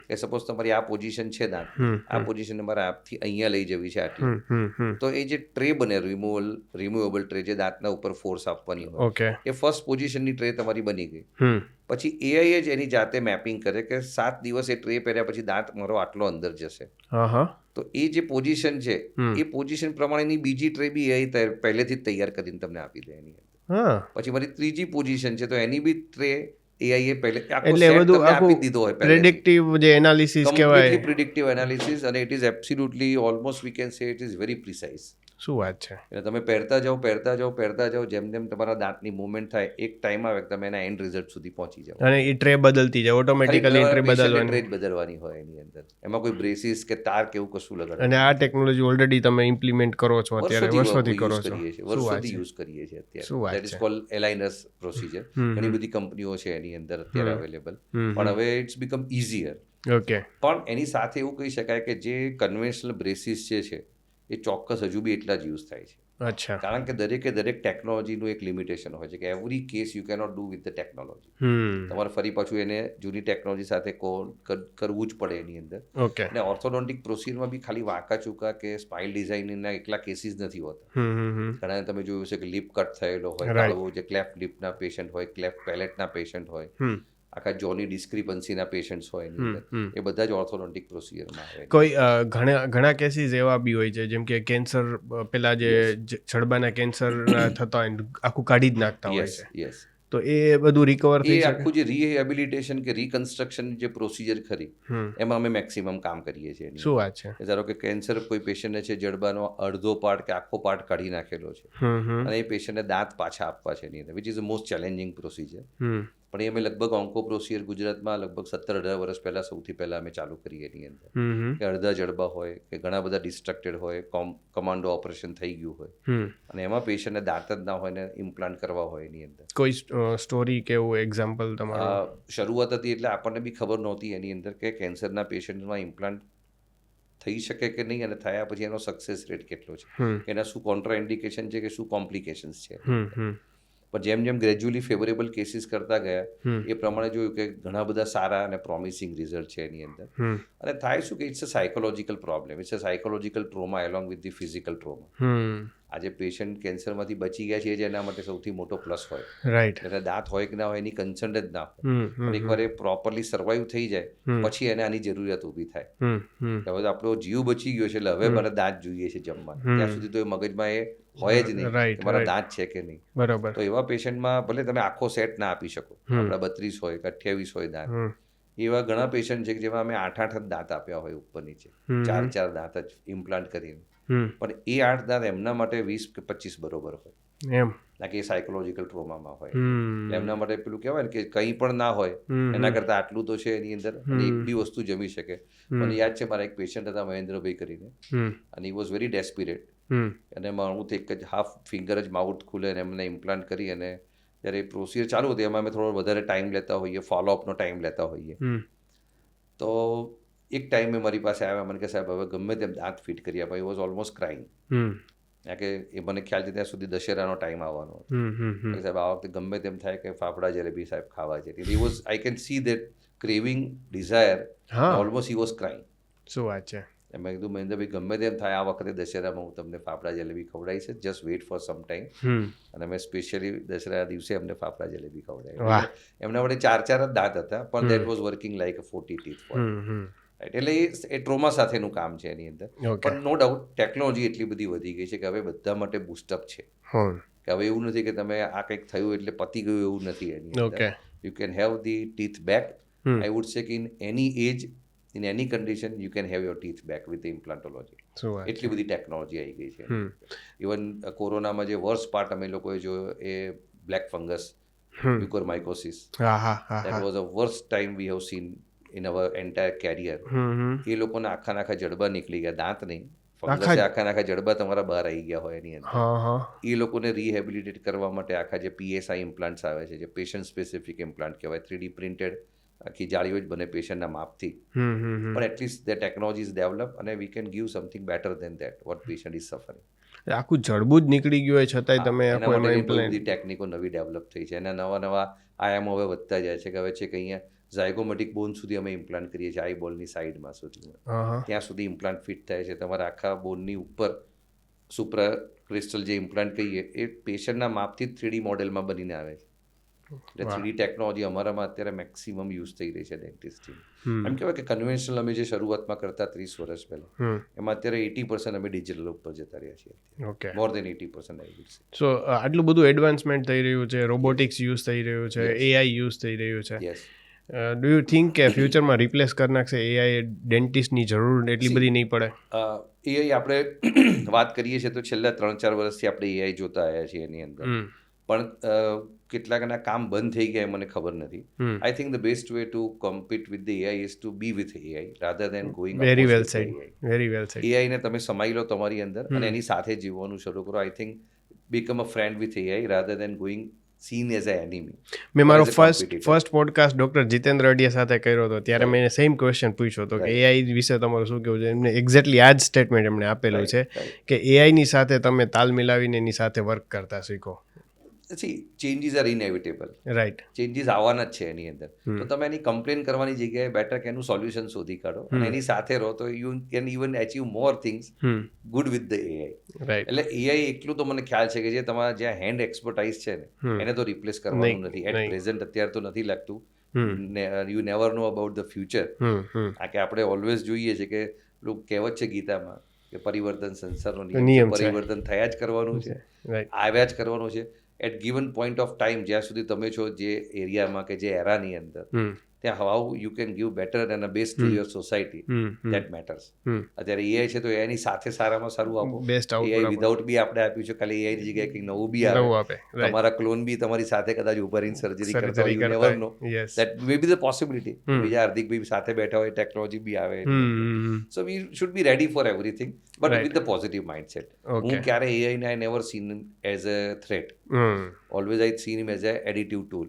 કે સપોઝ તમારી આ પોઝિશન છે દાંત, આ પોઝિશન તમારે આપથી અહીંયા લઈ જવી છે આટલી, તો એ જે ટ્રે બને રિમૂવેબલ ટ્રે જે દાંતના ઉપર ફોર્સ આપવાની હોય, ઓકે, એ ફર્સ્ટ પોઝિશનની ટ્રે તમારી બની ગઈ. પછી એઆઈ જ એની જાતે મેપિંગ કરે કે 7 દિવસ એ ટ્રે પહેર્યા પછી દાંત મારો આટલો અંદર જશે, તો એ જે પોઝિશન છે એ પોઝિશન પ્રમાણેની બીજી ટ્રે બી એઆઈ પહેલેથી જ તૈયાર કરીને તમને આપી દે એની અંદર. પછી મારી ત્રીજી પોઝિશન છે તો એની બી ટ્રે એઆઈ એ પહેલે આખો સેટ તમને આપી દીધો હોય, પ્રેડિક્ટિવ જે એનાલિસિસ કહેવાય, પ્રિડિક્ટિવ એનાલિસિસ, અને it is absolutely almost we can say it is very precise. શું વાત છે? એટલે તમે પહેરતા જાઓ, જેમ જેમ તમારા દાંતની મુવમેન્ટ થાય, એક ટાઈમ આવે કે તમે એના એન્ડ રિઝલ્ટ સુધી પહોંચી જાઓ. અને એ ટ્રે બદલતી જાય ઓટોમેટિકલી, ટ્રે બદલવાની હોય એની અંદર, એમાં કોઈ બ્રેસીસ કે તાર કે એવું કશું લગાડવાનું. અને આ ટેકનોલોજી ઓલરેડી તમે ઇમ્પ્લિમેન્ટ કરો છો અત્યારે, વર્ષોથી કરો છો? વર્ષોથી યુઝ કરીએ છીએ અત્યારે. That is called aligners procedure. ઘણી બધી કંપનીઓ છે એની અંદર અત્યારે અવેલેબલ, પણ હવે ઇટ્સ બીકમ ઇઝીયર. ઓકે. પણ એની સાથે એવું કહી શકાય કે જે કન્વેન્શનલ બ્રેસીસ જે છે એ ચોક્કસ હજુ બી એટલા જ યુઝ થાય છે. અચ્છા. કારણ કે દરેક ટેકનોલોજીનું એક લિમિટેશન હોય છે કે every case you cannot do with the technology. તમારે ફરી પાછું એને જૂની ટેકનોલોજી સાથે કરવું જ પડે એની અંદર. ઓકે. અને ઓર્થોડોન્ટિક પ્રોસિજરમાં બી ખાલી વાંકા ચૂકા કે સ્પાઇલ ડિઝાઇનના એકલા કેસીસ નથી હોતા. ઘણા તમે જોયું છે કે લિપ કટ થયેલો હોય, કાળવો, જે ક્લેફ્ટ લિપના પેશન્ટ હોય, ક્લેફ્ટ પેલેટના પેશન્ટ હોય, આખા જોની ડિસ્ક્રિપન્સીના પેશન્ટ્સ હોય એની અંદર, એ બધા જ ઓર્થોડોન્ટિક પ્રોસિજરમાં આવે. કોઈ ઘણા કેસીસ એવા બી હોય છે જેમ કે કેન્સર, પેલા જે જડબાના કેન્સર થતા હોય આખું કાઢી જ નાખતા હોય છે. યસ. તો એ બધું રિકવર થઈ શકે? આખું જે રિહેબિલિટેશન કે રિકન્સ્ટ્રક્શન જે પ્રોસિજર ખરી એમાં અમે મેક્સિમમ કામ કરીએ છીએ. શું વાત છે? ધારો કે કેન્સર કોઈ પેશન્ટને છે, જડબાનો અડધો પાર્ટ કે આખો પાર્ટ કાઢી નાખેલો છે અને એ પેશન્ટને દાંત પાછા આપવા છે એની અંદર, which is the most challenging procedure. પણ એ અમે લગભગ ઓન્કો પ્રોસિજર ગુજરાતમાં લગભગ 17-18 વર્ષ પહેલાં સૌથી પહેલાં અમે ચાલુ કરીએ એની અંદર, કે અડધા જડબા હોય કે ઘણા બધા ડિસ્ટ્રક્ટેડ હોય, કમાન્ડો ઓપરેશન થઈ ગયું હોય અને એમાં પેશન્ટને દાંત જ ના હોય ને ઇમ્પ્લાન્ટ કરવા હોય એની અંદર. કોઈ સ્ટોરી કે એવું એક્ઝામ્પલ તમારું? શરૂઆત હતી એટલે આપણને બી ખબર નહોતી એની અંદર કે કેન્સરના પેશન્ટમાં ઇમ્પ્લાન્ટ થઈ શકે કે નહીં, અને થયા પછી એનો સક્સેસ રેટ કેટલો છે, એના શું કોન્ટ્રા ઇન્ડિકેશન છે કે શું કોમ્પ્લિકેશન્સ છે. પણ જેમ જેમ ગ્રેજ્યુઅલી ફેવરેબલ કેસીસ કરતા ગયા એ પ્રમાણે જોયું કે ઘણા બધા સારા અને પ્રોમિસિંગ રિઝલ્ટ છે એની અંદર. અને થાય શું કે it's a psychological problem, it's a psychological trauma along with the physical trauma. આજે પેશન્ટ કેન્સરમાંથી બચી ગયા છે એ જ એના માટે સૌથી મોટો પ્લસ હોય. રાઈટ. એટલે દાંત હોય કે ના હોય એની કન્સર્ન જ ના હોય, પણ એકવાર એ પ્રોપરલી સર્વાઈવ થઈ જાય પછી એને આની જરૂરિયાત ઊભી થાય. હવે આપણો જીવ બચી ગયો છે એટલે હવે મારે દાંત જોઈએ છે જમવા, ત્યાં સુધી તો એ મગજમાં એ હોય જ નહીં કે મારા દાંત છે કે નહીં. બરાબર. તો એવા પેશન્ટમાં ભલે તમે આખો સેટ ના આપી શકો, આપણા 32 હોય કે 28 હોય દાંત, એવા ઘણા પેશન્ટ છે કે જેમાં અમે 8-8 જ દાંત આપ્યા હોય ઉપર નીચે, 4 દાંત જ ઇમ્પ્લાન્ટ કરીને. પણ એ 8 દાંત એમના માટે 20 કે 25 બરોબર હોય, એમ ના કે એ સાયકોલોજીકલ ટ્રોમામાં હોય. એટલે એમના માટે પેલું કહેવાય ને કે કંઈ પણ ના હોય એના કરતાં આટલું તો છે એની અંદર, અને એક બી વસ્તુ જમી શકે. મને યાદ છે મારા એક પેશન્ટ હતા મહેન્દ્રભાઈ કરીને, અને ઈ વોઝ વેરી ડેસ્પિરેટ, અને મારું તો એક જ હાફ ફિંગર જ માઉથ ખુલે અને એમને ઇમ્પ્લાન્ટ કરી, અને જ્યારે પ્રોસિજર ચાલુ હતું એમાં અમે થોડો વધારે ટાઈમ લેતા હોઈએ, ફોલોઅપનો ટાઈમ લેતા હોઈએ. તો એક ટાઈમે મારી પાસે આવ્યા, મને કે સાહેબ હવે ગમે તેમ દાંત ફિટ કરી આપો. આઈ વોઝ ઓલમોસ્ટ ક્રાઇંગ, કારણ કે એ મને ખ્યાલ છે ત્યાં સુધી દશેરાનો ટાઈમ આવવાનો હતો. સાહેબ આ વખતે ગમે તેમ થાય કે ફાફડા જલેબી સાહેબ ખાવા છે. He was, I can see that craving, desire, almost he was crying. શું વાત છે. મેં કીધું મહેન્દ્રભાઈ ગમે તેમ થાય આ વખતે દશેરામાં હું તમને ફાફડા જલેબી ખવડાવીશ, just wait for some time. અને મેં સ્પેશિયલી દશેરા દિવસે અમને ફાફડા જલેબી ખવડાવી. એમના વડે 4 જ દાંત હતા, પણ that was working like a 40 teeth for. એટલે એ ટ્રોમા સાથેનું કામ છે એની અંદર. પણ નો ડાઉટ ટેકનોલોજી એટલી બધી વધી ગઈ છે કે હવે બધા માટે બૂસ્ટઅપ છે, કે હવે એવું નથી કે તમે આ કંઈક થયું એટલે પતી ગયું, એવું નથી એની અંદર. You can have the teeth back. I would say કે in any age, in any condition you can have your teeth back with implantology. એટલી બધી ટેકનોલોજી આવી ગઈ છે. ઇવન કોરોનામાં જે વર્સ્ટ પાર્ટ અમે લોકોએ જોયો એ black fungus, mucormycosis. That was a worst time we have seen in our entire career. એ લોકોના આખા જડબા નીકળી ગયા, દાંત નહીં, ફંગસે આખા જડબા તમારા બહાર આવી ગયા હોય એની અંદર. એ લોકોને રિહેબિલિટેટ કરવા માટે આખા જે PSI ઇમ્પ્લાન્ટ્સ આવે છે, જે પેશન્ટ સ્પેસિફિક ઇમ્પ્લાન્ટ કહેવાય, 3D પ્રિન્ટેડ આખી જાળીઓ જ બને પેશન્ટના માપથી. પણ at least the technology is develop, અને we can give something better than that what patient is suffering. આખું જડબું જ નીકળી ગયું હોય છતાંય તમે એના માટે બધી ટેકનિકો નવી ડેવલપ થઈ છે, એના નવા આયામો હવે વધતા જાય છે. કે હવે છે કે અહીંયા ઝાયગોમેટિક બોન સુધી અમે ઇમ્પ્લાન્ટ કરીએ છીએ, આઈ બોલની સાઈડમાં સુધી, ત્યાં સુધી ઇમ્પ્લાન્ટ ફિટ થાય છે. તમારા આખા બોનની ઉપર સુપ્રા ક્રિસ્ટલ જે ઇમ્પ્લાન્ટ કહીએ એ પેશન્ટના માપથી 3D મોડેલમાં બનીને આવે છે. એટલે 3D ટેકનોલોજી અમારામાં અત્યારે મેક્સિમમ યુઝ થઈ રહી છે ડેન્ટિસ્ટની. એમ કહેવાય કે કન્વેન્શનલ અમે જે શરૂઆતમાં કરતા 30 વર્ષ પહેલાં, એમાં અત્યારે 80% અમે ડિજિટલ ઉપર જતા રહ્યા છીએ. મોર દેન 80% આઈ વુડ સે. સો આટલું બધું એડવાન્સમેન્ટ થઈ રહ્યું છે, રોબોટિક્સ યુઝ થઈ રહ્યું છે, AI યુઝ થઈ રહ્યું છે. ડુ યુ થિંક કે ફ્યુચરમાં રિપ્લેસ કરી નાખશે AI, ડેન્ટિસ્ટની જરૂર એટલી બધી નહીં પડે? AI આપણે વાત કરીએ છીએ તો છેલ્લા 3-4 વર્ષથી આપણે AI જોતા આવ્યા છીએ એની અંદર, પણ કેટલાકના કામ બંધ થઈ ગયા મને ખબર નથી. I think the best way to compete with the AI is to be with AI rather than going very well said, very well said. AI ને તમે સમાઈ લો તમારી અંદર અને એની સાથે જીવવાનું શરૂ કરો. I think become a friend with AI rather than going scene as a enemy. મેં મારો ફર્સ્ટ પોડકાસ્ટ ડૉક્ટર જીતેન્દ્ર અડિયા સાથે કર્યો હતો, ત્યારે મેં સેમ ક્વેશ્ચન પૂછ્યો હતો કે AI વિશે તમારું શું કહેવું છે. એમને એક્ઝેક્ટલી આ જ સ્ટેટમેન્ટ એમણે આપેલું છે કે AIની સાથે તમે તાલ મિલાવીને એની સાથે વર્ક કરતા શીખો. Changes are inevitable, right? Changes આવવાના જ છે એની અંદર. તો તમે એની કમ્પ્લેન કરવાની જગ્યાએ બેટર કે એનું સોલ્યુશન શોધી કાઢો અને એની સાથે રહો, તો you can even achieve more things good with the AI. એટલે AI એટલું તો મને ખ્યાલ છે કે જે તમારા જ્યાં હેન્ડ એક્સપર્ટાઇઝ છે ને એને તો રિપ્લેસ કરવાનું નથી એટ પ્રેઝન્ટ. અત્યારે તો નથી લાગતું. You never know about the future. આ કે આપણે ઓલવેઝ જોઈએ છે કે લોકો કહેવત છે ગીતામાં કે પરિવર્તન સંસારનો નિયમ, પરિવર્તન થયા જ કરવાનું છે, આવ્યા જ કરવાનું છે. At given point of time જ્યાં સુધી તમે છો જે એરિયામાં કે જે એરાની અંદર, ત્યાં how you can give better and best to your society, that matters. અત્યારે AI છે તો એની સાથે સારામાં સારું આપો. AI વિધાઉટ બી આપણે આપ્યું છે, ખાલી AI ની જગ્યાએ કંઈક નવું બી આવે, તમારા ક્લોન બી તમારી સાથે કદાચ ઉભા રહીને સર્જરી કરતા હોય, you never know. That may be the possibility. બીજા હાર્દિકભાઈ સાથે બેઠા હોય, ટેકનોલોજી બી આવે. So we should be ready for everything, but with the positive mindset. હું ક્યારે AI ને I never seen as a threat. Always I seen him as an additive tool,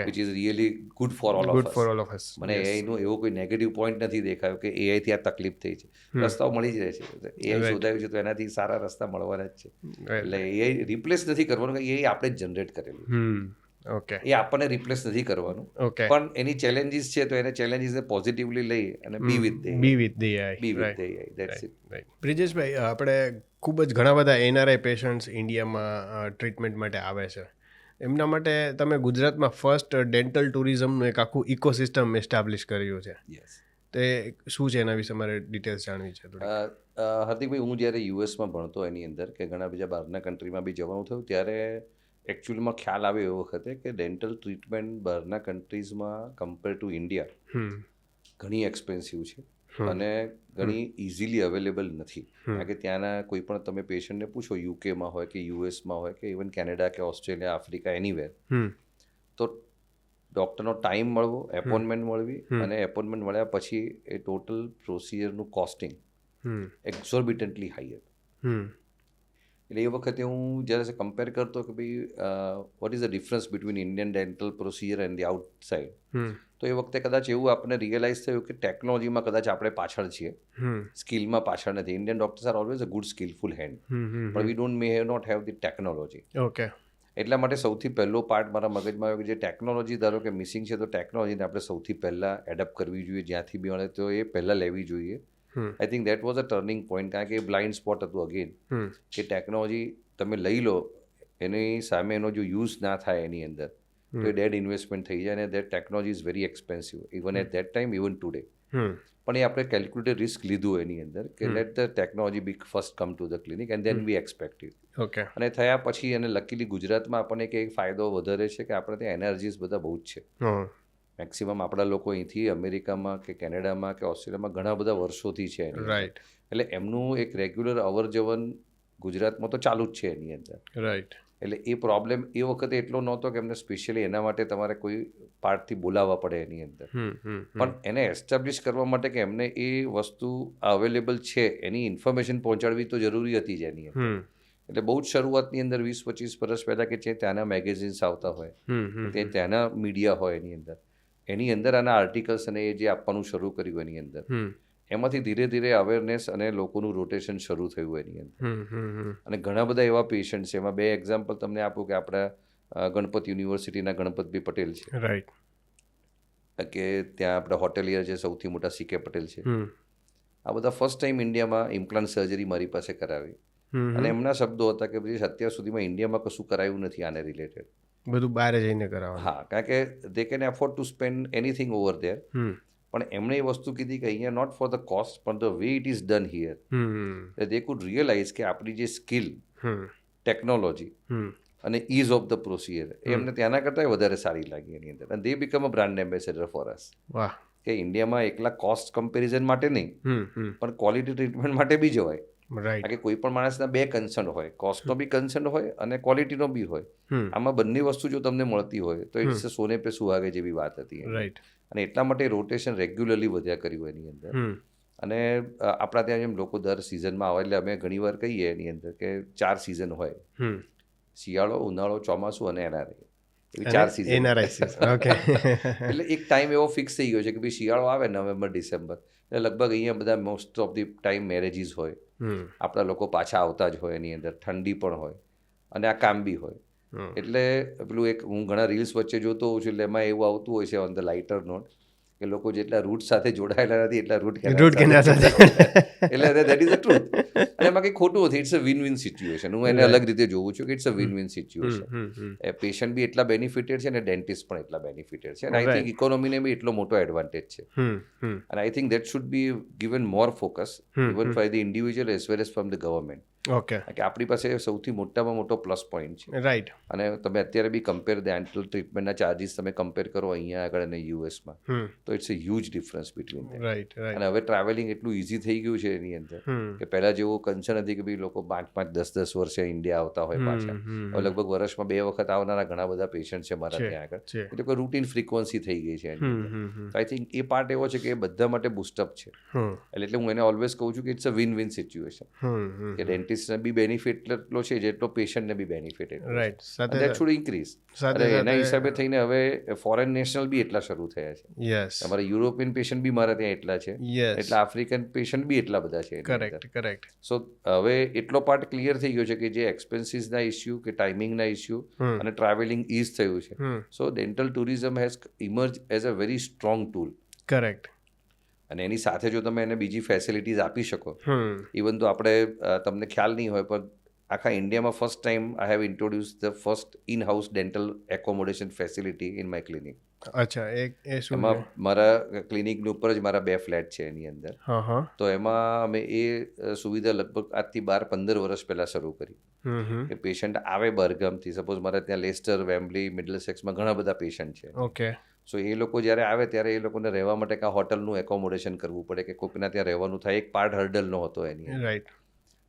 which is really good for all of us. મને AI નો એવો કોઈ negative point નથી દેખાયો કે AI થી આ તકલીફ થઈ છે. રસ્તાઓ મળી જ રહે છે. AI શોધાયું છે તો એનાથી સારા રસ્તા મળવાના જ છે. એટલે AI રિપ્લેસ નથી કરવાનું, AI આપણે જ જનરેટ કરેલું. એ આપણને રિપ્લેસ નથી કરવાનું, પણ એની ચેલેન્જીસ છે તો એને ચેલેન્જીસને પોઝિટિવલી લઈ અને be with the AI. That's it. બ્રિજેશભાઈ, આપણે ખૂબ જ ઘણા બધા NRI પેશન્ટ્સ ઇન્ડિયામાં ટ્રીટમેન્ટ માટે આવે છે. એમના માટે તમે ગુજરાતમાં ફર્સ્ટ ડેન્ટલ ટુરિઝમનું એક આખું ઇકોસિસ્ટમ એસ્ટાબ્લિશ કર્યું છે. તે શું છે, એના વિશે મારે ડિટેલ્સ જાણવી છે. હાર્દિકભાઈ, હું જ્યારે યુએસમાં ભણતો એની અંદર કે ઘણા બીજા બહારના કન્ટ્રીમાં બી જવાનું થયું, ત્યારે એકચ્યુઅલીમાં ખ્યાલ આવ્યો એ વખતે કે ડેન્ટલ ટ્રીટમેન્ટ બહારના કન્ટ્રીઝમાં કમ્પેર ટુ ઇન્ડિયા ઘણી એક્સપેન્સિવ છે. અને ઘણી ઇઝીલી અવેલેબલ નથી. કારણ કે ત્યાંના કોઈ પણ તમે પેશન્ટને પૂછો, યુકેમાં હોય કે યુએસમાં હોય કે ઇવન કેનેડા કે ઓસ્ટ્રેલિયા, આફ્રિકા, એનીવેર, તો ડૉક્ટરનો ટાઈમ મળવો, એપોઇન્ટમેન્ટ મળવી, અને એપોઇન્ટમેન્ટ મળ્યા પછી એ ટોટલ પ્રોસિજરનું કોસ્ટિંગ એક્ઝોર્બિટન્ટલી હાઈ હતું. એટલે એ વખતે હું જ્યારે કમ્પેર કરતો કે ભાઈ what is the difference between Indian dental procedure and the outside, તો એ વખતે કદાચ એવું આપણને રિયલાઇઝ થયું કે ટેકનોલોજીમાં કદાચ આપણે પાછળ છીએ, સ્કિલમાં પાછળ નથી. Indian doctors are always a good skillful hand, પણ we don't may have not have the technology. Okay. એટલા માટે સૌથી પહેલો પાર્ટ મારા મગજમાં આવ્યો કે જે ટેકનોલોજી ધારો કે મિસિંગ છે, તો ટેકનોલોજીને આપણે સૌથી પહેલાં એડપ્ટ કરવી જોઈએ, જ્યાંથી બી મળે તો એ પહેલાં લેવી જોઈએ. આઈ think that was a turning point, કારણ કે એ બ્લાઇન્ડ સ્પોટ હતું અગેન, કે ટેકનોલોજી તમે લઈ લો, એની સામે એનો જો યુઝ ના થાય એની અંદર, તો એ ડેડ ઇન્વેસ્ટમેન્ટ થઈ જાય, અને that technology is very expensive even at that time, even today. પણ એ આપણે કેલ્ક્યુલેટેડ રિસ્ક લીધું એની અંદર કે let the technology be first come to the clinic and then we expect it. Okay. અને થયા પછી, અને લકીલી ગુજરાતમાં આપણને એક ફાયદો વધારે છે કે આપણે ત્યાં એનર્જીસ બધા બહુ જ છે. મેક્સિમમ આપણા લોકો અહીંથી અમેરિકામાં કે કેનેડામાં કે ઓસ્ટ્રેલિયામાં ઘણા બધા વર્ષોથી છે એની, રાઈટ. એટલે એમનું એક રેગ્યુલર અવર જવર ગુજરાતમાં તો ચાલુ જ છે એની અંદર. રાઈટ. એટલે એ પ્રોબ્લેમ એ વખતે એટલો નહોતો કે એમને સ્પેશિયલી એના માટે તમારે કોઈ પાર્ટથી બોલાવવા પડે એની અંદર. પણ એને એસ્ટાબ્લિશ કરવા માટે કે એમને એ વસ્તુ અવેલેબલ છે એની ઇન્ફોર્મેશન પહોંચાડવી તો જરૂરી હતી જ એની અંદર. એટલે બહુ જ શરૂઆતની અંદર 20-25 વર્ષ પહેલાં કે જે ત્યાંના મેગેઝિન્સ આવતા હોય, તે ત્યાંના મીડિયા હોય એની અંદર આના આર્ટિકલ્સ અને એ જે આપવાનું શરૂ કર્યું એની અંદર, એમાંથી ધીરે ધીરે અવેરનેસ અને લોકોનું રોટેશન શરૂ થયું એની અંદર. અને ઘણા બધા એવા પેશન્ટ છે. એમાં 2 એક્ઝામ્પલ તમને આપું કે આપણા ગણપત યુનિવર્સિટીના ગણપતભાઈ પટેલ છે, રાઈટ, કે ત્યાં આપણા હોટેલિયર છે સૌથી મોટા CK પટેલ છે. આ બધા ફર્સ્ટ ટાઈમ ઇન્ડિયામાં ઇમ્પ્લાન્ટ સર્જરી મારી પાસે કરાવી, અને એમના શબ્દો હતા કે ભાઈ અત્યાર સુધીમાં ઇન્ડિયામાં કશું કરાયું નથી આને રિલેટેડ, બધું બહાર જઈને કરાવવાનું. હા, કારણ કે they can afford to spend anything over there. પણ એમણે એ વસ્તુ કીધી કે અહીંયા નોટ ફોર ધ કોસ્ટ પણ the way it is done here, they could realise કે આપણી જે સ્કિલ, ટેકનોલોજી અને ઇઝ ઓફ ધ પ્રોસિજર એ એમને ત્યાંના કરતાં વધારે સારી લાગી એની અંદર, અને they become a brand ambassador for us. વાહ. કે ઇન્ડિયામાં એકલા કોસ્ટ કમ્પેરિઝન માટે નહીં, પણ ક્વોલિટી ટ્રીટમેન્ટ માટે બી જવાય. રાઈટ. કારણ કે કોઈ પણ માણસના 2 કન્સર્ન હોય, કોસ્ટનો બી કન્સર્ન હોય અને ક્વોલિટીનો બી હોય. આમાં બંને વસ્તુ જો તમને મળતી હોય તો ઇટ્સ સોને પે સુહાગે જેવી વાત હતી. રાઈટ. અને એટલા માટે રોટેશન રેગ્યુલરલી વધ્યા કર્યું એની અંદર. અને આપણા ત્યાં જેમ લોકો દર સિઝનમાં આવે, એટલે અમે ઘણીવાર કહીએ એની અંદર કે 4 સિઝન હોય, શિયાળો, ઉનાળો, ચોમાસું અને NRI, એવી 4 સિઝન. ઓકે. એટલે એક ટાઈમ એવો ફિક્સ થઈ ગયો છે કે ભાઈ શિયાળો આવે નવેમ્બર ડિસેમ્બર, એટલે લગભગ અહીંયા બધા most of the time marriages હોય, આપણા લોકો પાછા આવતા જ હોય એની અંદર, ઠંડી પણ હોય અને આ કામ બી હોય. એટલે પેલું એક હું ઘણા રીલ્સ વચ્ચે જોતો હોઉં છું, એટલે એમાં એવું આવતું હોય છે ઓન ધ લાઇટર નોટ કે લોકો જેટલા રૂટ સાથે જોડાયેલા નથી એટલા રૂટ કેનાલ સાથે. એટલે દેટ ઇઝ ધ ટ્રુથ. અને એમાં કંઈ ખોટું નથી, it's a win win situation. હું એને અલગ રીતે જોઉં છું કે it's a win win situation. એ પેશન્ટ બી એટલા બેનિફિટેડ છે અને ડેન્ટિસ્ટ પણ એટલા બેનિફિટેડ છે, અને આઈ થિંક ઇકોનોમીને બી એટલો મોટો એડવાન્ટેજ છે. અને I think that should be given more focus even for the individual as well as from the government. Okay. કે આપણી પાસે સૌથી મોટામાં મોટો પ્લસ પોઈન્ટ છે. રાઈટ. અને તમે અત્યારે બી કમ્પેર ડેન્ટલ ટ્રીટમેન્ટના ચાર્જીસ તમે કમ્પેર કરો અહીંયા આગળ અને યુએસમાં, તો it's a huge difference between them. Right. અને હવે ટ્રાવેલિંગ એટલું ઇઝી થઈ ગયું છે એની અંદર કે પહેલાં જેવું કન્સર્ન હતી કે ભાઈ લોકો 5-5, 10-10 વર્ષે ઇન્ડિયા આવતા હોય પાછા. હવે લગભગ વર્ષમાં 2 વખત આવનારા ઘણા બધા પેશન્ટ છે મારા ત્યાં આગળ, એટલે કોઈ રૂટીન ફ્રીક્વન્સી થઈ ગઈ છે એની અંદર. તો આઈ થિંક એ પાર્ટ એવો છે કે એ બધા માટે બુસ્ટઅપ છે. એટલે હું એને ઓલવેઝ કહું છું કે it's a win win situation, કે ડેન્ટિસ્ટને બી બેનિફિટ એટલો છે જેટલો પેશન્ટને બી બેનિફિટ એટલો. રાઈટ. That should increase. અને એના હિસાબે થઈને હવે ફોરેન નેશનલ બી એટલા શરૂ થયા છે. યસ. અમારા યુરોપિયન પેશન્ટ બી મારા ત્યાં એટલા છે, એટલા આફ્રિકન પેશન્ટ બી એટલા બધા છે. કરેક્ટ. સો હવે એટલો પાર્ટ ક્લિયર થઈ ગયો છે કે જે એક્સપેન્સીસના ઇસ્યુ કે ટાઈમિંગના ઇસ્યુ અને ટ્રાવેલિંગ ઇઝ થયું છે. So dental tourism has emerge as a very strong tool. Correct. અને એની સાથે જો તમે એને બીજી ફેસિલિટીઝ આપી શકો, ઇવન તો આપણે તમને ખ્યાલ નહીં હોય પણ આખા ઇન્ડિયામાં first time I have introduce the first in house dental accommodation facility in my clinic. અચ્છા, એ શું? એમાં મારા ક્લિનિકની ઉપર જ મારા 2 ફ્લેટ છે એની અંદર. તો એમાં અમે એ સુવિધા લગભગ આજથી 12-15 વર્ષ પહેલાં શરૂ કરી. કે પેશન્ટ આવે બરગામથી, સપોઝ મારા ત્યાં લેસ્ટર, વેમ્બલી, મિડલસેક્સમાં ઘણા બધા પેશન્ટ છે. ઓકે. સો એ લોકો જ્યારે આવે ત્યારે એ લોકોને રહેવા માટે કાં હોટલનું એકોમોડેશન કરવું પડે કે કોઈના ત્યાં રહેવાનું થાય, એક પાર્ટ હર્ડલનો હતો એની અંદર. રાઈટ.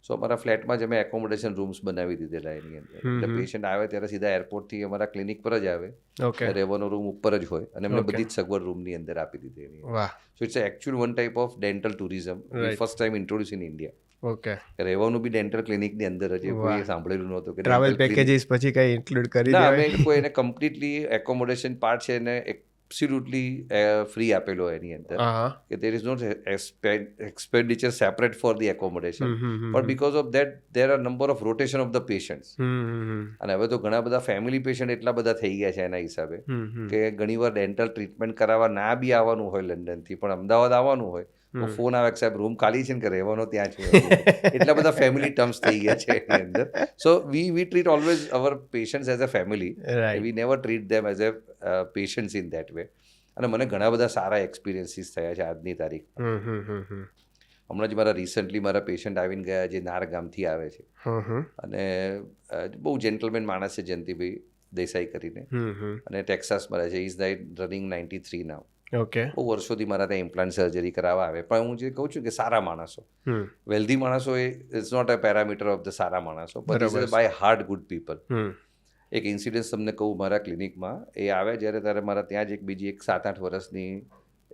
સો અમારા ફ્લેટમાં જ અમે એકોમોડેશન રૂમ્સ બનાવી દીધેલા એની અંદર. એટલે પેશન્ટ આવે ત્યારે સીધા એરપોર્ટથી અમારા ક્લિનિક પર જ આવે, ઓકે. રહેવાનો રૂમ ઉપર જ હોય અને એમને Okay. બધી જ સગવડ રૂમની અંદર આપી દીધી એની. વાહ. So it's actual one type of dental tourism Right. First time introduce in India. Okay. રહેવાનું બી ડેન્ટલ ક્લિનિકની અંદર જ, એ વાહ. કોઈ સાંભળેલું નહોતું કે ટ્રાવેલ dental clinic- પેકેજીસ પછી કઈ ઇન્ક્લુડ કરી ના, અમે દેવાય? કોઈ એને કમ્પ્લીટલી એકોમોડેશન પાર્ટ છે એને એબ્સોલ્યુટલી ફ્રી આપેલો એની અંદર, હા. કે there is not expenditure separate for the accommodation, but because of that there are number of rotation of the patients. અને હવે તો ઘણા બધા ફેમિલી પેશન્ટ એટલા બધા થઈ ગયા છે એના હિસાબે કે ઘણીવાર ડેન્ટલ ટ્રીટમેન્ટ કરાવવા ના બી આવવાનું હોય લંડનથી, પણ અમદાવાદ આવવાનું હોય તો ફોન આવે કે સાહેબ રૂમ ખાલી છે ને કે રહેવાનો ત્યાં છે. એટલા બધા ફેમિલી ટર્મ્સ થઈ ગયા છે એની અંદર. So we treat always our patients as a family, right. We never treat them as a patients in that way. અને મને ઘણા બધા સારા એક્સપિરિયન્સીસ થયા છે આજની તારીખ. હમણાં જ મારા રિસન્ટલી મારા પેશન્ટ આવીને ગયા જે નાર ગામથી આવે છે, અને બહુ જેન્ટલમેન માણસ છે, જયંતિભાઈ દેસાઈ કરીને, અને ટેક્સાસમાં રહે છે. Is running 93 now. ઓકે. બહુ વર્ષોથી મારા ત્યાં ઇમ્પ્લાન્ટ સર્જરી કરાવવા આવે. પણ હું જે કહું છું કે સારા માણસો, વેલ્ધી માણસો એ it's not a parameter of the સારા માણસો, but is by heart good people. એક ઇન્સિડન્સ તમને કહું, મારા ક્લિનિકમાં એ આવે ત્યારે મારા ત્યાં જ એક બીજી એક 7-8 વર્ષની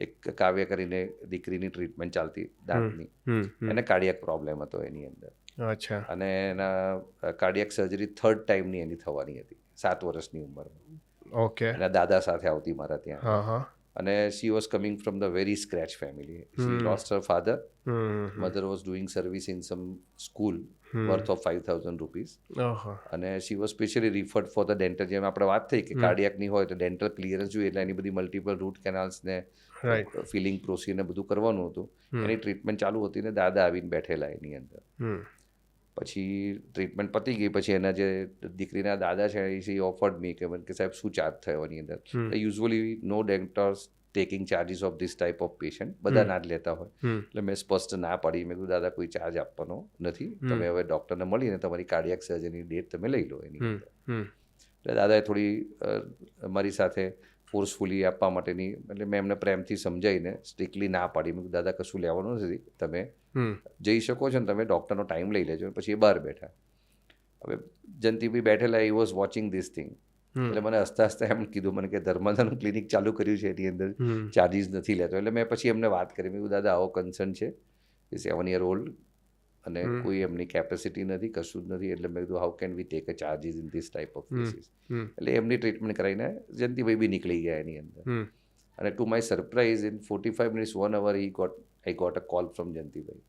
એક કાવ્ય કરીને દીકરીની ટ્રીટમેન્ટ ચાલતી દાંતની. એને કાર્ડિયક પ્રોબ્લેમ હતો એની અંદર, અચ્છા. અને એના કાર્ડિયક સર્જરી 3rd ટાઈમની એની થવાની હતી 7 વર્ષની ઉંમરમાં. ઓકે. એના દાદા સાથે આવતી મારા ત્યાં, હા હા. અને she was coming from the very scratch family. She lost her father, mother was doing service in some school worth of 5,000 rupees, અને she was specially referred for the dental. જેમ આપણે વાત થઈ કે કાર્ડિયકની હોય તો ડેન્ટલ ક્લિયરન્સ જોઈએ, એટલે એની બધી મલ્ટિપલ રૂટ કેનાલ્સ ને ફિલિંગ પ્રોસીજર ને બધું કરવાનું હતું. એની ટ્રીટમેન્ટ ચાલુ હતી ને દાદા આવીને બેઠેલા એની અંદર. પછી ટ્રીટમેન્ટ પતી ગઈ પછી એના જે દીકરીના દાદા છે એ ઓફર્ડ મી કે સાહેબ શું ચાર્જ થયો એની અંદર. Usually no dentists taking charges of this type of patient, બધા ના જ લેતા હોય. એટલે મેં સ્પષ્ટ ના પાડી. મેં કીધું દાદા કોઈ ચાર્જ આપવાનો નથી, તમે હવે ડૉક્ટરને મળીને તમારી કાર્ડિયક સર્જરીની ડેટ તમે લઈ લો એની અંદર. એટલે દાદાએ થોડી મારી સાથે ફોર્સફુલી આપવા માટેની, એટલે મેં એમને પ્રેમથી સમજાવીને સ્ટ્રિક્ટલી ના પાડી. મેં કીધું દાદા કશું લેવાનું નથી, તમે જઈ શકો છો ને, તમે ડૉક્ટરનો ટાઈમ લઈ લેજો. પછી એ બહાર બેઠા. હવે જયંતિભાઈ બેઠેલા, he was watching this thing. એટલે મને હસતા હસતા એમ કીધું મને કે ધર્માદાનું ક્લિનિક ચાલુ કર્યું છે એની અંદર ચાર્જીસ નથી લેતો. એટલે મેં પછી એમને વાત કરી. મેં કીધું દાદા આવો કન્સર્ન છે, એ 7 year old અને કોઈ એમની કેપેસિટી નથી, કશું જ નથી. એટલે મેં કીધું how can we take a charges in this type of cases. એટલે એમની ટ્રીટમેન્ટ કરાવીને જયંતિભાઈ બી નીકળી ગયા એની અંદર. અને to my surprise in 45 minutes 1 hour I got a call from Jayantibhai.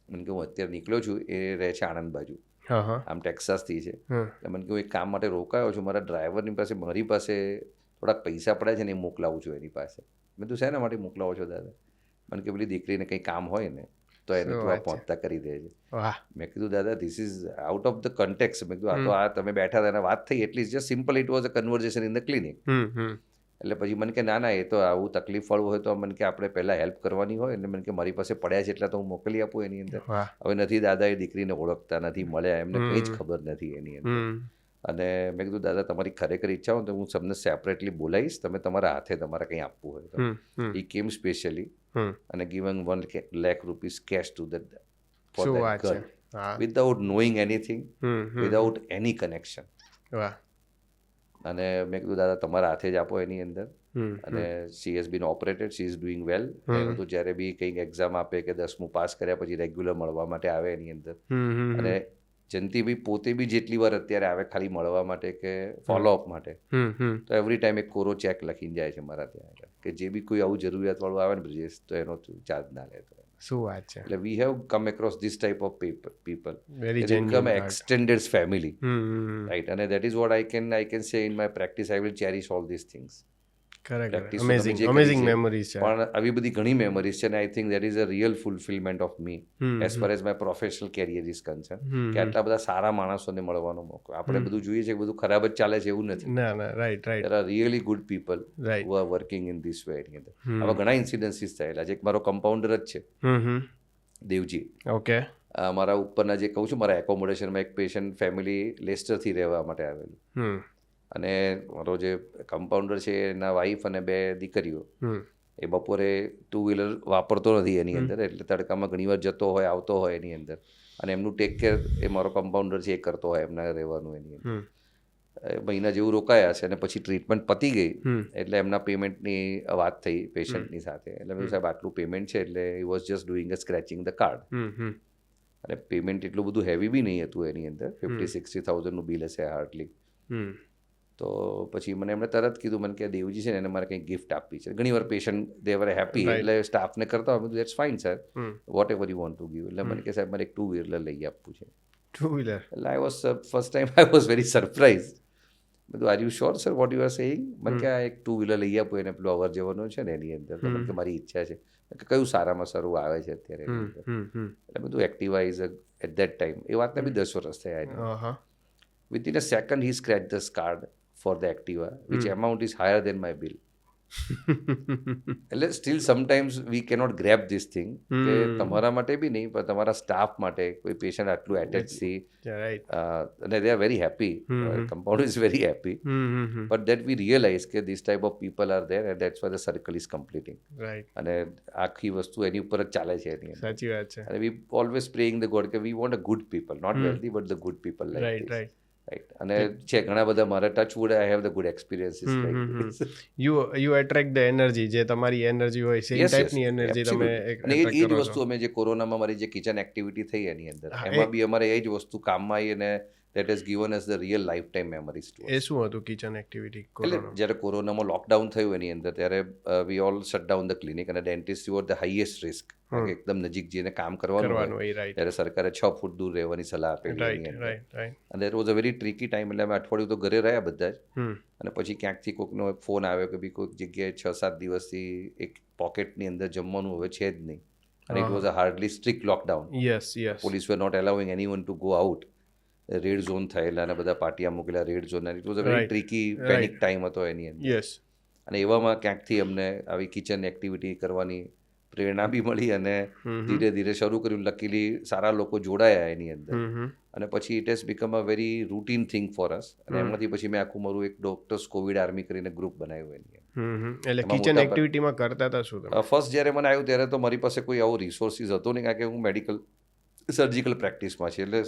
મને કે હું અત્યારે નીકળ્યો છું, એ રહે છે આણંદ બાજુ, આમ ટેક્સાસથી છે. એટલે મને કહ્યું એક કામ માટે રોકાયો છું, મારા ડ્રાઈવરની પાસે મારી પાસે થોડાક પૈસા પડ્યા છે ને, એ મોકલાવું છું એની પાસે. મેં તું શેના માટે મોકલાવો છો દાદા? મને કે પેલી દીકરીને કંઈ કામ હોય ને તો એને તું આ પહોંચતા કરી દેજે. મેં કીધું દાદા this is out of the કન્ટેક્સ. મેં કીધું આ તો આ તમે બેઠા હતા અને વાત થઈ, એટલી just simple it was a conversion in the clinic. એટલે પછી મને કે ના ના, એ તો આવું તકલીફ વાળું હોય તો મને કે આપણે પહેલાં હેલ્પ કરવાની હોય. એટલે મને કે મારી પાસે પડ્યા છે એટલા તો હું મોકલી આપું એની અંદર. હવે નથી દાદા એ દીકરીને ઓળખતા નથી, મળ્યા, એમને કંઈ જ ખબર નથી એની અંદર. અને મેં કીધું દાદા તમારી ખરેખર ઈચ્છા હોય તો હું તમને સેપરેટલી બોલાવીશ, તમે તમારા હાથે તમારે કંઈ આપવું હોય તો. ઈ કેમ સ્પેશિયલી અને given 1 lakh rupees cash to that for that girl without knowing anything, without any connection. અને મેં કીધું દાદા તમારા હાથે જ આપો એની અંદર. અને she has been operated, she is doing well. એનું તો જ્યારે બી કંઈક એક્ઝામ આપે કે 10મું પાસ કર્યા પછી રેગ્યુલર મળવા માટે આવે એની અંદર. અને જયંતિભાઈ પોતે બી જેટલી વાર અત્યારે આવે ખાલી મળવા માટે કે ફોલોઅપ માટે, તો એવરી ટાઈમ એક કોરો ચેક લખીને જાય છે મારા ત્યાં, કે જે બી કોઈ આવું જરૂરિયાતવાળું આવે ને બ્રિજેશ તો એનો ચાર્જ ના લેતો. શું વાત છે. એટલે we have come across this type of people, become extended family, right? And that is what I can say in my practice. I will cherish all these things. Correct. Amazing memories છે. પણ આવી બધી ઘણી memories છે, અને I think that is a real fulfilment of me as far as my professional career is concern, કે આટલા બધા સારા માણસોને મળવાનો મોકો. આપણે બધું જોઈએ છે બધું ખરાબ જ ચાલે છે એવું નથી. ના right. There are really good people who are working in this way એની અંદર. આવા ઘણા ઇન્સિડન્સીસ થયેલા છે. એક મારો કમ્પાઉન્ડર જ છે દેવજી. ઓકે. મારા ઉપરના જે કહું છું, મારા એકોમોડેશનમાં એક પેશન્ટ ફેમિલી લેસ્ટરથી રહેવા માટે આવેલું, અને મારો જે કમ્પાઉન્ડર છે એના વાઈફ અને 2 દીકરીઓ, એ બપોરે 2 વ્હીલર વાપરતો નથી એની અંદર, એટલે તડકામાં ઘણીવાર જતો હોય આવતો હોય એની અંદર, અને એમનું ટેક કેર એ મારો કમ્પાઉન્ડર છે એ કરતો હોય એમના રહેવાનું એની અંદર. મહિના જેવું રોકાયા છે અને પછી ટ્રીટમેન્ટ પતી ગઈ એટલે એમના પેમેન્ટની વાત થઈ પેશન્ટની સાથે. એટલે મેં સાહેબ આટલું પેમેન્ટ છે, એટલે he was just doing a scratching the card, અને પેમેન્ટ એટલું બધું હેવી બી નહીં હતું એની અંદર, 50,000-60,000નું બિલ હશે હાર્ડલી. તો પછી મને એમણે તરત કીધું, મને કે દેવજી છે ને એને મારે કંઈક ગિફ્ટ આપવી છે. ઘણી વાર પેશન્ટ દે વર હેપી, એટલે સ્ટાફને કરતા હોય, that's fine sir, whatever you want to give. એટલે મને કે સાહેબ મારે એક 2 વ્હીલર લઈ આપવું છે. 2 વ્હીલર? એટલે I was first time I was very surprise. બધું are you sure sir what you are saying? મને કે આ એક 2 વ્હીલર લઈ આપું, એને પેલું અવર જવાનું છે ને એની અંદર. મને કે મારી ઈચ્છા છે. કે કયું સારામાં સારું આવે છે અત્યારે એની અંદર? એટલે બધું Activa is at that time, એ વાતને બી 10 વર્ષ થયા એની. Within a second, he scratched this card for the Activa, which amount is higher than my bill. એટલે steel sometimes V cannot grape this thing, કે તમારા માટે બી નહીં પણ તમારા સ્ટાફ માટે કોઈ પેશન્ટ આટલું એટેચ સી, અને they are very happy, compound is very happy, but that we realise કે this type of people are there, and that's why the circle is completing. અને આખી વસ્તુ એની ઉપર જ ચાલે છે એની. સાચી વાત છે. અને we always praying the God કે we want a good people, not wealthy but the good people like this. Right. અને છે ઘણા બધા મારા touch would I have the good experiences like this. You attract the energy, જે તમારી energy હોય same ટાઈપની એનર્જી તમે. અને એ જ વસ્તુ અમે જે કોરોનામાં મારી જે કિચન એક્ટિવિટી થઈ એની અંદર, એમાં બી અમારે એ જ વસ્તુ કામમાં આવી, અને that has given us the real life time memories too. એ શું હતું કિચન એક્ટિવિટી? એટલે જ્યારે કોરોનામાં લોકડાઉન થયું એની અંદર, ત્યારે we all shut down the clinic, અને dentist were the highest risk, એકદમ નજીક જઈને કામ કરવાનું હોય, ત્યારે સરકારે 6 ફૂટ દૂર રહેવાની સલાહ આપેલી એની અંદર. અને that was a very tricky time. એટલે અમે અઠવાડિયું તો ઘરે રહ્યા બધા જ, અને પછી ક્યાંકથી કોઈકનો ફોન આવ્યો કે ભાઈ કોઈક જગ્યાએ 6-7 દિવસથી એક પોકેટની અંદર જમવાનું હવે છે જ નહીં, અને it was a hardly strict lockdown. Police were not allowing anyone to go out. Red zone થયેલા અને બધા પાટિયા મૂકેલા red zone. It was a very tricky panic time હતો એની અંદર. અને એવામાં ક્યાંકથી અમને આવી કિચન એક્ટિવિટી કરવાની પ્રેરણા બી મળી, અને ધીરે ધીરે શરૂ કર્યું. લકીલી સારા લોકો જોડાયા એની અંદર, અને પછી it has become a very routine thing for us. અને એમાંથી પછી મેં આખું મારું એક ડોક્ટર્સ કોવિડ આર્મી કરીને ગ્રુપ બનાવ્યું એની. એટલે કિચન એક્ટિવિટીમાં કરતા હતા શું તમે? ફર્સ્ટ જ્યારે મને આવ્યું ત્યારે તો મારી પાસે કોઈ આવો રિસોર્સિસ હતો નહીં, કારણ કે હું મેડિકલ સર્જિકલ પ્રેક્ટિસમાં છે. એટલે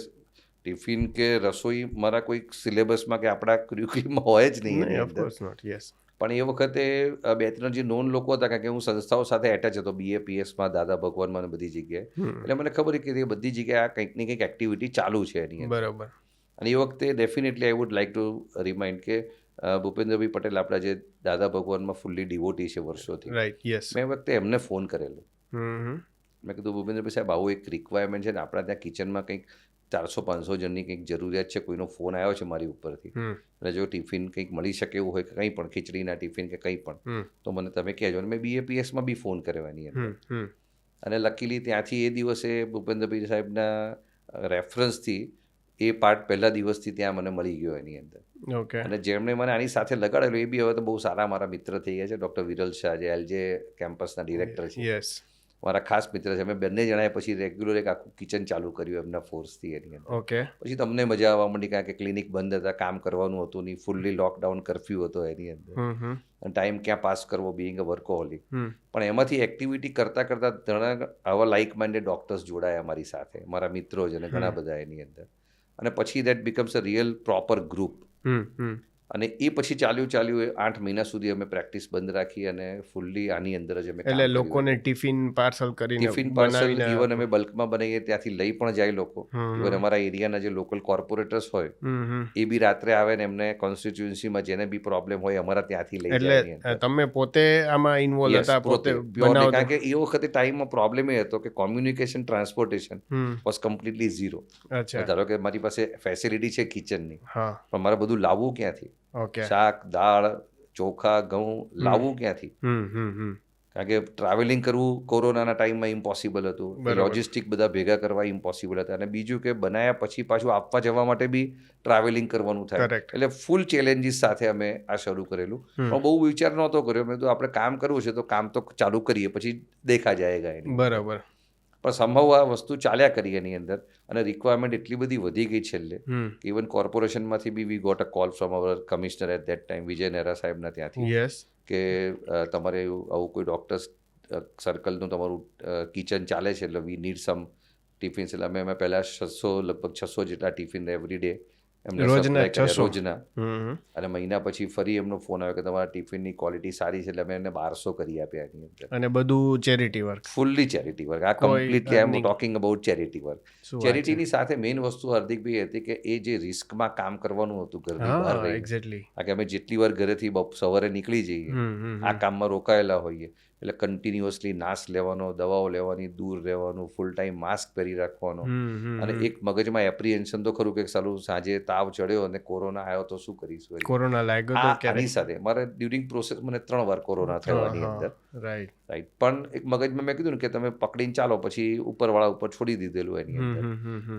ટિફિન કે રસોઈ મારા કોઈ સિલેબસમાં કે આપણા ક્યુરિક્યુલમમાં હોય જ નહીં એની અંદર. પણ એ વખતે 2-3 જે નોન લોકો હતા, કારણ કે હું સંસ્થાઓ સાથે એટેચ હતો, BAPSમાં, દાદા ભગવાનમાં અને બધી જગ્યાએ. એટલે મને ખબર કે એ બધી જગ્યાએ આ કંઈક ને કંઈક એક્ટિવિટી ચાલુ છે એની અંદર. બરાબર. અને એ વખતે definitely I would like to remind કે ભૂપેન્દ્રભાઈ પટેલ આપણા જે દાદા ભગવાનમાં ફૂલ્લી ડિવોટી છે વર્ષોથી, મેં એ વખતે એમને ફોન કરેલો. મેં કીધું ભૂપેન્દ્રભાઈ સાહેબ, આવું એક રિક્વાયરમેન્ટ છે ને, આપણા ત્યાં કિચનમાં કંઈક 400-500 જણની કંઈક જરૂરિયાત છે, કોઈનો ફોન આવ્યો છે મારી ઉપરથી, અને જો ટિફિન કંઈક મળી શકે એવું હોય કે કંઈ પણ ખીચડીના ટિફિન કે કંઈ પણ, તો મને તમે કહેજો. અને મેં BAPSમાં બી ફોન કર્યો એની અંદર, અને લકીલી ત્યાંથી એ દિવસે ભૂપેન્દ્રભાઈ સાહેબના રેફરન્સથી એ પાર્ટ પહેલા દિવસથી ત્યાં મને મળી ગયો એની અંદર. અને જેમણે મને આની સાથે લગાડેલો એ બી હવે તો બહુ સારા મારા મિત્ર થઈ ગયા છે. ડૉક્ટર વિરલ શાહ, જે LJ કેમ્પસના ડિરેક્ટર છે, મારા ખાસ મિત્ર છે. અમે બંને જણાએ પછી રેગ્યુલર એક આખું કિચન ચાલુ કર્યું એમના ફોર્સથી એની અંદર. પછી તમને મજા આવવા માંડી, કારણ કે ક્લિનિક બંધ હતા, કામ કરવાનું હતું નહીં, ફૂલ્લી લોકડાઉન કર્ફ્યુ હતો એની અંદર, અને ટાઈમ ક્યાં પાસ કરવો, બિંગ અ વર્કોહોલિક. પણ એમાંથી એક્ટિવિટી કરતાં કરતાં ઘણા આવા લાઇક માઇન્ડેડ ડૉક્ટર્સ જોડાયા અમારી સાથે, મારા મિત્રો જ, અને ઘણા બધા એની અંદર. અને પછી that becomes a real proper group. અને એ પછી ચાલ્યું 8 મહિના સુધી અમે પ્રેક્ટિસ બંધ રાખી, અને ફૂલ્લી આની અંદર જ અમે. એટલે લોકોને ટિફિન પાર્સલ કરીને, ટિફિન પાર્સલ ઇવન અમે બલ્કમાં બનાવીએ, ત્યાંથી લઈ પણ જાય લોકો. ઇવન અમારા એરિયાના જે લોકલ કોર્પોરેટર્સ હોય એ બી રાત્રે આવે ને એમને કોન્સ્ટિટ્યુન્સીમાં જેને બી પ્રોબ્લેમ હોય અમારા ત્યાંથી લઈ જાય. એટલે તમે પોતે આમાં ઇન્વોલ્વ હતા? પોતે, કારણ કે એ વખતે ટાઈમમાં પ્રોબ્લેમ એ હતો કે communication, transportation was completely zero. ધારો કે મારી પાસે ફેસિલિટી છે કિચનની, પણ મારે બધું લાવવું ક્યાંથી? શાક, દાળ, ચોખા, ઘઉં લાવવું ક્યાંથી? કારણ કે ટ્રાવેલિંગ કરવું કોરોનાના ટાઈમમાં ઇમ્પોસિબલ હતું, લોજિસ્ટિક બધા ભેગા કરવા ઇમ્પોસિબલ હતા, અને બીજું કે બનાવ્યા પછી પાછું આપવા જવા માટે બી ટ્રાવેલિંગ કરવાનું થાય. એટલે ફૂલ ચેલેન્જીસ સાથે અમે આ શરૂ કરેલું. પણ બહુ વિચાર નહોતો કર્યો. મેં તો આપણે કામ કરવું છે તો કામ તો ચાલુ કરીએ, પછી દેખા જાયગા એની. બરાબર. પણ સંભવ આ વસ્તુ ચાલ્યા કરી એની અંદર, અને રિક્વાયરમેન્ટ એટલી બધી વધી ગઈ છેલ્લે કે ઇવન કોર્પોરેશનમાંથી બી we got a call from our commissioner at that time, Vijay Nehra સાહેબના ત્યાંથી, યસ. કે તમારે આવું કોઈ ડૉક્ટર્સ સર્કલનું તમારું કિચન ચાલે છે, એટલે વી નીડ સમ ટિફિન્સ. એટલે અમે પહેલાં લગભગ 600 જેટલા ટિફિન એવરી ડે એમને રોજના સપ્લાય કર્યા 600? રોજના. અને મહિના પછી ફરી એમનો ફોન આવ્યો કે તમારા ટિફિનની ક્વોલિટી સારી છે, એટલે અમે એને 1200 કરી આપ્યા એની અંદર. અને બધું charity work? Fully charity work. આ કોઈ completely I am earning? Talking about charity work. શું વાત છે? ચેરિટીની સાથે મેઇન વસ્તુ હાર્દિકભાઈ હતી કે એ જે રિસ્કમાં કામ કરવાનું હતું ઘરની બહાર હા, રહીને, એક્ઝેક્ટલી. કારણ કે અમે જેટલી વાર ઘરેથી સવારે નીકળી જઈએ, આ કામમાં રોકાયેલા હોઈએ, એટલે કન્ટિન્યુઅસલી નાશ લેવાનો, દવાઓ લેવાની, દૂર રહેવાનું, ફૂલ ટાઈમ માસ્ક પહેરી રાખવાનો, અને એક મગજમાં એપ્રિહેન્શન તો ખરું કે સાલું સાંજે તાવ ચડ્યો અને કોરોના આવ્યો તો શું કરીશું. કોરોના લાગ્યો તો ક્યારે? આની સાથે મારે ડ્યુરિંગ પ્રોસેસ મને 3 વાર કોરોના થયો આની અંદર. રાઈટ. રાઈટ. પણ એક મગજમાં મેં કીધું ને કે તમે પકડીને ચાલો, પછી ઉપરવાળા ઉપર છોડી દીધેલું એની અંદર.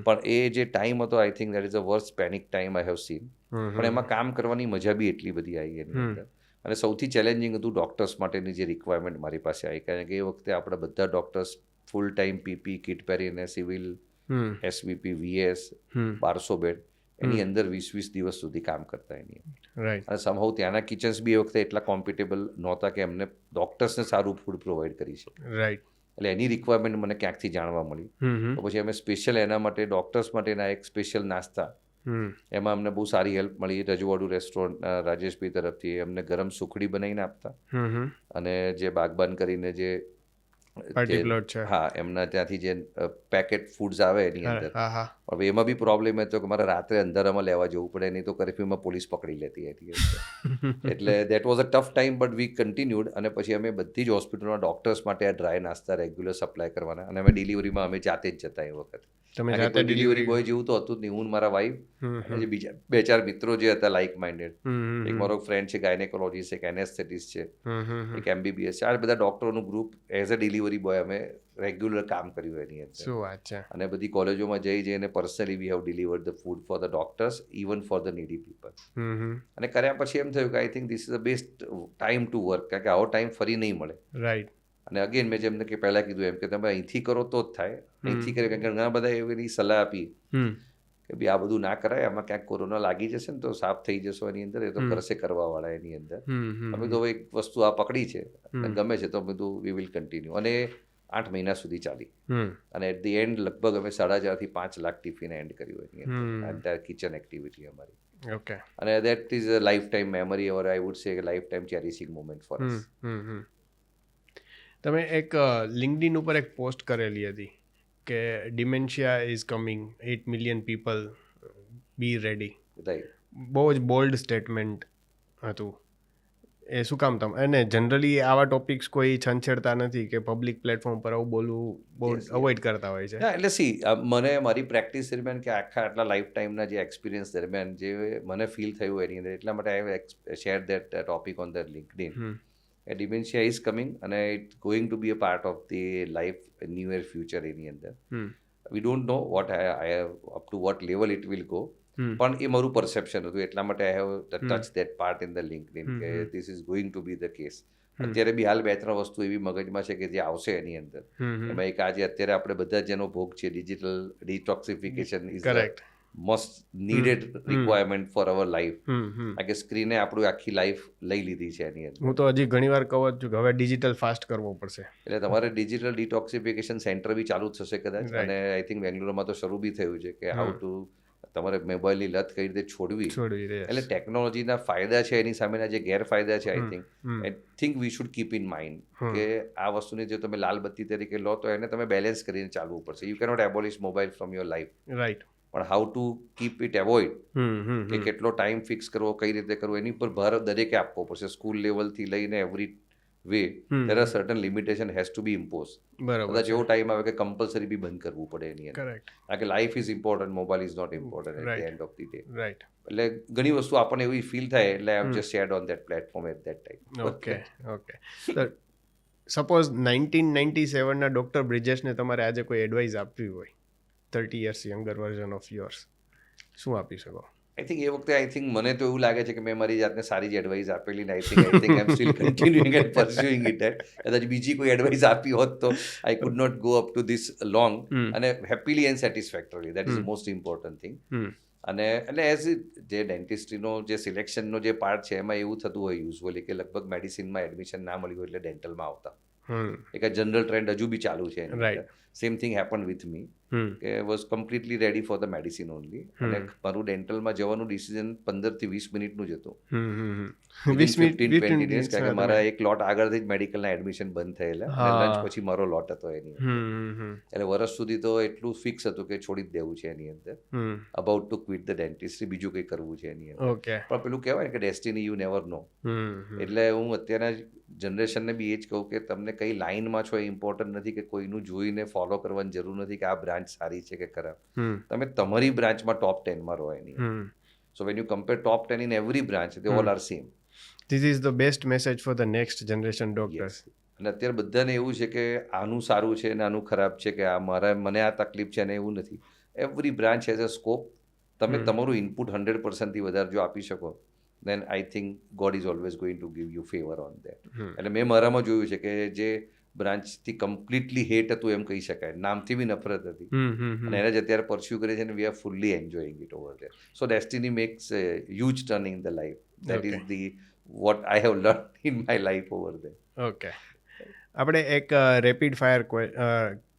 પણ એ જે ટાઈમ હતો, આઈ think that is a worst panic time I have seen. પણ એમાં કામ કરવાની મજા બી એટલી બધી આવી એની અંદર. અને સૌથી ચેલેન્જિંગ હતું ડૉક્ટર્સ માટેની જે રિક્વાયરમેન્ટ મારી પાસે આવી, કારણ કે એ વખતે આપણે બધા doctors full time PP kit પહેરીને સિવિલ એસવીપી વીએસ 1200 બેડ એની અંદર 20-20 દિવસ સુધી કામ કરતા એની. રાઈટ. અને સમહાઉ ત્યાંના કિચન્સ બી એ વખતે એટલા કોમ્પિટેબલ નહોતા કે એમને ડૉક્ટર્સને સારું ફૂડ પ્રોવાઈડ કરી શકે. રાઈટ. એટલે એની રિક્વાયરમેન્ટ મને ક્યાંકથી જાણવા મળી. તો પછી અમે સ્પેશિયલ એના માટે ડૉક્ટર્સ માટેના એક સ્પેશિયલ નાસ્તા, એમાં અમને બહુ સારી હેલ્પ મળી રજવાડું રેસ્ટોરન્ટ રાજેશભાઈ તરફથી. એમને ગરમ સુખડી બનાવીને આપતા, અને જે બાગબાન કરીને જે હા એમના ત્યાંથી જે પેકેટ ફૂડ્સ આવે એની અંદર. હવે એમાં બી પ્રોબ્લેમ હતો કે મારે રાત્રે અંધારામાં લેવા જવું પડે, નહીં તો કર્ફ્યુમાં પોલીસ પકડી લેતી હતી. એટલે that was a tough time, but we continued. અને પછી અમે બધી જ હોસ્પિટલના ડૉક્ટર્સ માટે આ ડ્રાય નાસ્તા રેગ્યુલર સપ્લાય કરવાના, અને અમે ડિલિવરીમાં અમે જાતે જ જતા એ વખતે. ડિલિવરી બોય જેવું તો હતું જ નહીં. હું મારા વાઈફ અને જે બીજા 2-4 મિત્રો જે હતા લાઇક માઇન્ડેડ, એક મારો ફ્રેન્ડ છે ગાયનેકોલોજીસ્ટ, એક એનેસ્થેટિસ્ટ છે, એક MBBS છે, આ બધા ડૉક્ટરોનું group as a delivery boy અમે રેગ્યુલર કામ કર્યું એની અંદર. શું વાત છે. અને બધી કોલેજોમાં જઈને personally we have delivered the food for the doctors, even for the નીડી people. અને કર્યા પછી એમ થયું કે આઈ think this is the best time to work, કારણ કે આવો ટાઈમ ફરી નહીં મળે. રાઈટ. અને અગેન મેં જેમને કે પહેલાં કીધું એમ કે તમે અહીંથી કરો તો જ થાય, અહીંથી કરે. કારણ કે ઘણા બધા એવી સલાહ આપી કે ભાઈ આ બધું ના કરાય, આમાં ક્યાંક કોરોના લાગી જશે ને તો સાફ થઈ જશો એની અંદર, એ તો કરશે કરવાવાળા એની અંદર. અમે તો એક વસ્તુ આ પકડી છે અને ગમે છે તો બધું વી વિલ કન્ટિન્યુ. અને 8 મહિના સુધી ચાલી, અને એટ ધી એન્ડ લગભગ અમે 4.5 થી 5 લાખ ટિફિન એન્ડ કર્યું એની અંદર, એન્ટાયર કિચન એક્ટિવિટી અમારી. ઓકે. અને that is a life time memory, or I would say life time cherishing moment for us. તમે એક લિંક્ડઇન ઉપર એક પોસ્ટ કરેલી હતી કે dementia is coming, 8 million people, be ready. Right. બહુ જ બોલ્ડ સ્ટેટમેન્ટ હતું. એ શું કામ તમે, અને જનરલી આવા ટોપિક્સ કોઈ છંછેડતા નથી કે પબ્લિક પ્લેટફોર્મ પર આવું બોલવું બહુ અવોઇડ કરતા હોય છે. ના, એટલે મને મારી પ્રેક્ટિસ દરમિયાન કે આટલા લાઈફ ટાઈમના જે એક્સપિરિયન્સ દરમિયાન જે મને ફીલ થયું એની અંદર, એટલા માટે I have share that topic on the LinkedIn. Dementia is coming, અને it going to be a part of the life near future એની અંદર. We don't know what up to what level it will go, પણ એ મારું perception હતું, એટલા માટે I have touch that part in the LinkedIn કે this is going to be the case. અત્યારે બી હાલ 2-3 વસ્તુ એવી મગજમાં છે કે જે આવશે એની અંદર. એમાં એક આજે અત્યારે આપણે બધા જેનો ભોગ છે, digital detoxification is correct, most needed requirement for our life. કારણ કે સ્ક્રીને આપણું આખી લાઈફ લઈ લીધી છે એની અંદર. હું તો હજી ઘણી વાર કહું છું કે હવે ડિજિટલ ફાસ્ટ કરવો પડશે. એટલે તમારે ડિજિટલ ડિટોક્સિફિકેશન સેન્ટર બી ચાલુ જ થશે કદાચ, અને આઈ થિંક બેંગ્લોરમાં તો શરૂ બી થયું છે કે હાઉ ટુ તમારે મોબાઈલની લત કઈ રીતે છોડવી. એટલે ટેકનોલોજીના ફાયદા છે, એની સામેના જે ગેરફાયદા છે, I think we should keep in mind કે આ વસ્તુને જો તમે લાલ બત્તી તરીકે લો તો એને તમે બેલેન્સ કરીને ચાલવું પડશે. You cannot abolish mobile from your life. Right. પણ how to keep it avoid, કે કેટલો ટાઈમ ફિક્સ કરવો, કઈ રીતે કરવો, એની પર ભાર દરેકે આપવો પડશે. સ્કૂલ લેવલથી લઈને every way there are certain limitation has to be impose. કદાચ એવો ટાઈમ આવે કે કમ્પલસરી બી બંધ કરવું પડે એની અંદર. કારણ કે life is important, mobile is not important at the end of the day. Right. એટલે ઘણી વસ્તુ આપણને એવી ફીલ થાય, એટલે I have just shared on that platform at that time. Okay. Suppose 1997ના ડૉક્ટર બ્રિજેશને તમારે આજે કોઈ એડવાઇસ આપવી હોય, 30 years younger version of yours, શું આપી શકો? આઈ થિંક એ વખતે મને તો એવું લાગે છે કે મેં મારી જાતને સારી જ એડવાઇસ આપેલી ને I think I am still continuing and pursuing it at કદાચ બીજી કોઈ એડવાઇસ આપી હોત તો I could not go up to this long અને happily and satisfactory that is most important thing. અને એટલે એઝ જે ડેન્ટિસ્ટ્રીનો જે સિલેક્શનનો જે પાર્ટ છે એમાં એવું થતું હોય યુઝ્યુઅલી કે લગભગ મેડિસિનમાં એડમિશન ના મળ્યું હોય એટલે ડેન્ટલમાં આવતા એક જનરલ ટ્રેન્ડ હજુ બી ચાલુ છે. Same thing happen with me કે was completely ready for the medicine only અને મારું ડેન્ટલમાં જવાનું ડિસિઝન 15 થી 20 મિનિટનું જ હતું. 15-20 ડેઝ કારણ કે મારા એક લોટ આગળથી જ મેડિકલના એડમિશન બંધ થયેલા અને લંચ પછી મારો લોટ હતો એની અંદર. એટલે વર્ષ સુધી તો એટલું ફિક્સ હતું કે છોડી જ દેવું છે એની અંદર, about to quit the dentistry, બીજું કંઈ કરવું છે એની અંદર. પણ પેલું કહેવાય કે ડેસ્ટિની યુ નેવર નો. એટલે હું અત્યારના જનરેશનને બી એ જ કહું કે તમને કઈ લાઇનમાં છો એ ઇમ્પોર્ટન્ટ નથી, કે કોઈનું જોઈને ફોલો કરવાની જરૂર નથી કે આ બ્રાન્ચ સારી છે કે ખરાબ. તમે તમારી બ્રાન્ચમાં ટોપ 10માં રહો એની. So when you compare top 10 in every branch they all are same. This is the best message for the next generation doctors. અને અત્યારે બધાને એવું છે કે આનું સારું છે ને આનું ખરાબ છે, કે આ મને આ તકલીફ છે ને એવું નથી. Every branch has a scope. તમે તમારું ઇનપુટ 100%થી વધારે જો આપી શકો then I think God is always going to give you favour on that. એટલે મેં મારામાં જોયું છે કે જે બ્રાન્ચથી કમ્પ્લીટલી હેટ હતું એમ કહી શકાય, નામથી બી નફરત હતી, અને એને જ અત્યારે પરસ્યુ કરે છે અને we are fully enjoying it over there. So destiny makes huge turn in the life. That is the what I have learn in my life over there. Okay, આપણે એક રેપિડ ફાયર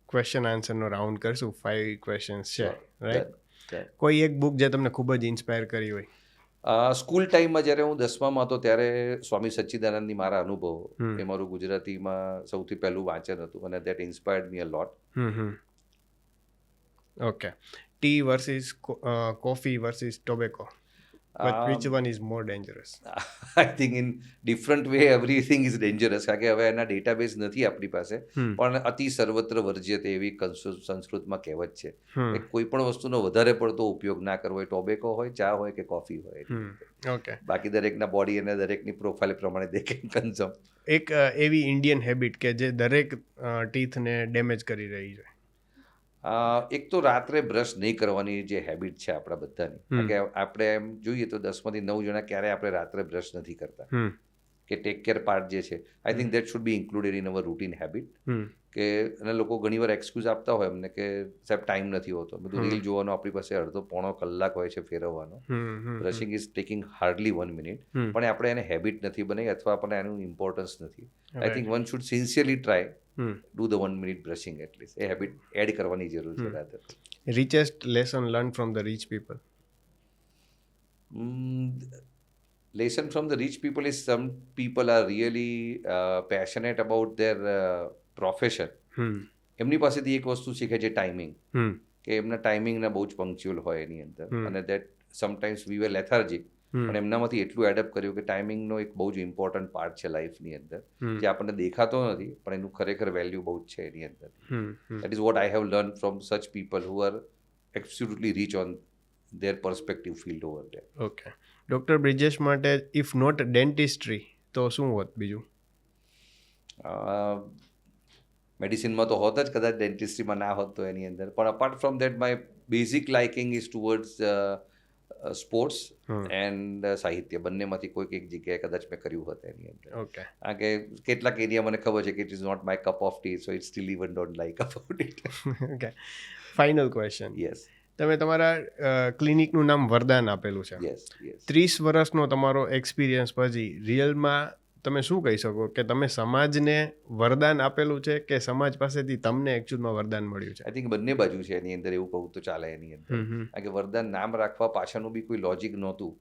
ક્વેશ્ચન આન્સરનો round કરશું. 5 questions છે, right? કોઈ એક book જે તમને ખૂબ જ ઇન્સ્પાયર કરી હોય? સ્કૂલ ટાઈમમાં જ્યારે હું 10માં હતો ત્યારે સ્વામી સચ્ચિદાનંદની મારા અનુભવો એ મારું ગુજરાતીમાં સૌથી પહેલું વાંચન હતું અને that inspired me a lot. Okay, T versus coffee versus tobacco, which one is more dangerous? I think in different way everything is dangerous. કારણ કે હવે એના ડેટાબેઝ નથી આપણી પાસે, પણ અતિ સર્વત્ર વર્જ્યતે એવી સંસ્કૃતમાં કહેવત છે કે કોઈ પણ વસ્તુનો વધારે પડતો ઉપયોગ ના કરવો, હોય ટોબેકો હોય, ચા હોય કે કોફી હોય. ઓકે, બાકી દરેકના બોડી અને દરેકની પ્રોફાઇલ પ્રમાણે દે કેન કન્ઝ્યુમ. એક એવી ઇન્ડિયન હેબિટ કે જે દરેક ટીથને ડેમેજ કરી રહી છે? એક તો રાત્રે બ્રશ નહીં કરવાની જે હેબિટ છે આપણા બધાની. કારણ કે આપણે એમ જોઈએ તો 10માંથી 9 જણા ક્યારે આપણે રાત્રે બ્રશ નથી કરતા, કે ટેક કેર પાર્ટ જે છે I think that should be included in our routine habit. કે અને લોકો ઘણીવાર એક્સક્યુઝ આપતા હોય અમને કે સાહેબ ટાઈમ નથી હોતો. બધું રીલ જોવાનો આપણી પાસે અડધો પોણો કલાક હોય છે ફેરવવાનો. Brushing is taking hardly 1 minute, પણ આપણે એને હેબિટ નથી બનાવી અથવા આપણને એનું ઇમ્પોર્ટન્સ નથી. I think one should sincerely try do the 1 minute brushing at least. એ હેબિટ એડ કરવાની જરૂર છે રાત્રે. richest lesson learned from the rich people? Lesson from the rich people is some people are really passionate about their profession. એમની પાસેથી એક વસ્તુ શીખે છે ટાઈમિંગ, કે એમના ટાઈમિંગના બહુ જ પંક્ચ્યુઅલ હોય એની અંદર, અને દેટ સમટાઈમ્સ વી વેર લેથાર્જિક, પણ એમનામાંથી એટલું એડઅપ કર્યું કે ટાઈમિંગનો એક બહુ જ ઇમ્પોર્ટન્ટ પાર્ટ છે લાઈફની અંદર, જે આપણને દેખાતો નથી પણ એનું ખરેખર વેલ્યુ બહુ જ છે એની અંદર. That is what I have learn from such people who are absolutely rich on their perspective field over there. Okay, doctor Brijesh માટે ઇફ નોટ ડેન્ટિસ્ટ્રી તો શું હોત બીજું? મેડિસિનમાં તો હોત જ, કદાચ ડેન્ટિસ્ટ્રીમાં ના હોત તો એની અંદર. પણ apart from that my basic liking is towards sports and સાહિત્ય. બંનેમાંથી કોઈક એક જગ્યાએ કદાચ મેં કર્યું હોત એની અંદર. ઓકે, કારણ કે કેટલાક એરિયા મને ખબર છે કે it is not my cup of tea, so it still even don't like about it. Okay, final question. Yes. તમે તમારા ક્લિનિકનું નામ વરદાન આપેલું છે. Yes, yes. 30 વર્ષનો તમારો એક્સપિરિયન્સ પછી રિયલમાં તમે શું કહી શકો કે તમે સમાજને વરદાન આપેલું છે કે સમાજ પાસેથી તમને એકચ્યુઅલમાં વરદાન મળ્યું છે? આઈ થિંક બંને બાજુ છે એની અંદર, એવું કહું તો ચાલે એની અંદર. કારણ કે વરદાન નામ રાખવા પાછળનું બી કોઈ લોજિક નહોતું.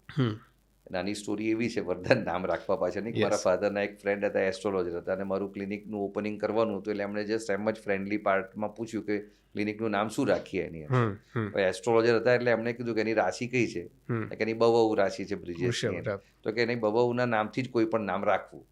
નાની સ્ટોરી એવી છે વરદાન નામ રાખવા પાછળની, કે મારા ફાધરના એક ફ્રેન્ડ હતા, એસ્ટ્રોલોજર હતા, અને મારું ક્લિનિકનું ઓપનિંગ કરવાનું હતું, એટલે એમણે જસ્ટ એમ જ ફ્રેન્ડલી પાર્ટમાં પૂછ્યું કે ક્લિનિકનું નામ શું રાખીએ એની અંદર. એસ્ટ્રોલોજર હતા એટલે એમણે કીધું કે એની રાશિ કઈ છે, કે એની બહુ રાશિ છે બ્રિજેશની, તો કે એની બહુના નામથી જ કોઈ પણ નામ રાખવું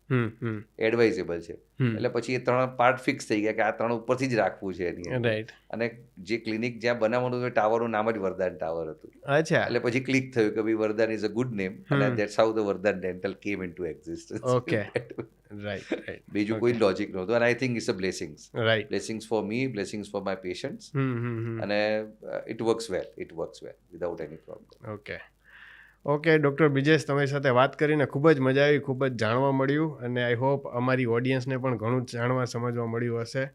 એડવાઇઝેબલ છે. એટલે પછી એ 3 પાર્ટ ફિક્સ થઈ ગયા કે આ 3 ઉપરથી જ રાખવું છે એની અંદર. અને જે ક્લિનિક જ્યાં બનાવવાનું હતું ટાવરનું નામ જ વરદાન ટાવર હતું. અચ્છા, એટલે પછી ક્લિક થયું કે ભાઈ Vardaan is a good name, અને that's how the Vardaan dental came into existence. Okay, right. બીજું કોઈ લોજિક નહોતું, અને I think it's a blessings. Right, blessings for me, blessings for my patients, and it works well without any problem. Okay, okay doctor Brijesh, તમારી સાથે વાત કરીને ખૂબ જ મજા આવી, ખૂબ જ જાણવા મળ્યું અને આઈ હોપ અમારી ઓડિયન્સને પણ ઘણું જ જાણવા સમજવા મળ્યું હશે.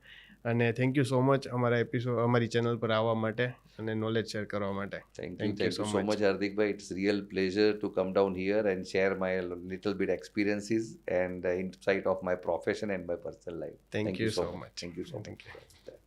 અને થેન્ક યુ સો મચ અમારી ચેનલ પર આવવા માટે અને નોલેજ શેર કરવા માટે. Thank you so much, Hardikbhai. It's real pleasure to come down here and share my little bit experiences and insight of my profession and my personal life. Thank you so much. Thank you so Thank much.